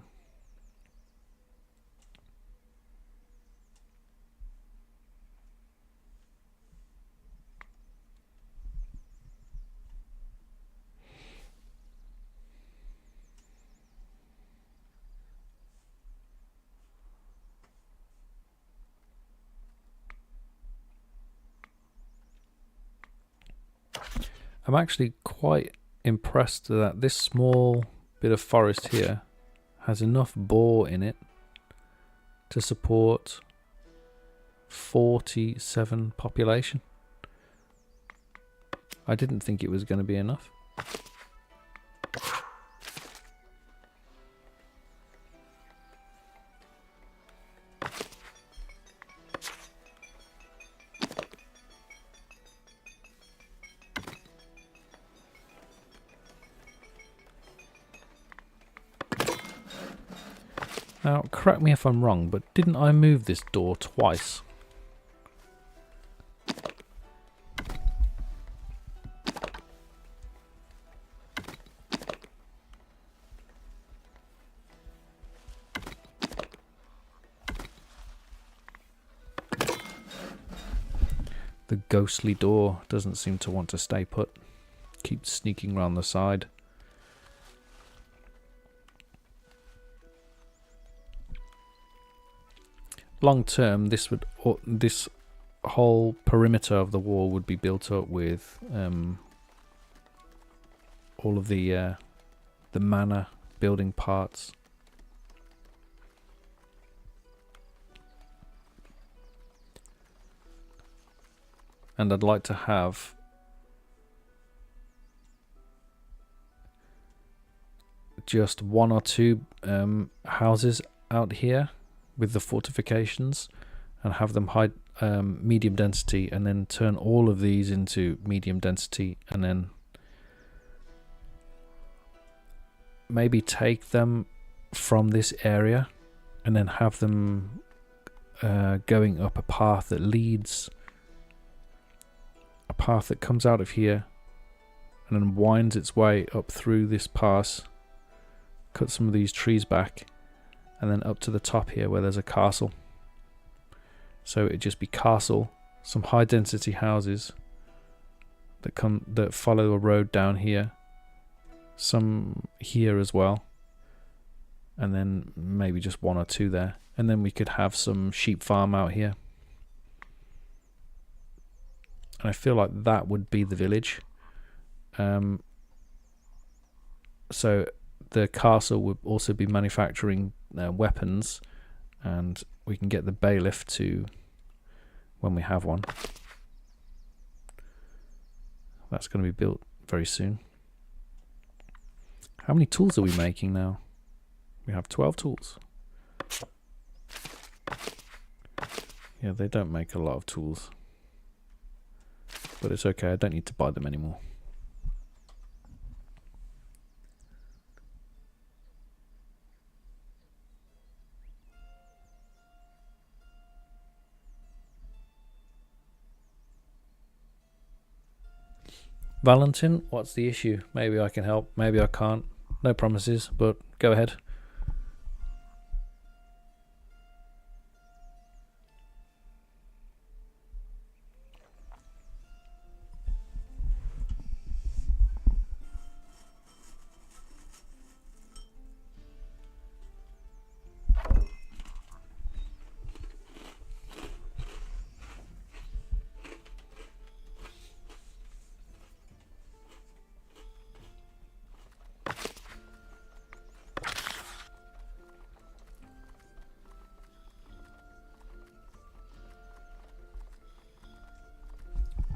I'm actually quite impressed that this small bit of forest here has enough boar in it to support 47 population. I didn't think it was going to be enough. Now, correct me if I'm wrong, but didn't I move this door twice? The ghostly door doesn't seem to want to stay put. Keeps sneaking around the side. Long term, this whole perimeter of the wall would be built up with all of the manor building parts. And I'd like to have just one or two houses out here with the fortifications, and have them high medium density, and then turn all of these into medium density, and then maybe take them from this area and then have them going up a path that leads, a path that comes out of here and then winds its way up through this pass, cut some of these trees back, and then up to the top here where there's a castle. So it'd just be castle, some high density houses that follow a road down here, some here as well, and then maybe just one or two there, and then we could have some sheep farm out here. And I feel like that would be the village. So the castle would also be manufacturing weapons, and we can get the bailiff to, when we have one. That's going to be built very soon. How many tools are we making now? We have 12 tools. Yeah, they don't make a lot of tools. But it's okay, I don't need to buy them anymore. Valentin, what's the issue? Maybe I can help, maybe I can't. No promises, but go ahead.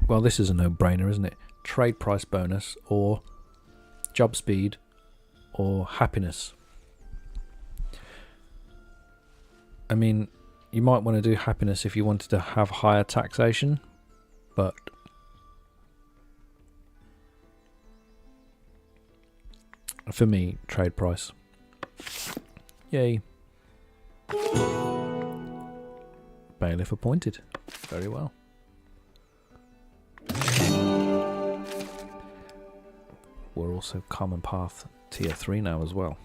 Well, this is a no-brainer, isn't it? Trade price bonus, or job speed, or happiness. I mean, you might want to do happiness if you wanted to have higher taxation, but for me, trade price. Yay. Bailiff appointed. Very well. We're also common path tier 3 now as well.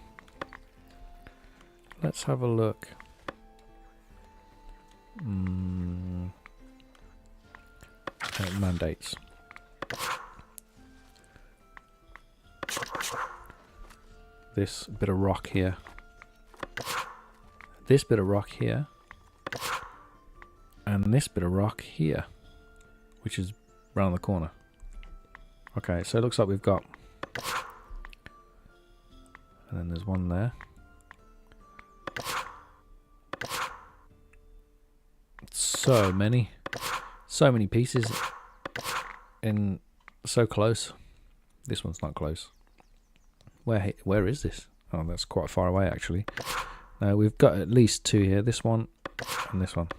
Let's have a look. Mandates. This bit of rock here. This bit of rock here. And this bit of rock here. Which is round the corner. Okay, so it looks like we've got... And then there's one there. So many pieces in so close. This one's not close. Where is this? Oh, that's quite far away actually. We've got at least two here. This one and this one.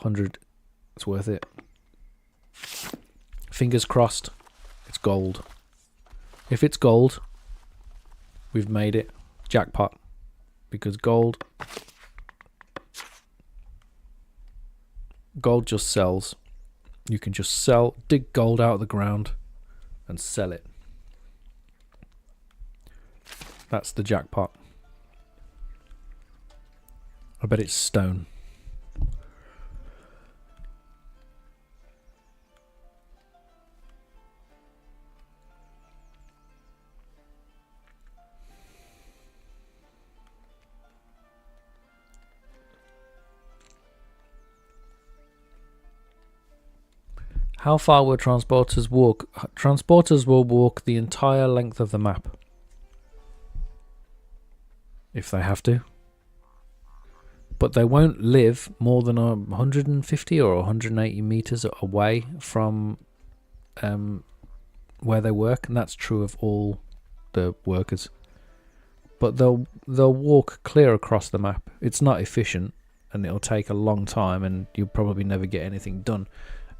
100. It's worth it. Fingers crossed. It's gold. If it's gold, we've made it. Jackpot. because gold just sells. You can just dig gold out of the ground and sell it. That's the jackpot. I bet it's stone. How far will transporters walk? Transporters will walk the entire length of the map. If they have to. But they won't live more than 150 or 180 meters away from where they work, and that's true of all the workers. But they'll walk clear across the map. It's not efficient, and it'll take a long time, and you'll probably never get anything done.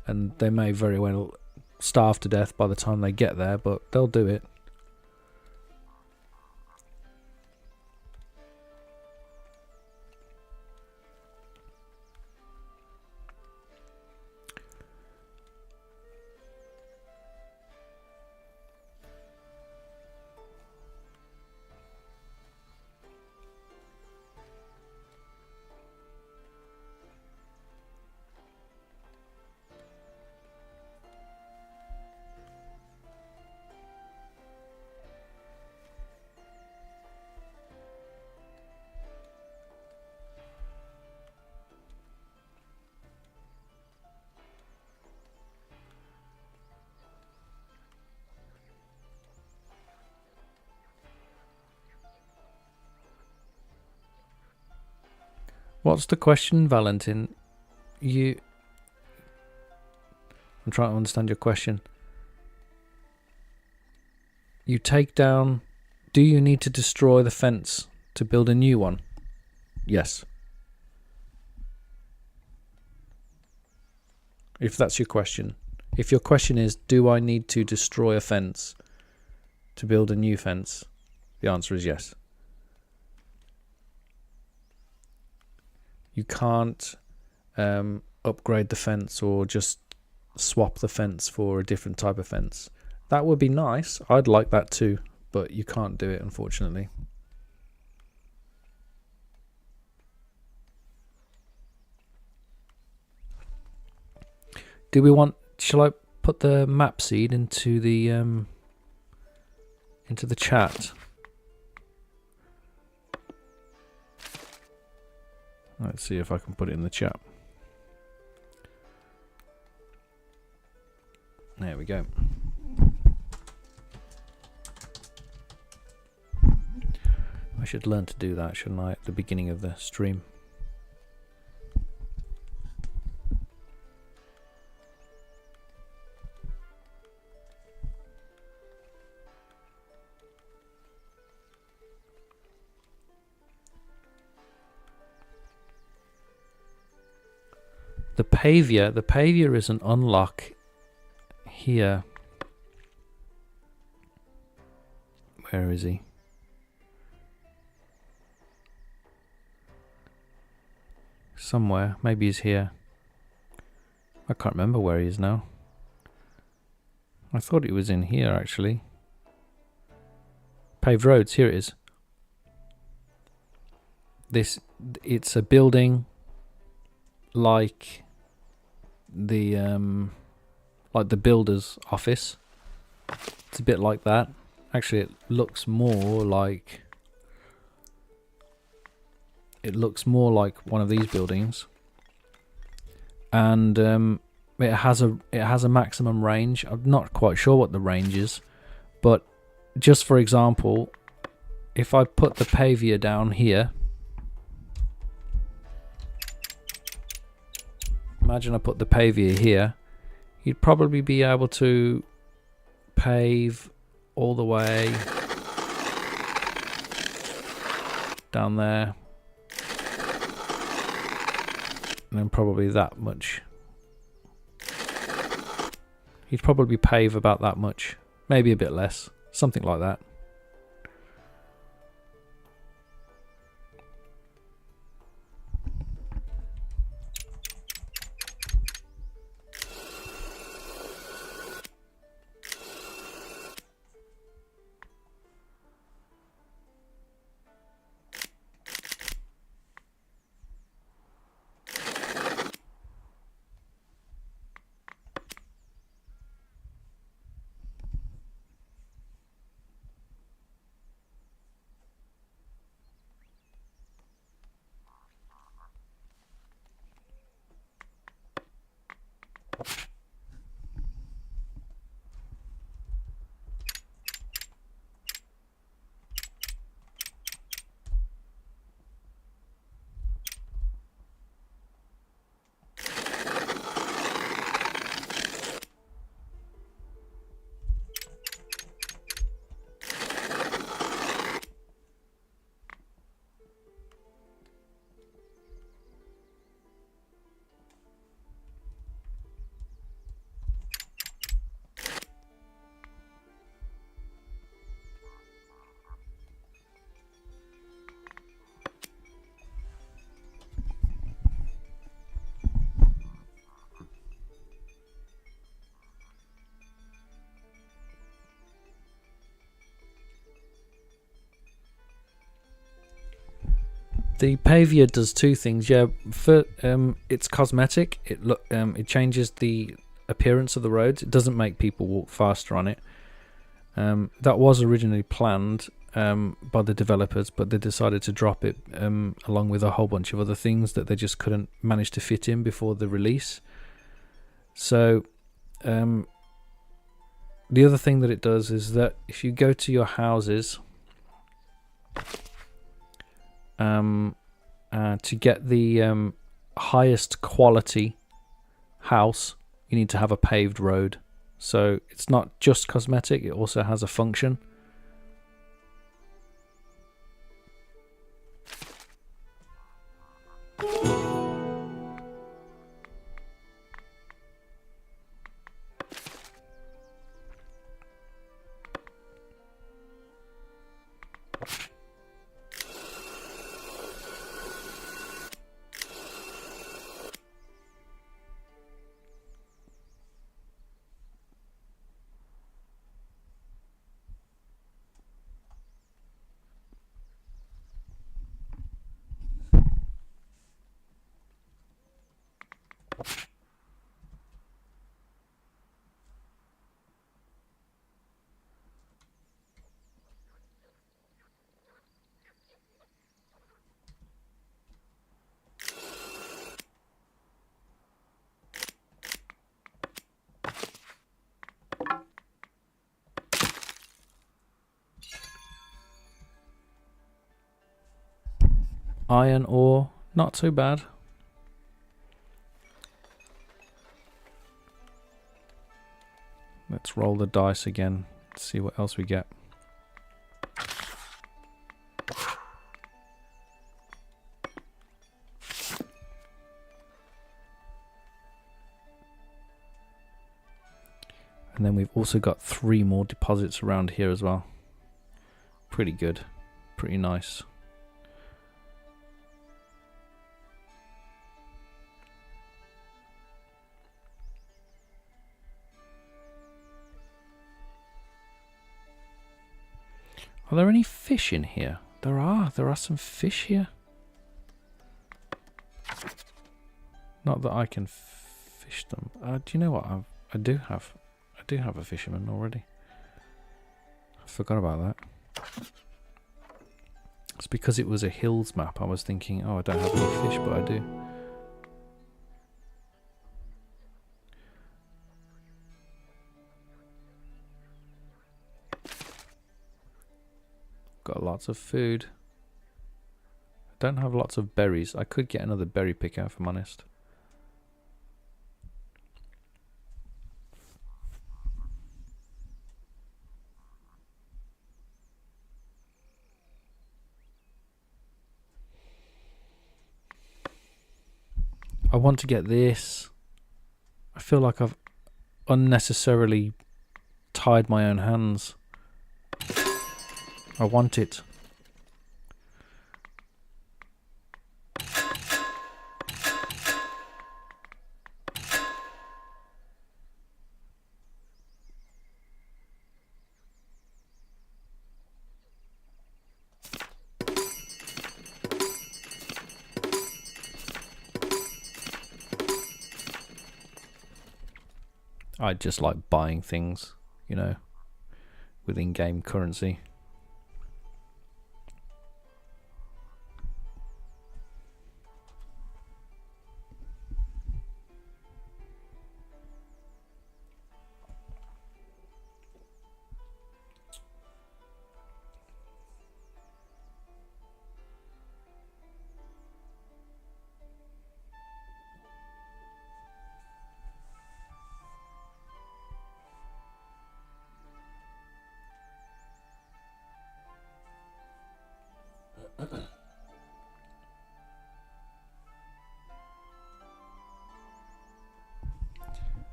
And they may very well starve to death by the time they get there, but they'll do it. What's the question, Valentin? I'm trying to understand your question. You take down... Do you need to destroy the fence to build a new one? Yes. If that's your question. If your question is, do I need to destroy a fence to build a new fence? The answer is yes. You can't upgrade the fence or just swap the fence for a different type of fence. That would be nice. I'd like that too, but you can't do it, unfortunately. Do we want... Shall I put the map seed into the chat? Let's see if I can put it in the chat. There we go. I should learn to do that, shouldn't I, at the beginning of the stream? The pavior is an unlock here. Where is he? Somewhere. Maybe he's here. I can't remember where he is now. I thought he was in here, actually. Paved roads, here it is. It's a building like the builder's office. It's a bit like that. Actually, it looks more like one of these buildings, and it has a maximum range. I'm not quite sure what the range is, but just for example, if I put the pavior down here, imagine I put the pavior here, you'd probably be able to pave all the way down there, and then probably that much. You'd probably pave about that much, maybe a bit less, something like that. The pavia does two things. Yeah, for it's cosmetic. It changes the appearance of the roads. It doesn't make people walk faster on it. That was originally planned by the developers, but they decided to drop it along with a whole bunch of other things that they just couldn't manage to fit in before the release. So the other thing that it does is that if you go to your houses, to get the highest quality house, you need to have a paved road. So it's not just cosmetic, it also has a function. Iron ore, not too bad. Let's roll the dice again, see what else we get. And then we've also got 3 more deposits around here as well. Pretty good, pretty nice. Are there any fish in here? There are some fish here. Not that I can fish them. Do you know what? I do have a fisherman already. I forgot about that. It's because it was a hills map. I was thinking, oh, I don't have any fish, but I do. Got lots of food. I don't have lots of berries. I could get another berry picker if I'm honest. I want to get this. I feel like I've unnecessarily tied my own hands. I want it. I just like buying things, you know, with in-game currency.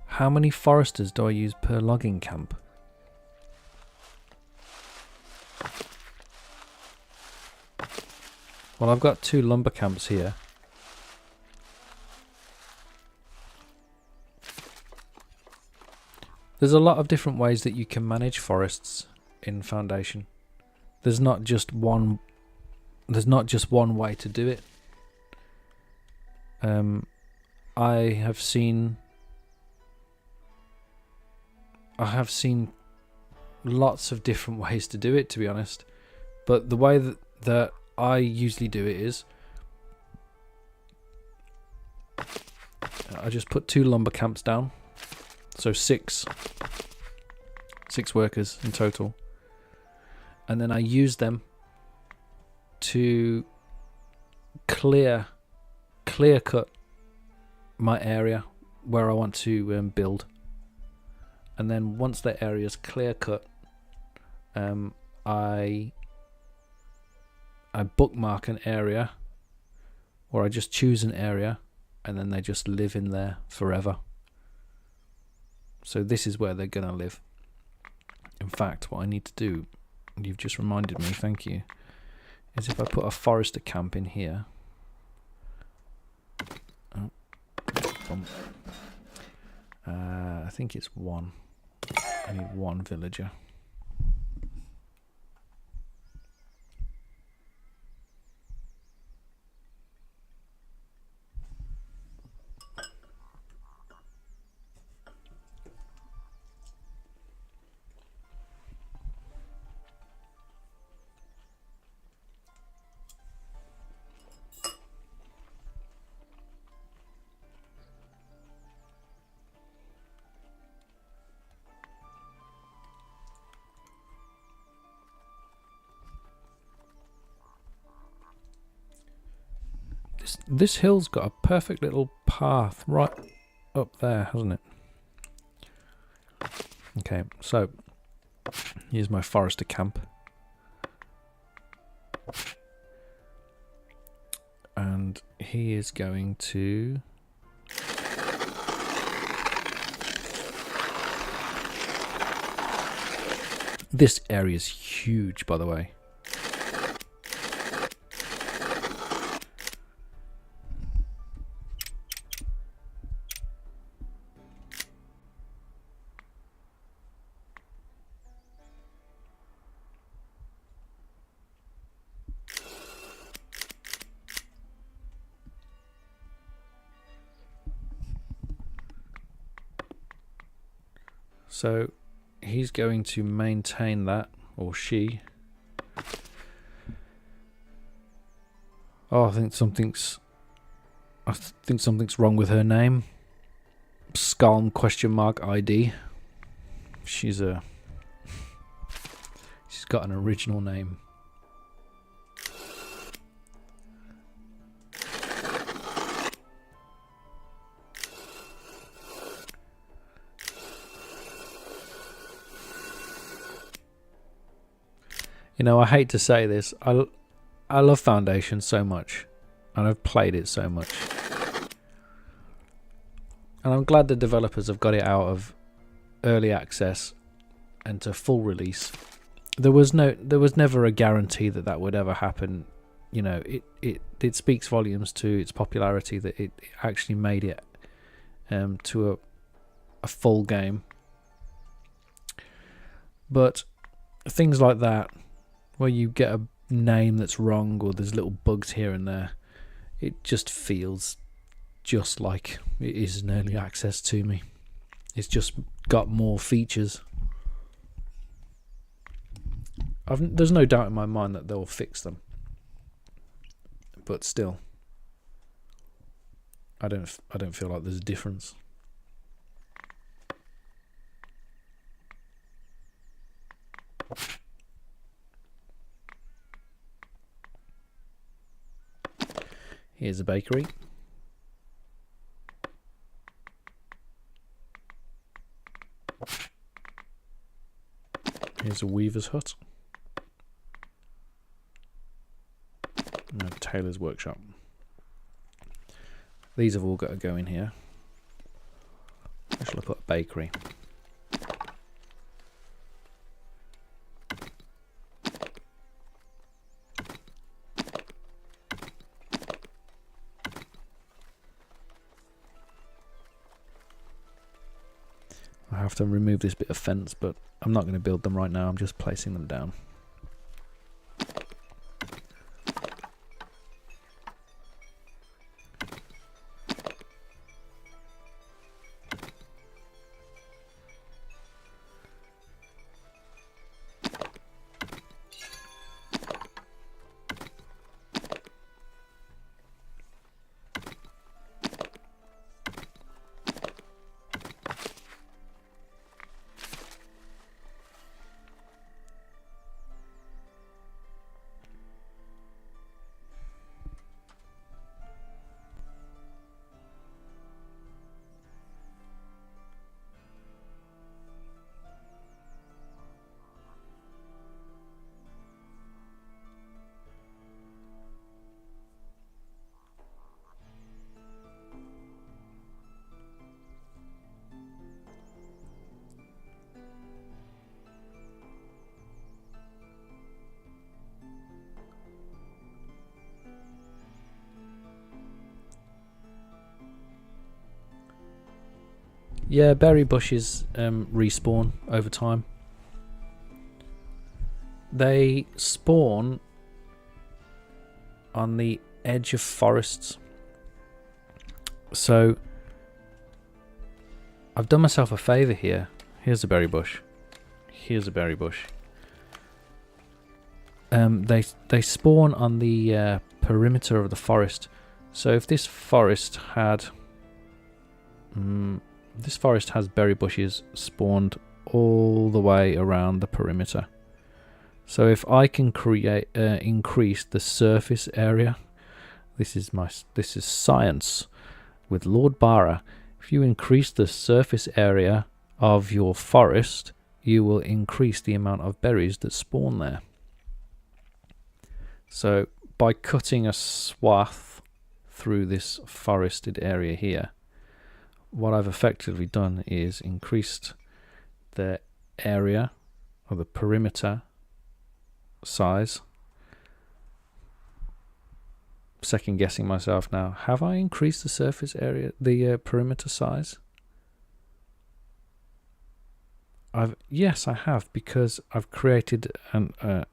How many foresters do I use per logging camp? Well, I've got 2 lumber camps here. There's a lot of different ways that you can manage forests in Foundation. There's not just one there's not just one way to do it. I have seen lots of different ways to do it, to be honest. But the way that I usually do it is I just put 2 lumber camps down, so six workers in total, and then I use them to clear cut my area where I want to build. And then once the area is clear cut, I bookmark an area, or I just choose an area, and then they just live in there forever. So this is where they're gonna live. In fact, what I need to do, and you've just reminded me, thank you, is if I put a forester camp in here. I think it's 1. I need 1 villager. This hill's got a perfect little path right up there, hasn't it? Okay, so here's my forester camp. And he is going to... This area is huge, by the way. So he's going to maintain that, or she. Oh, I think something's wrong with her name. Skalm ?ID. She's got an original name. You know, I hate to say this, I love Foundation so much, and I've played it so much, and I'm glad the developers have got it out of early access and to full release. There was never a guarantee that would ever happen. You know, it speaks volumes to its popularity that it actually made it to a full game. But things like that, where you get a name that's wrong or there's little bugs here and there, it just feels just like it is an early access to me. It's just got more features. There's no doubt in my mind that they'll fix them, but still, I don't feel like there's a difference. Here's a bakery. Here's a weaver's hut. And a tailor's workshop. These have all got to go in here. Where shall I put a bakery? I have to remove this bit of fence, but I'm not going to build them right now. I'm just placing them down. Yeah, berry bushes respawn over time. They spawn on the edge of forests. So I've done myself a favour here. Here's a berry bush. Here's a berry bush. They spawn on the perimeter of the forest. So if this forest had berry bushes spawned all the way around the perimeter. So if I can create increase the surface area, this is science with Lord Bara. If you increase the surface area of your forest, you will increase the amount of berries that spawn there. So by cutting a swath through this forested area here, what I've effectively done is increased the area or the perimeter size. Second guessing myself now. Have I increased the surface area, the perimeter size? Yes, I have, because I've created a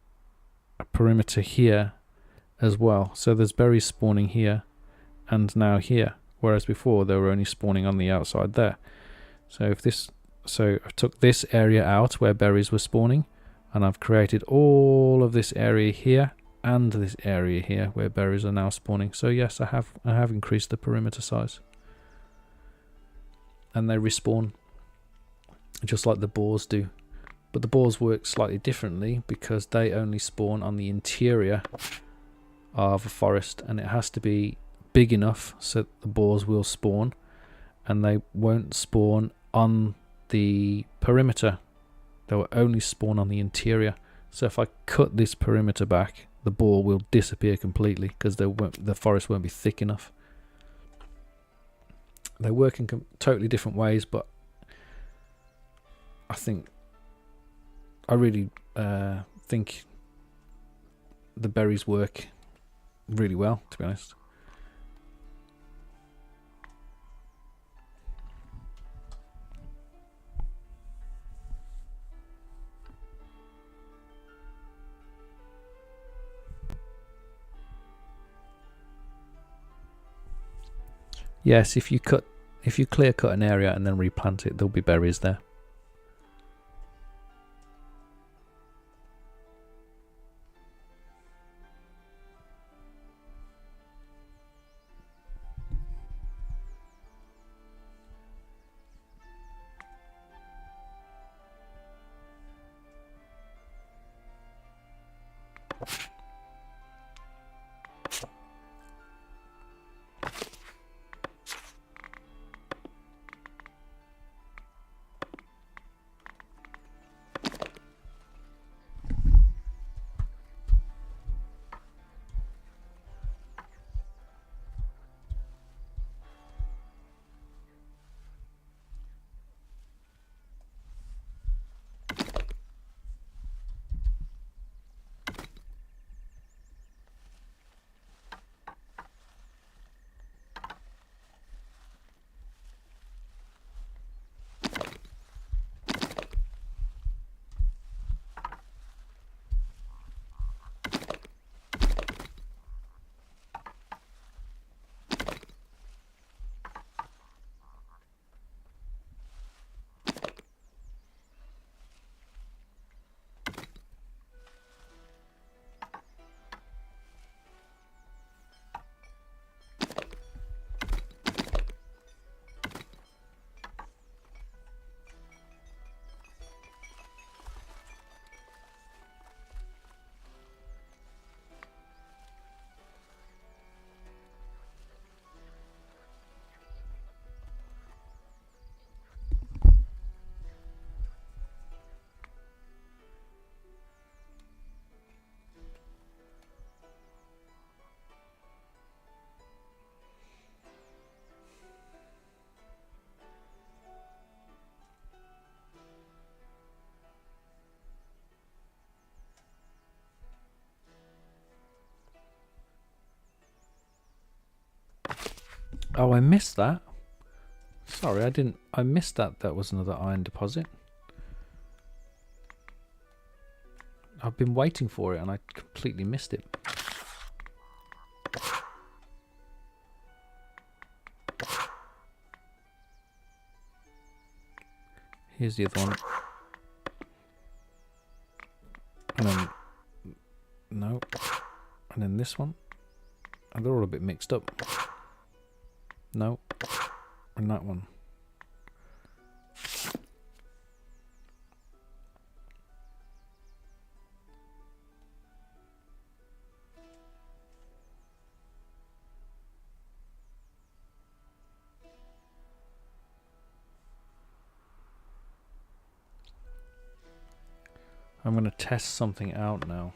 perimeter here as well. So there's berries spawning here and now here, whereas before they were only spawning on the outside there. So I took this area out where berries were spawning, and I've created all of this area here and this area here where berries are now spawning. So yes, I have increased the perimeter size, and they respawn just like the boars do. But the boars work slightly differently because they only spawn on the interior of a forest, and it has to be big enough so that the boars will spawn, and they won't spawn on the perimeter. They will only spawn on the interior. So if I cut this perimeter back, the boar will disappear completely because the forest won't be thick enough. They work in totally different ways, but I really think the berries work really well, to be honest. Yes, if you clear cut an area and then replant it, there'll be berries there. Oh, I missed that. Sorry, I missed that. That was another iron deposit. I've been waiting for it and I completely missed it. Here's the other one. And then, no. And then this one. And they're all a bit mixed up. No. And that one. I'm going to test something out now.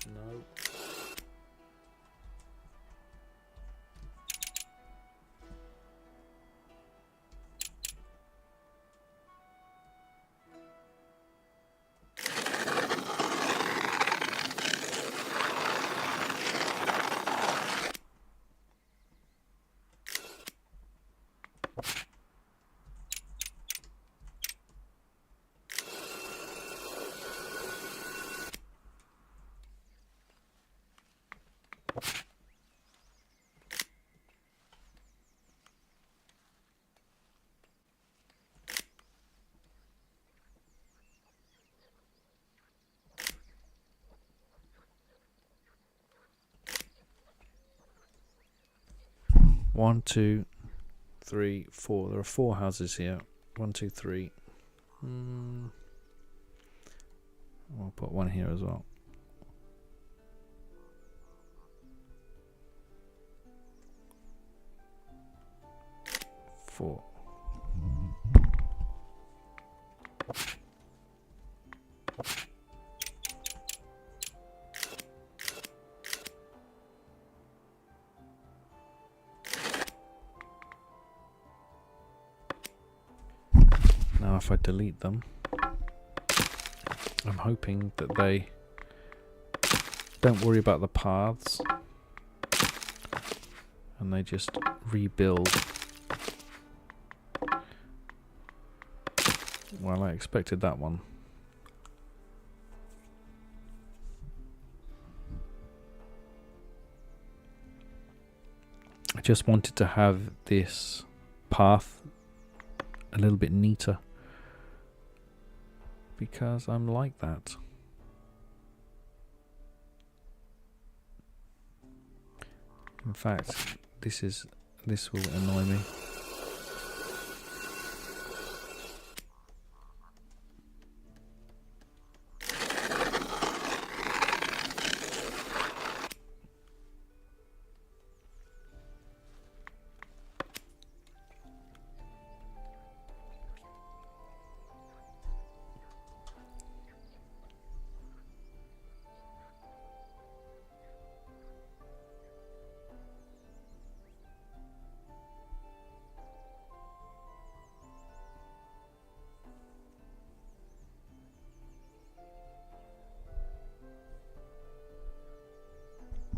No. One, two, three, four. There are 4 houses here. 1, 2, 3. I'll put one here as well. 4. Now if I delete them, I'm hoping that they don't worry about the paths and they just rebuild. Well, I expected that one. I just wanted to have this path a little bit neater because I'm like that. In fact, this will annoy me.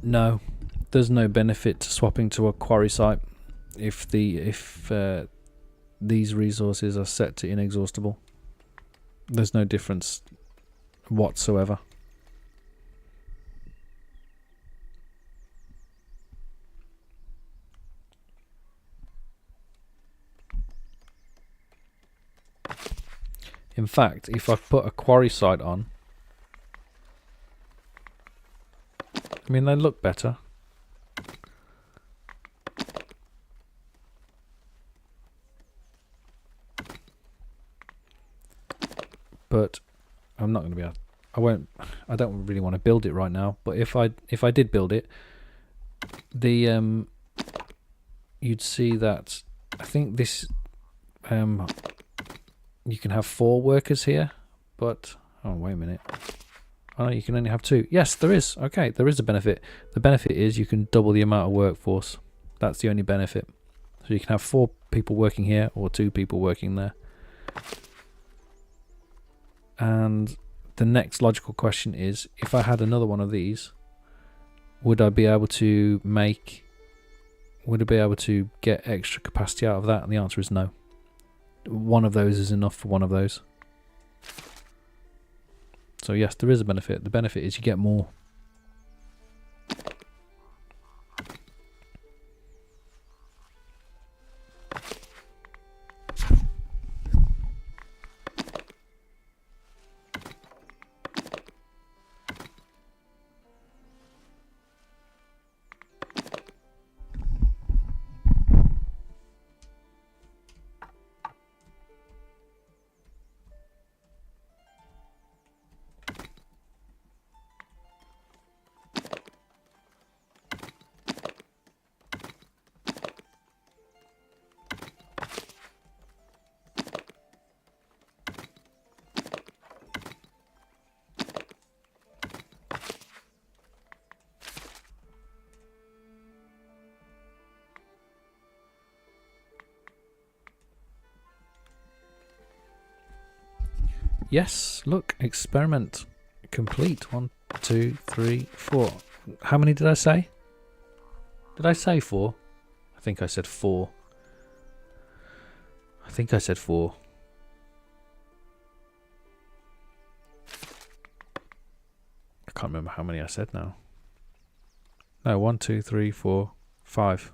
No, there's no benefit to swapping to a quarry site if these resources are set to inexhaustible. There's no difference whatsoever. In fact, if I put a quarry site on, I mean, they look better. But I'm not going to be able, I don't really want to build it right now, but if I did build it, the you'd see that I think this you can have 4 workers here, but oh, wait a minute. Oh, you can only have 2. Yes, there is. Okay, there is a benefit. The benefit is you can double the amount of workforce. That's the only benefit. So you can have 4 people working here or 2 people working there. And the next logical question is, if I had another one of these, would I be able to get extra capacity out of that? And the answer is no. One of those is enough for one of those. So yes, there is a benefit. The benefit is you get more. Yes, look, experiment complete. 1, 2, 3, 4. How many did I say? Did I say 4? I think I said 4. I think I said 4. I can't remember how many I said now. No, 1, 2, 3, 4, 5.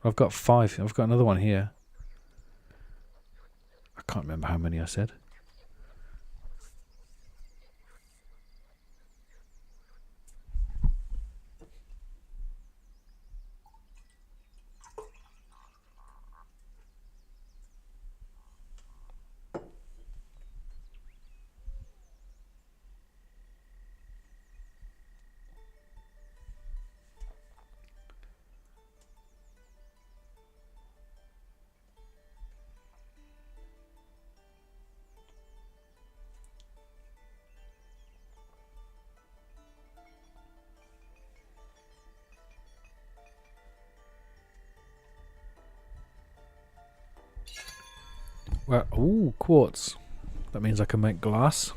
I've got 5. I've got another one here. I can't remember how many I said. Well, ooh, quartz. That means I can make glass.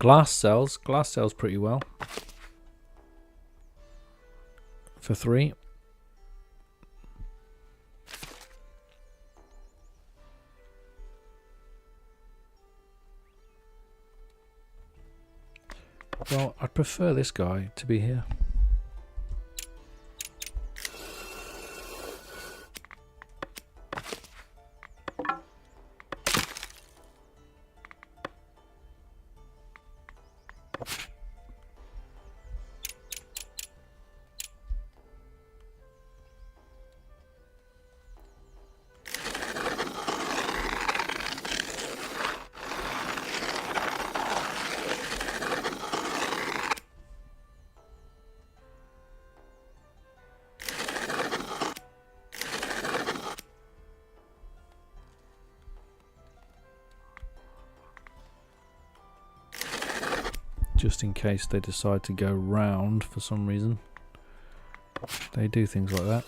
Glass sells pretty well. For 3. Well, I'd prefer this guy to be here. Just in case they decide to go round for some reason. They do things like that.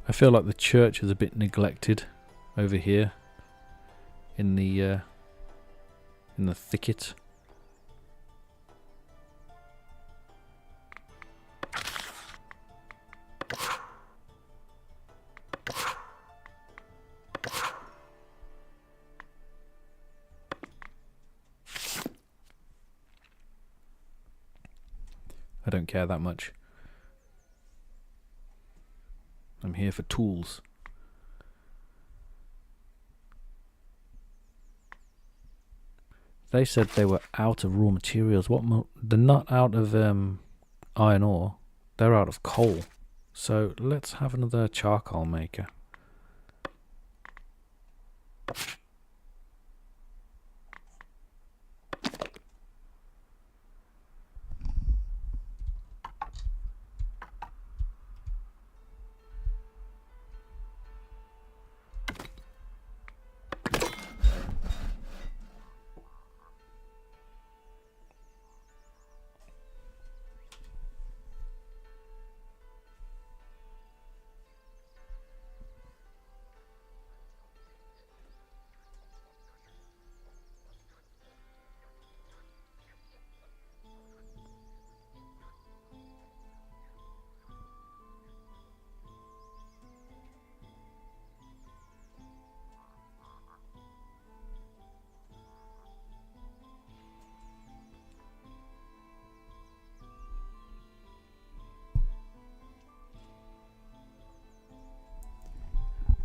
I feel like the church is a bit neglected over here in the thicket. I don't care that much. I'm here for tools. They said they were out of raw materials. They're not out of iron ore. They're out of coal. So let's have another charcoal maker.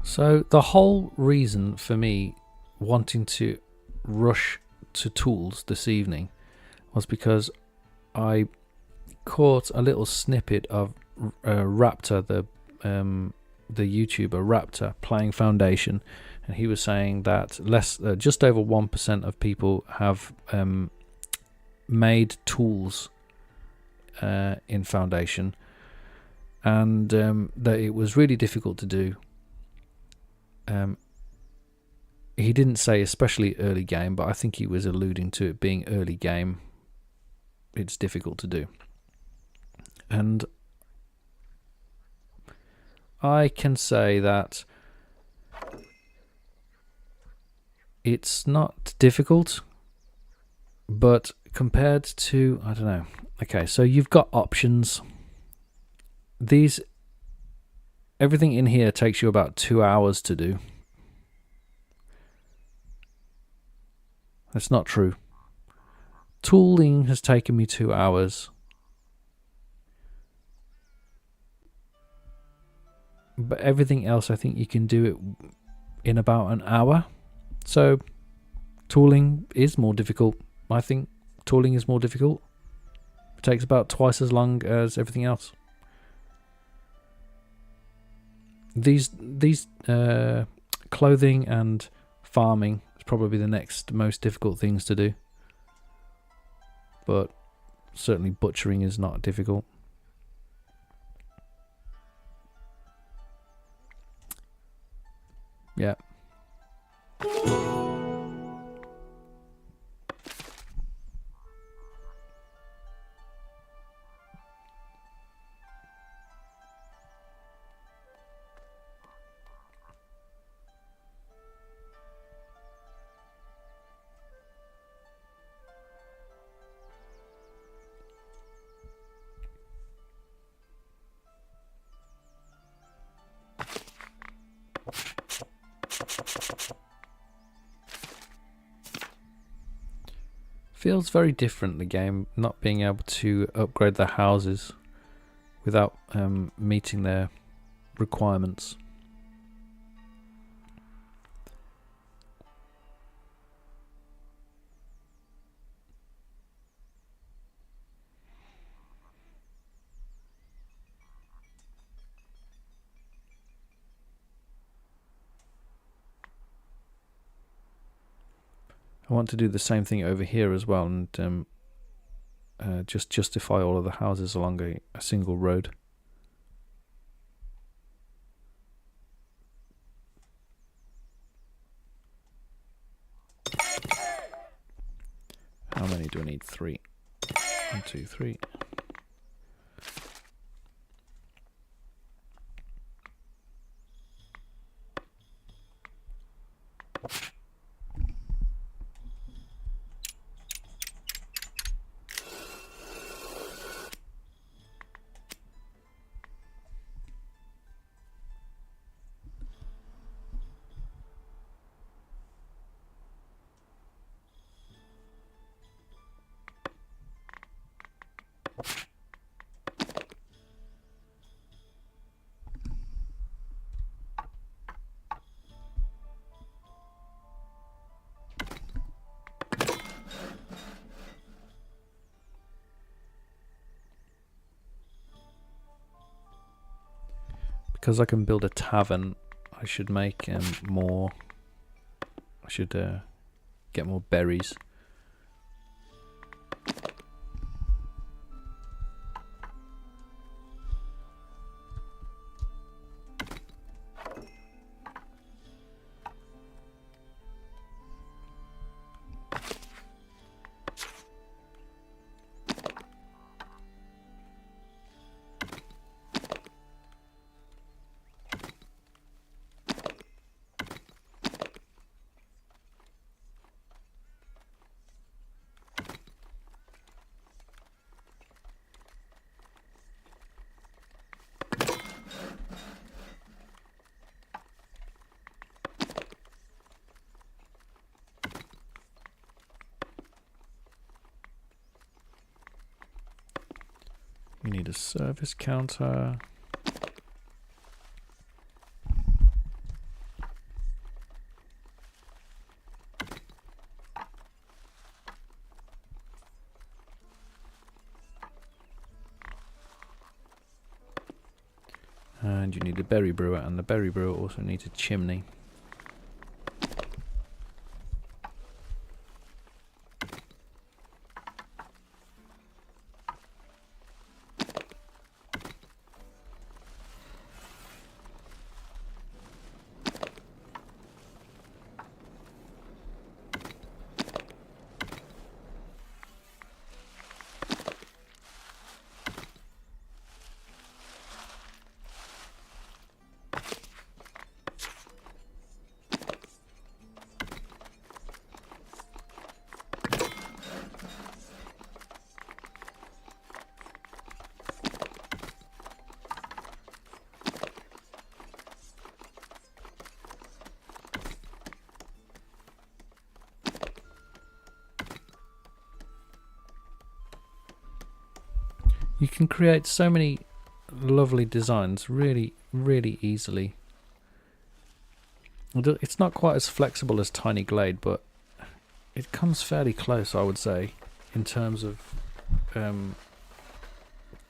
So the whole reason for me wanting to rush to tools this evening was because I caught a little snippet of Raptor, the YouTuber Raptor, playing Foundation, and he was saying that just over 1% of people have made tools in Foundation, and that it was really difficult to do. He didn't say especially early game, but I think he was alluding to it being early game. It's difficult to do. And I can say that it's not difficult, but compared to, I don't know. Okay, so you've got options. Everything in here takes you about 2 hours to do. That's not true. Tooling has taken me 2 hours. But everything else, I think you can do it in about an hour. So tooling is more difficult. I think tooling is more difficult. It takes about twice as long as everything else. These clothing and farming is probably the next most difficult things to do. But certainly butchering is not difficult. Yeah. Feels very different, the game, not being able to upgrade the houses without meeting their requirements. I want to do the same thing over here as well, and just justify all of the houses along a single road. How many do I need? 3. 1, 2, 3. Because I can build a tavern, I should make more I should get more berries. We need a service counter. And you need a berry brewer, and the berry brewer also needs a chimney. You can create so many lovely designs really, really easily. It's not quite as flexible as Tiny Glade, but it comes fairly close, I would say, in terms of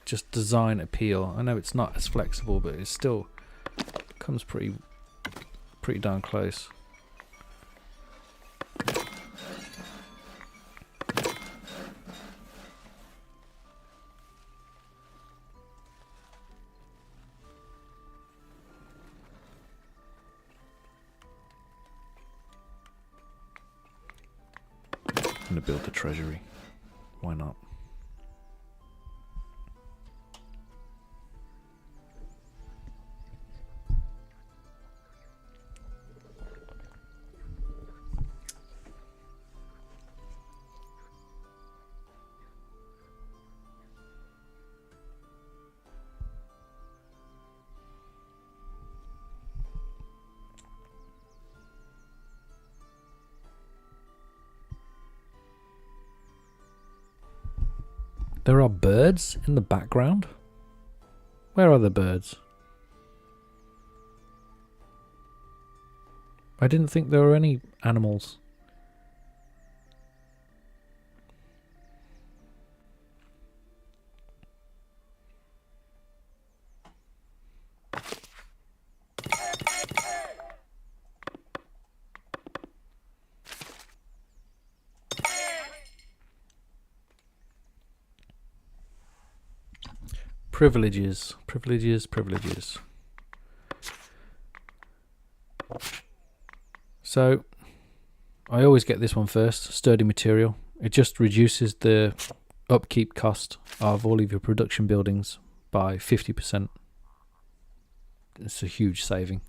just design appeal. I know it's not as flexible, but it still comes pretty darn close. I'm going to build a treasury. Why not? There are birds in the background? Where are the birds? I didn't think there were any animals. Privileges, privileges, privileges. So, I always get this one first, sturdy material. It just reduces the upkeep cost of all of your production buildings by 50%. It's a huge saving.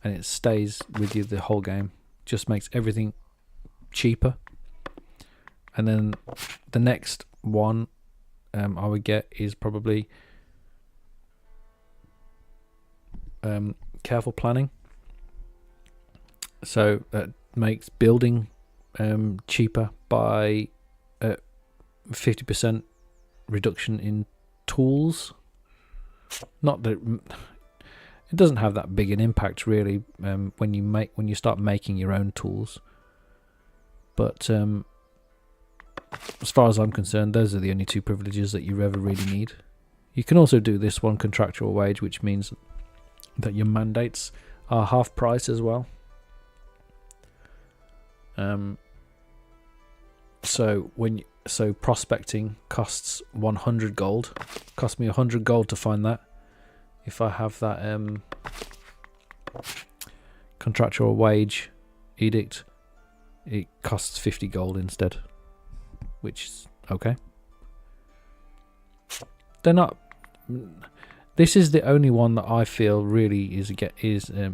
And it stays with you the whole game. Just makes everything cheaper. And then the next one I would get is probably careful planning. So that makes building cheaper by 50% reduction in tools. Not that it doesn't have that big an impact really when you start making your own tools, but as far as I'm concerned, those are the only two privileges that you ever really need. You can also do this one, contractual wage, which means that your mandates are half price as well. So prospecting costs 100 gold. Cost me 100 gold to find that. If I have that contractual wage edict, it costs 50 gold instead, which is okay. They're not. This is the only one that I feel really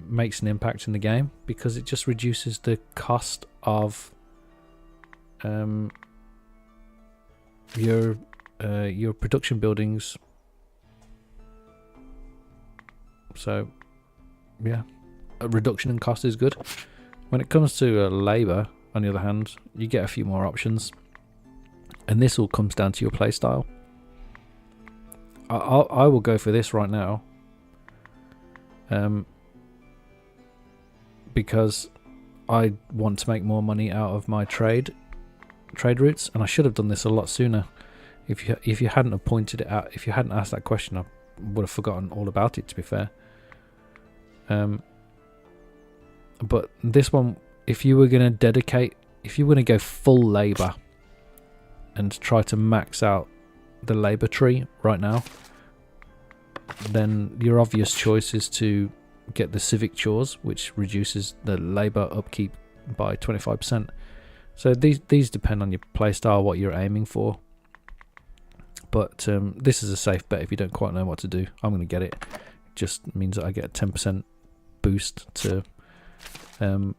makes an impact in the game, because it just reduces the cost of your production buildings. So yeah, a reduction in cost is good. When it comes to labour, on the other hand, you get a few more options, and this all comes down to your playstyle. I will go for this right now, because I want to make more money out of my trade routes, and I should have done this a lot sooner. If you hadn't have pointed it out, if you hadn't asked that question, I would have forgotten all about it, to be fair. But this one, if you were going to go full labour and try to max out the labour tree right now, then your obvious choice is to get the civic chores, which reduces the labour upkeep by 25%. So these depend on your playstyle, what you're aiming for. But this is a safe bet if you don't quite know what to do. I'm going to get it. It just means that I get a 10% boost to the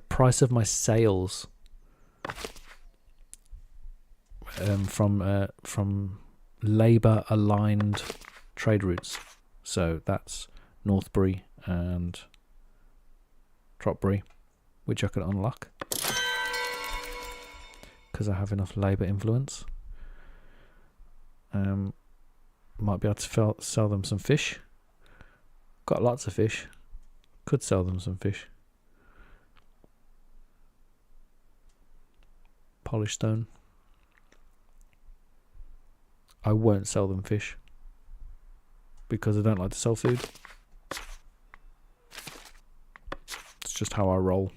price of my sales from labour aligned trade routes. So that's Northbury and Trotbury, which I can unlock because I have enough labour influence. Might be able to sell them some fish. Got lots of fish. Could sell them some fish. Polished stone. I won't sell them fish because I don't like to sell food. It's just how I roll.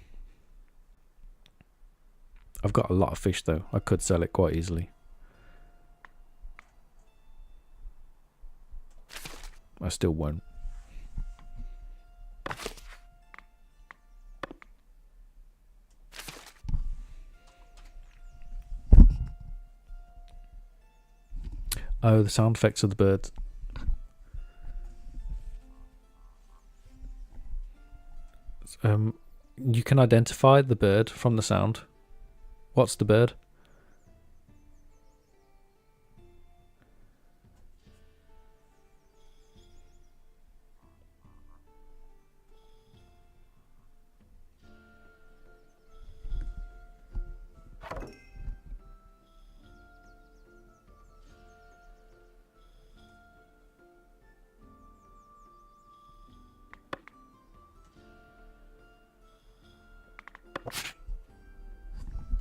I've got a lot of fish though. I could sell it quite easily. I still won't. Oh, the sound effects of the birds. You can identify the bird from the sound. What's the bird?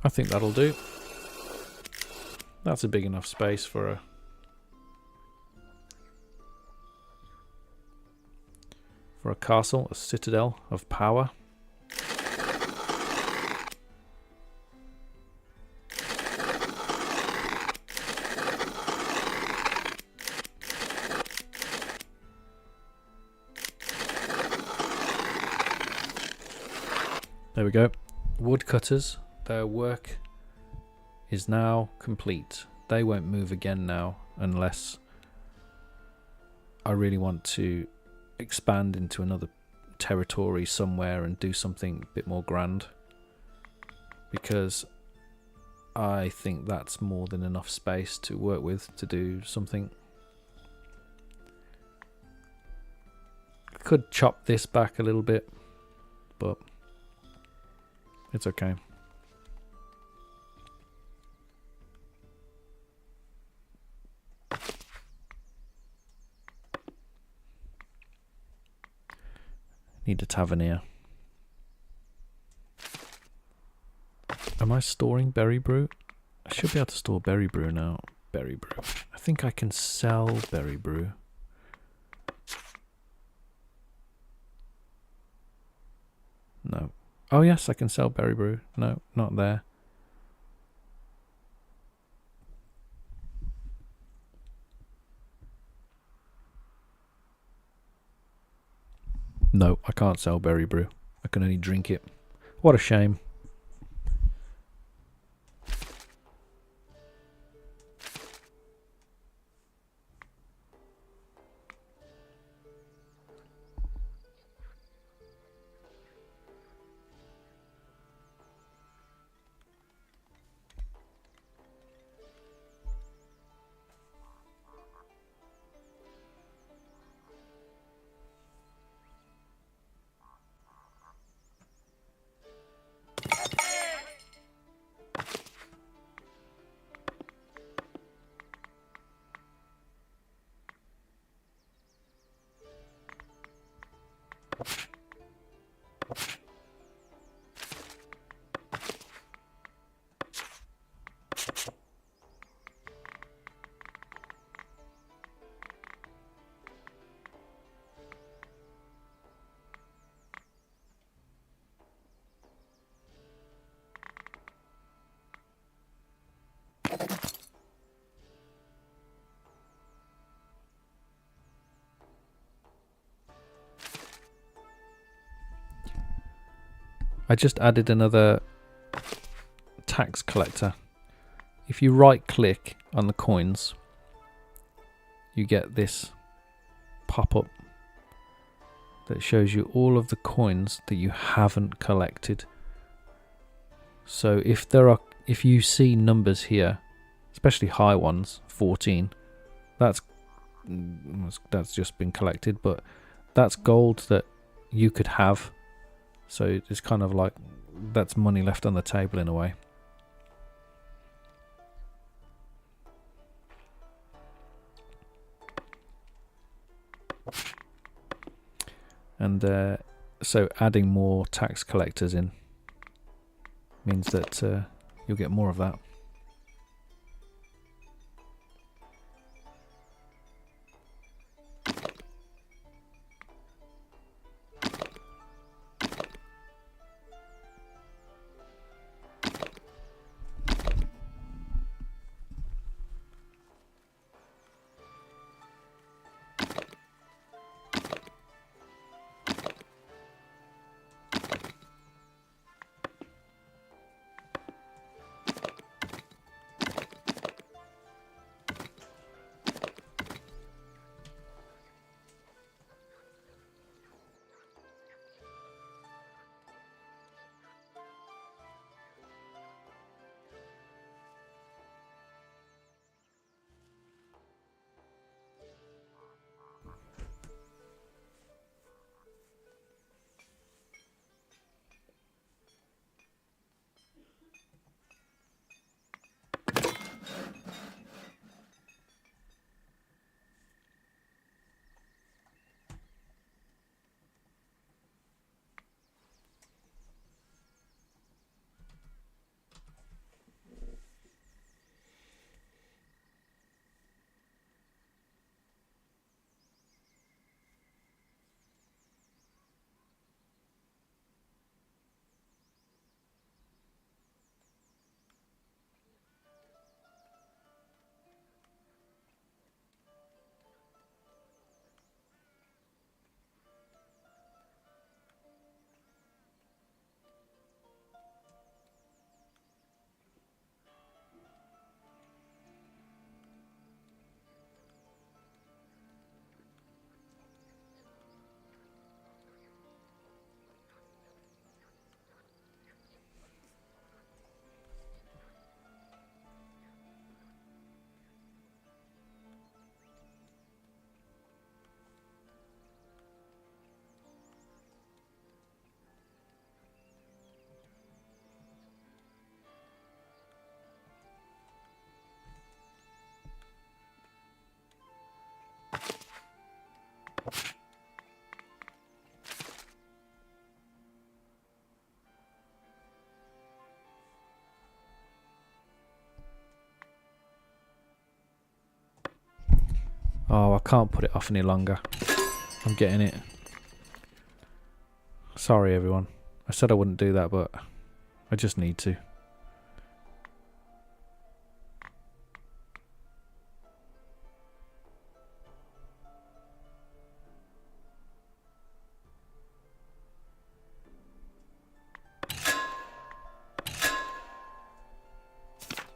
I think that'll do. That's a big enough space for a castle, a citadel of power. There we go. Woodcutters. Their work is now complete. They won't move again now unless I really want to expand into another territory somewhere and do something a bit more grand, because I think that's more than enough space to work with to do something. I could chop this back a little bit, but it's okay. Need a tavernier. Am I storing berry brew? I should be able to store berry brew now. Berry brew. I think I can sell berry brew. No. Oh yes, I can sell berry brew. No, not there. No, I can't sell berry brew. I can only drink it. What a shame. I just added another tax collector. If you right click on the coins, you get this pop-up that shows you all of the coins that you haven't collected. So if you see numbers here, especially high ones, 14, that's just been collected, but that's gold that you could have. So it's kind of like that's money left on the table in a way. And so adding more tax collectors in means that you'll get more of that. Oh, I can't put it off any longer. I'm getting it. Sorry, everyone. I said I wouldn't do that, but I just need to.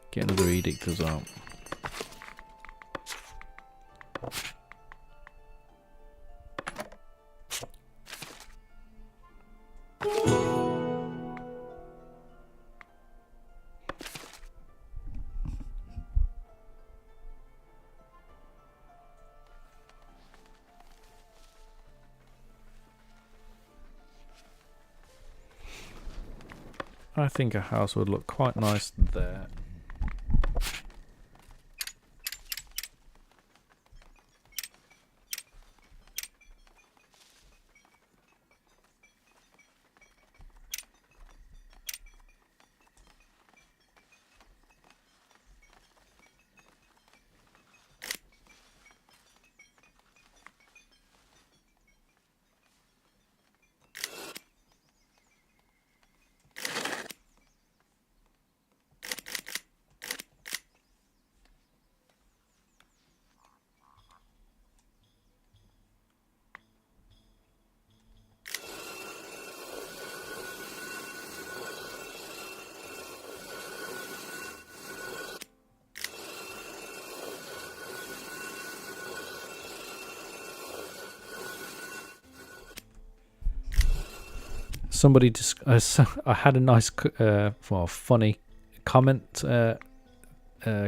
Get another edict as well. I think a house would look quite nice there. Somebody I had a nice, funny comment a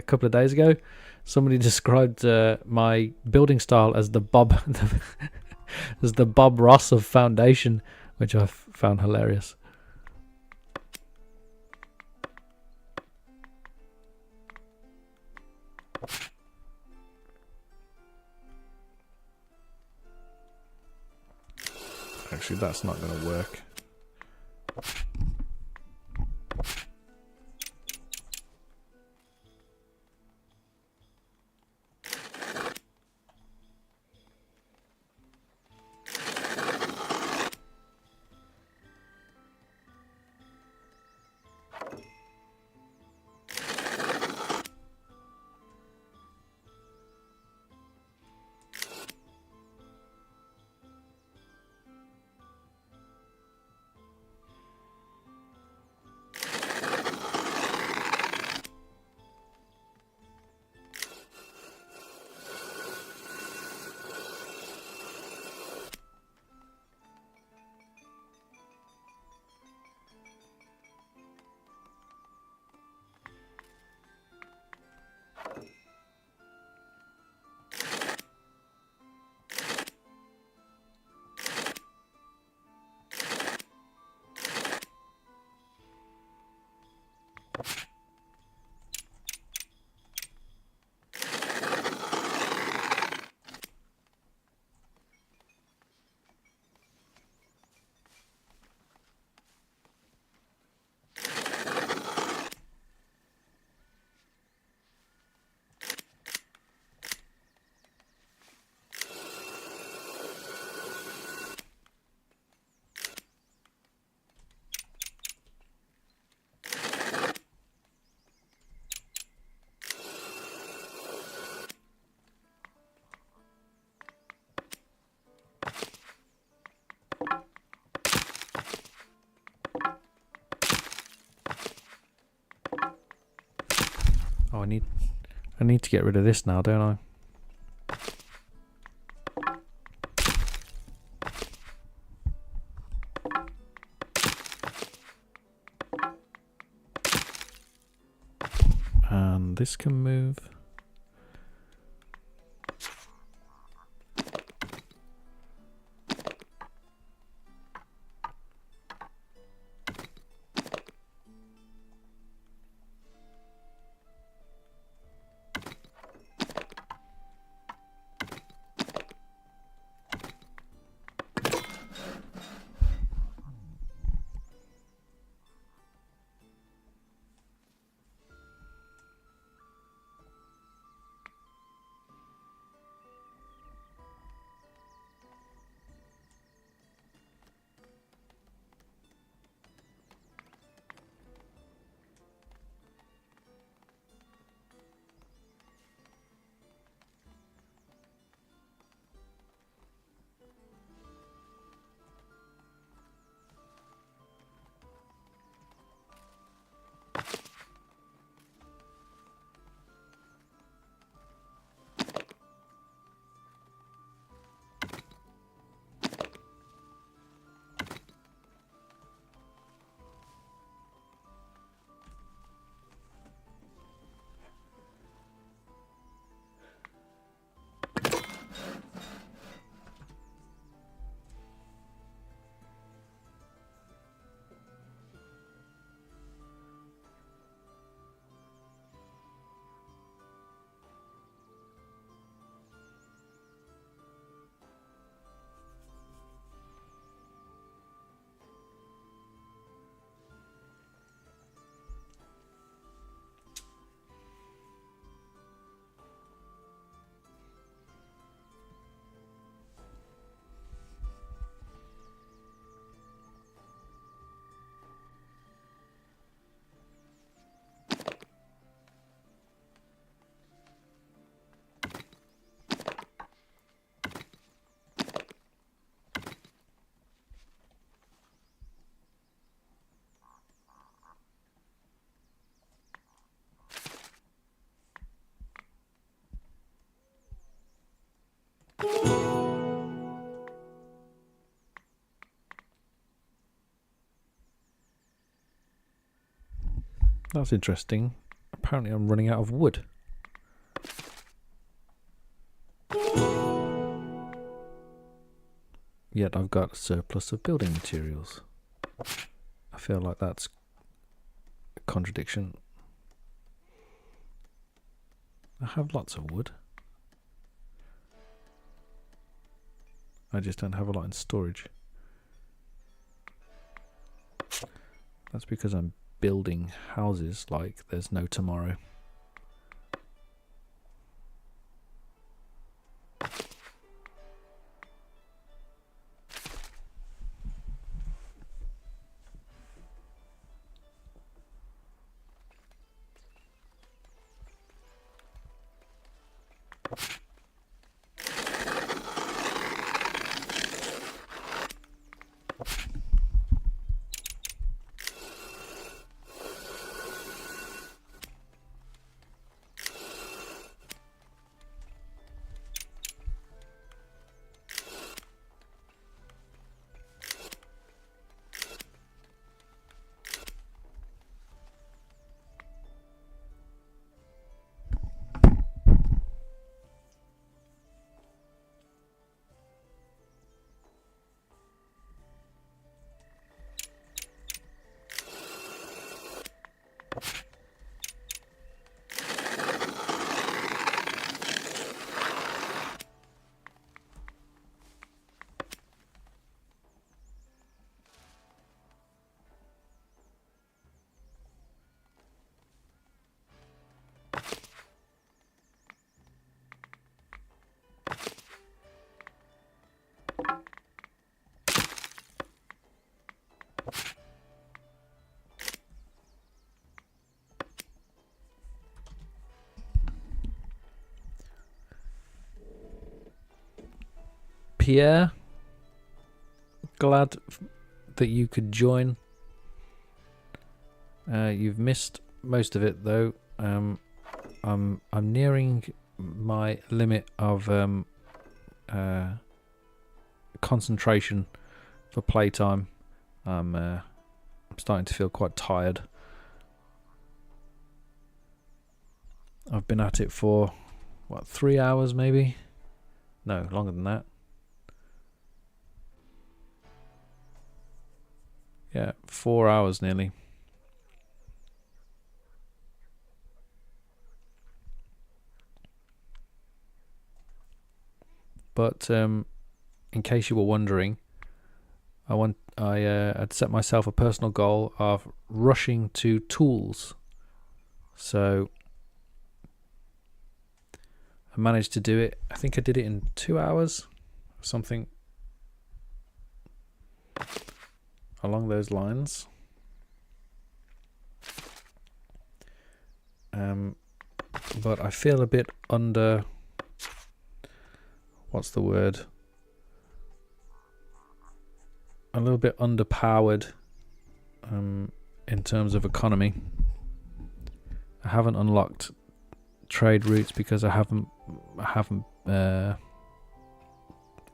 couple of days ago. Somebody described my building style as the Bob, as the Bob Ross of Foundation, which I found hilarious. Actually, that's not going to work. Oh, I need to get rid of this now, don't I? And this can move. That's interesting. Apparently I'm running out of wood. Yet I've got a surplus of building materials. I feel like that's a contradiction. I have lots of wood. I just don't have a lot in storage. That's because I'm building houses like there's no tomorrow. Pierre, glad that you could join. You've missed most of it though. I'm nearing my limit of concentration for playtime. I'm starting to feel quite tired. I've been at it for what, 3 hours maybe? No, longer than that. Yeah, 4 hours nearly. But in case you were wondering, I had set myself a personal goal of rushing to tools. So I managed to do it. I think I did it in 2 hours, something along those lines. But I feel a bit under, what's the word? A little bit underpowered in terms of economy. I haven't unlocked trade routes because I haven't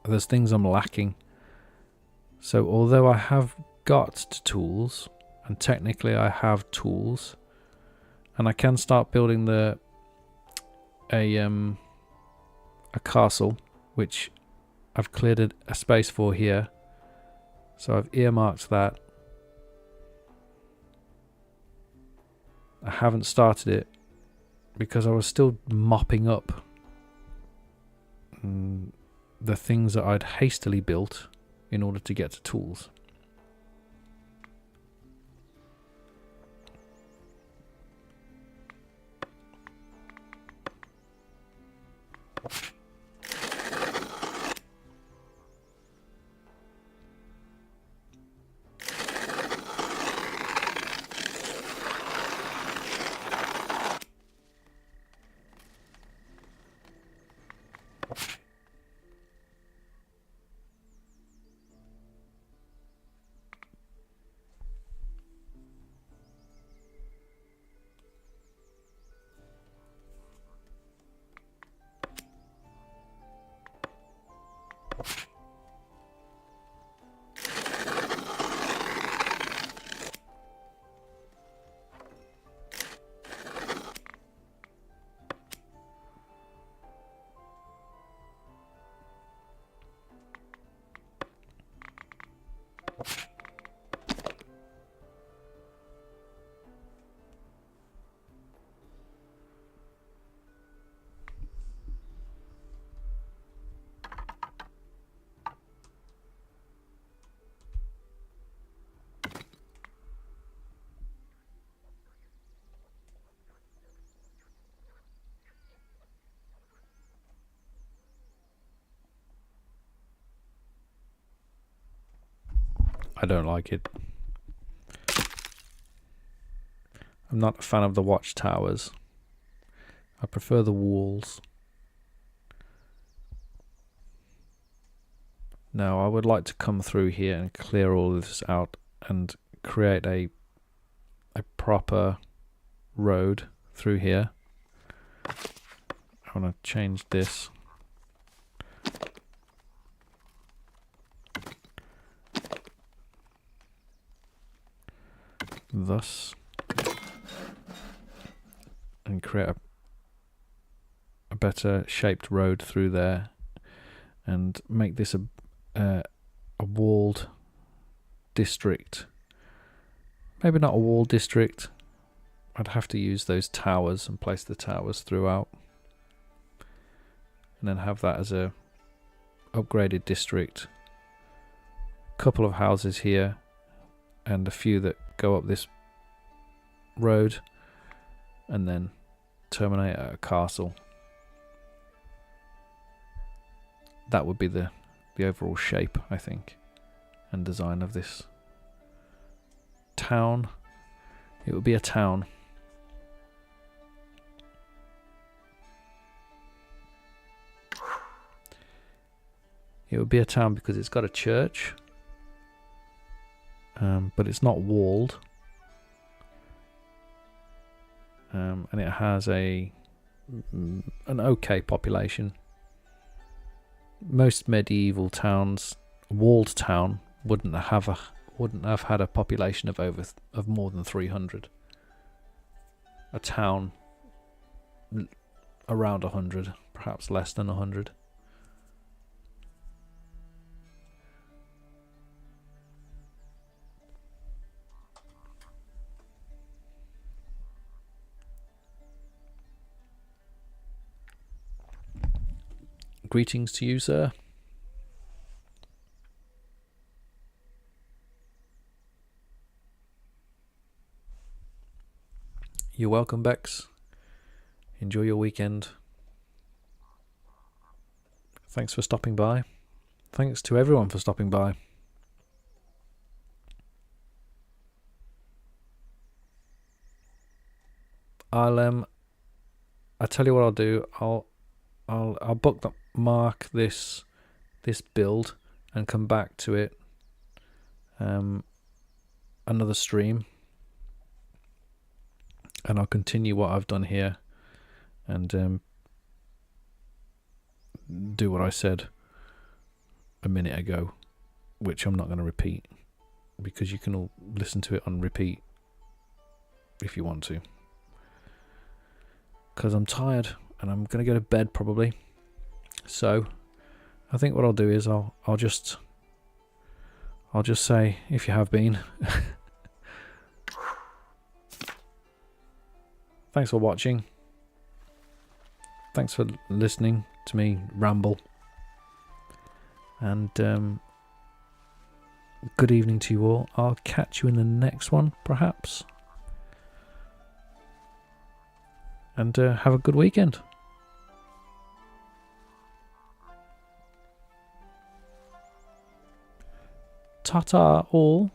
there's things I'm lacking. So although I have got tools, and technically I have tools, and I can start building a castle, which I've cleared a space for here. So I've earmarked that. I haven't started it because I was still mopping up the things that I'd hastily built in order to get to tools. I don't like it. I'm not a fan of the watchtowers. I prefer the walls. Now I would like to come through here and clear all of this out and create a proper road through here. I want to change this. Thus. And create a better shaped road through there and make this a walled district. Maybe not a walled district. I'd have to use those towers and place the towers throughout, and then have that as a upgraded district. Couple of houses here and a few that go up this road, and then terminate at a castle. That would be the overall shape, I think, and design of this town. It would be a town. It would be a town because it's got a church, but it's not walled, and it has an okay population. Most medieval towns, a walled town, wouldn't have had a population of more than 300. A town around 100, perhaps less than 100. Greetings to you, sir. You're welcome, Bex. Enjoy your weekend. Thanks for stopping by. Thanks to everyone for stopping by. I'll tell you what I'll do. I'll bookmark this build and come back to it another stream, and I'll continue what I've done here and do what I said a minute ago, which I'm not going to repeat because you can all listen to it on repeat if you want to, because I'm tired and I'm going to go to bed probably. So I think what I'll do is I'll just say, if you have been, thanks for watching. Thanks for listening to me ramble. And good evening to you all. I'll catch you in the next one, perhaps. And have a good weekend. Ta-ta all.